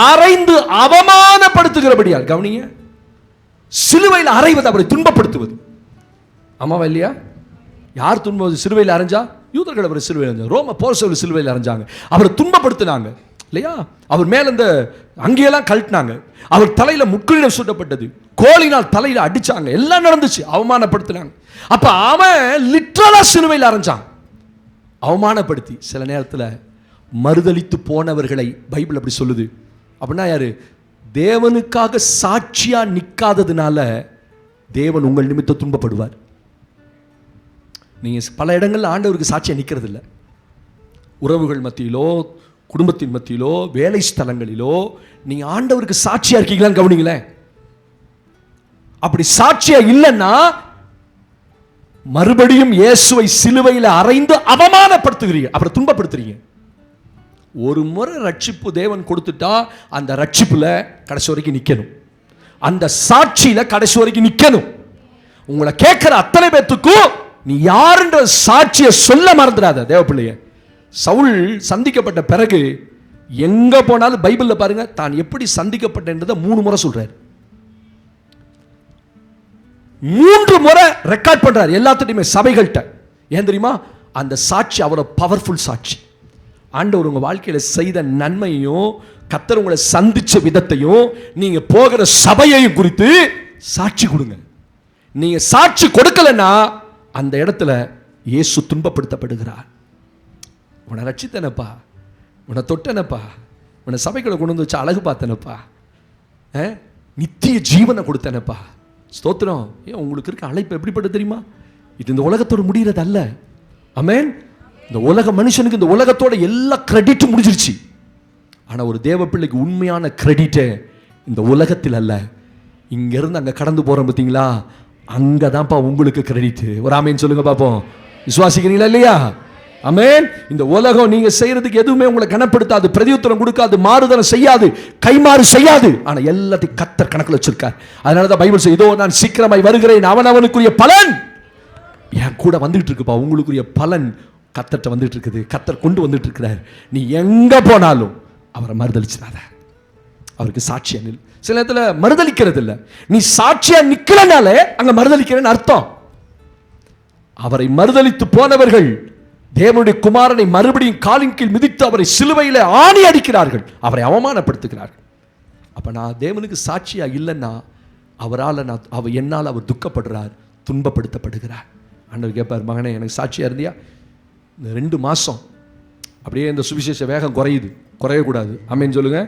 அறைந்து அவமானப்படுத்துகிறபடியால். கவனிங்க, சிலுவையில் அறைவது, அப்படி துன்பப்படுத்துவது. ஆமாவா இல்லையா? யார் துன்பம்? சிலுவையில் அரைஞ்சா யூதர்கள் அவரை சிலுவையில் அரைஞ்சாங்க. ரோம போர்சவர்கள் சிலுவையில் அரைஞ்சாங்க. அவரை துன்பப்படுத்தினாங்க. இல்லையா? அவர் மேல இந்த அங்கேயெல்லாம் கழட்டினாங்க, அவர் தலையில முட்களிடம் சுட்டப்பட்டது, கோலினால் தலையில அடிச்சாங்க, எல்லாம் நடந்துச்சு, அவமானப்படுத்தினாங்க. அப்ப அவன் லிட்டரலா சிலுவையில் அரைஞ்சான், அவமானப்படுத்தி. சில நேரத்தில் மறுதலித்து போனவர்களை பைபிள் அப்படி சொல்லுது. அப்படின்னா யாரு? தேவனுக்காக சாட்சியா நிற்காததுனால தேவன் உங்கள் நிமித்தம் துன்பப்படுவார். நீங்க பல இடங்கள்ல ஆண்டவருக்கு சாட்சியா நிற்கிறது இல்லை. உறவுகள் மத்தியிலோ, குடும்பத்தின் மத்தியிலோ, வேலை ஸ்தலங்களிலோ நீங்க ஆண்டவருக்கு சாட்சியா இருக்கீங்களான்னு கவனிங்களேன். அப்படி சாட்சியா இல்லைன்னா மறுபடியும் இயேசுவை சிலுவையில் அறைந்து அவமானப்படுத்துகிறீங்க, அப்புறம் துன்பப்படுத்துறீங்க. ஒரு முறை ரட்சிப்பு தேவன் கொடுத்துட்டா அந்த ரட்சிப்புல கடைசி வரைக்கும் நிக்கணும், அந்த சாட்சியில கடைசி வரைக்கும் நிக்கணும். உங்களை கேட்கிற அத்தனை பேத்துக்கும் நீ யாருன்ற சாட்சியை சொல்ல மறந்துடாத தேவ பிள்ளைய. சவுல் சந்திக்கப்பட்ட பிறகு எங்க போனாலும் பைபிள்ல பாருங்க, தான் எப்படி சந்திக்கப்பட்டதை 3 முறை சொல்றாரு, 3 முறை ரெக்கார்ட் பண்றாரு எல்லாத்துட்டையுமே, சபைகள்கிட்ட. ஏன் தெரியுமா? அந்த சாட்சி அவ்வளவு பவர்ஃபுல் சாட்சி. ஆண்டவர் உங்க வாழ்க்கையில செய்த நன்மையும், கர்த்தர் உங்களை சந்திச்ச விதத்தையும், நீங்க போகிற சபையையும் குறித்து சாட்சி கொடுங்க. நீங்க சாட்சி கொடுக்கலன்னா அந்த இடத்துல இயேசு துன்பப்படுத்தப்படுகிறார். உன்னை ரட்சித்தனப்பா, உன்னை தொட்டனப்பா, உன்னை சபைகளை கொண்டு வந்து வச்சு அழகு பார்த்தனப்பா, நித்திய ஜீவனை கொடுத்தனப்பா, ஸ்தோத்திரம். ஏன் உங்களுக்கு இருக்க அழைப்பு எப்படிப்பட்ட தெரியுமா? இது இந்த உலகத்தோடு முடிகிறது அல்ல. ஆமென். இந்த உலக மனுஷனுக்கு இந்த உலகத்தோட எல்லா கிரெடிட்டும் முடிஞ்சிருச்சு. ஆனா ஒரு தேவ பிள்ளைக்கு உண்மையான கிரெடிட்டே இந்த உலகத்தில் அல்ல, இங்க இருந்து அங்க கடந்து போறோம் பார்த்தீங்களா, அங்கதான்ப்பா உங்களுக்கு கிரெடிட். ஒரு ஆமேன் சொல்லுங்க பாப்போம். விசுவாசிக்கிறீங்களா இல்லையா? ஆமென். இந்த உலகம் நீங்க செய்யறதுக்கு எதுவுமே உங்களை கனப்படுத்தாது, பிரதியுத்தரம் கொடுக்காது, மாறுதலம் செய்யாது, கைமாறு செய்யாது. ஆனா எல்லாத்தையும் கர்த்தர் கணக்கில் வச்சிருக்கார். அதனாலதான் பைபிள் சொல்லுது, இதோ நான் சீக்கிரமாய் வருகிறேன், அவனவனுக்குரிய பலன் என் கூட வந்துட்டு இருக்குப்பா. உங்களுக்குரிய பலன் கர்த்தர்ட்ட வந்துட்டு இருக்குது, கர்த்தர் கொண்டு வந்துட்டு இருக்கிறார். நீ எங்க போனாலும் அவரை மறுதலிச்சிடாத, அவருக்கு சாட்சியா நில். சில நேரத்துல மறுதலிக்கிறது இல்ல, நீ சாட்சியா நிக்கலனாலே அங்க மறுதலிக்கிறேன்னு அர்த்தம். அவரை மறுதலித்து போனவர்கள் தேவனுடைய குமாரனை மறுபடியும் காலின் கீழ் மிதித்து அவரை சிலுவையில் ஆணி அடிக்கிறார்கள், அவரை அவமானப்படுத்துகிறார்கள். அப்ப நான் தேவனுக்கு சாட்சியா இல்லைன்னா என்னால் அவர் துக்கப்படுறார், துன்பப்படுத்தப்படுகிறார். ஆண்டவர் கேட்பார், மகனே எனக்கு சாட்சியா இருந்தியா? இந்த 2 மாசம் அப்படியே இந்த சுவிசேஷ வேகம் குறையக்கூடாது. ஆமென் சொல்லுங்க.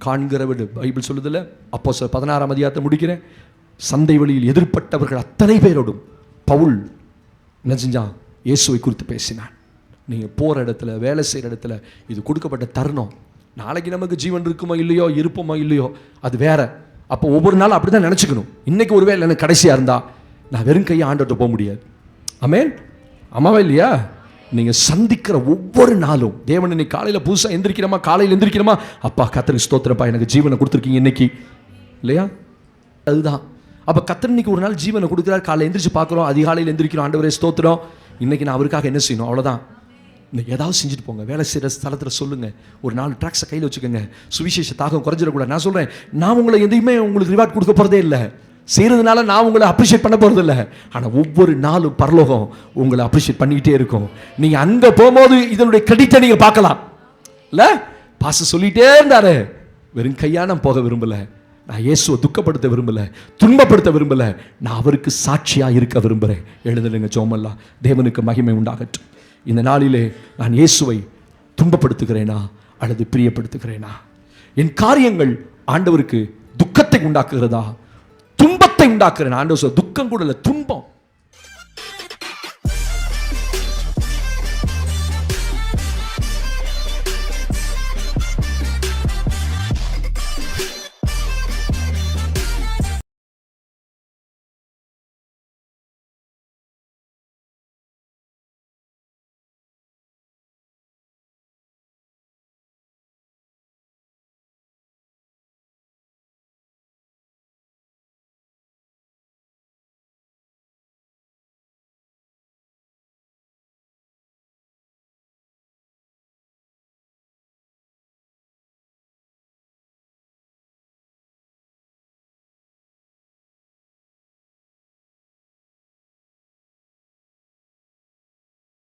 காண்கிறவர் பைபிள் சொல்லுதில்ல, அப்போஸ்தலர் 16ஆம் அதிகாரத்தை முடிக்கிறேன். சந்தை வழியில் எதிர்ப்பட்டவர்கள் அத்தனை பேரோடும் பவுல் என்ன செஞ்சான்? இயேசுவை குறித்து பேசினான். நீங்கள் போகிற இடத்துல, வேலை செய்கிற இடத்துல இது கொடுக்கப்பட்ட தருணம். நாளைக்கு நமக்கு ஜீவன் இருக்குமோ இல்லையோ, இருப்போமோ இல்லையோ, அது வேற. அப்போ ஒவ்வொரு நாளும் அப்படி தான் நினச்சிக்கணும். இன்னைக்கு ஒரு வேலை எனக்கு கடைசியாக இருந்தால் நான் வெறும் கையை ஆண்டவர்கிட்ட போக முடியாது. ஆமென். ஆமாவா இல்லையா? நீங்கள் சந்திக்கிற ஒவ்வொரு நாளும் தேவன் இன்னைக்கு காலையில் புதுசாக எந்திரிக்கிறோமா, காலையில் எந்திரிக்கிறோமா, அப்பா கர்த்தருக்கு ஸ்தோத்திரப்பா, எனக்கு ஜீவனை கொடுத்துருக்கீங்க இன்னைக்கு, இல்லையா? அதுதான். அப்போ கர்த்தர் இன்னைக்கு ஒரு நாள் ஜீவனை கொடுக்குறார். காலையில் எந்திரிச்சு பார்க்குறோம், அதிகாலையில் எந்திரிக்கிறோம், ஆண்டவரே ஸ்தோத்திரம், இன்னைக்கு நான் அவருக்காக என்ன செய்யணும், அவ்வளோதான். இன்னைக்கு ஏதாவது செஞ்சுட்டு போங்க. வேலை செய்கிற ஸ்தலத்தில் சொல்லுங்கள், ஒரு 4 ட்ராக்ஸை கையில் வச்சுக்கோங்க. சுவிசேஷ தாகம் குறைஞ்சிடக்கூடாது. நான் சொல்கிறேன், நான் உங்களை எதையுமே உங்களுக்கு ரிவார்ட் கொடுக்க போகிறதே இல்லை, செய்கிறதுனால நான் உங்களை அப்ரிஷியேட் பண்ண போகிறது இல்லை. ஆனால் ஒவ்வொரு நாளும் பரலோகம் உங்களை அப்ரிஷியேட் பண்ணிக்கிட்டே இருக்கும். நீங்கள் அங்கே போகும்போது இதனுடைய கிரெடிட்டை நீங்கள் பார்க்கலாம். இல்லை பாச சொல்லிகிட்டே இருந்தாரு, வெறும் கையான போக விரும்பலை, நான் இயேசுவை துக்கப்படுத்த விரும்பலை, துன்பப்படுத்த விரும்பலை, நான் அவருக்கு சாட்சியாக இருக்க விரும்புகிறேன். எழுதலைங்க ஜோமெல்லாம். தேவனுக்கு மகிமை உண்டாகட்டும். இந்த நாளிலே நான் இயேசுவை துன்பப்படுத்துகிறேனா அல்லது பிரியப்படுத்துகிறேனா? என் காரியங்கள் ஆண்டவருக்கு துக்கத்தை உண்டாக்குகிறதா, துன்பத்தை உண்டாக்குறேன்? ஆண்டவர் துக்கம் கூட இல்லை, துன்பம்.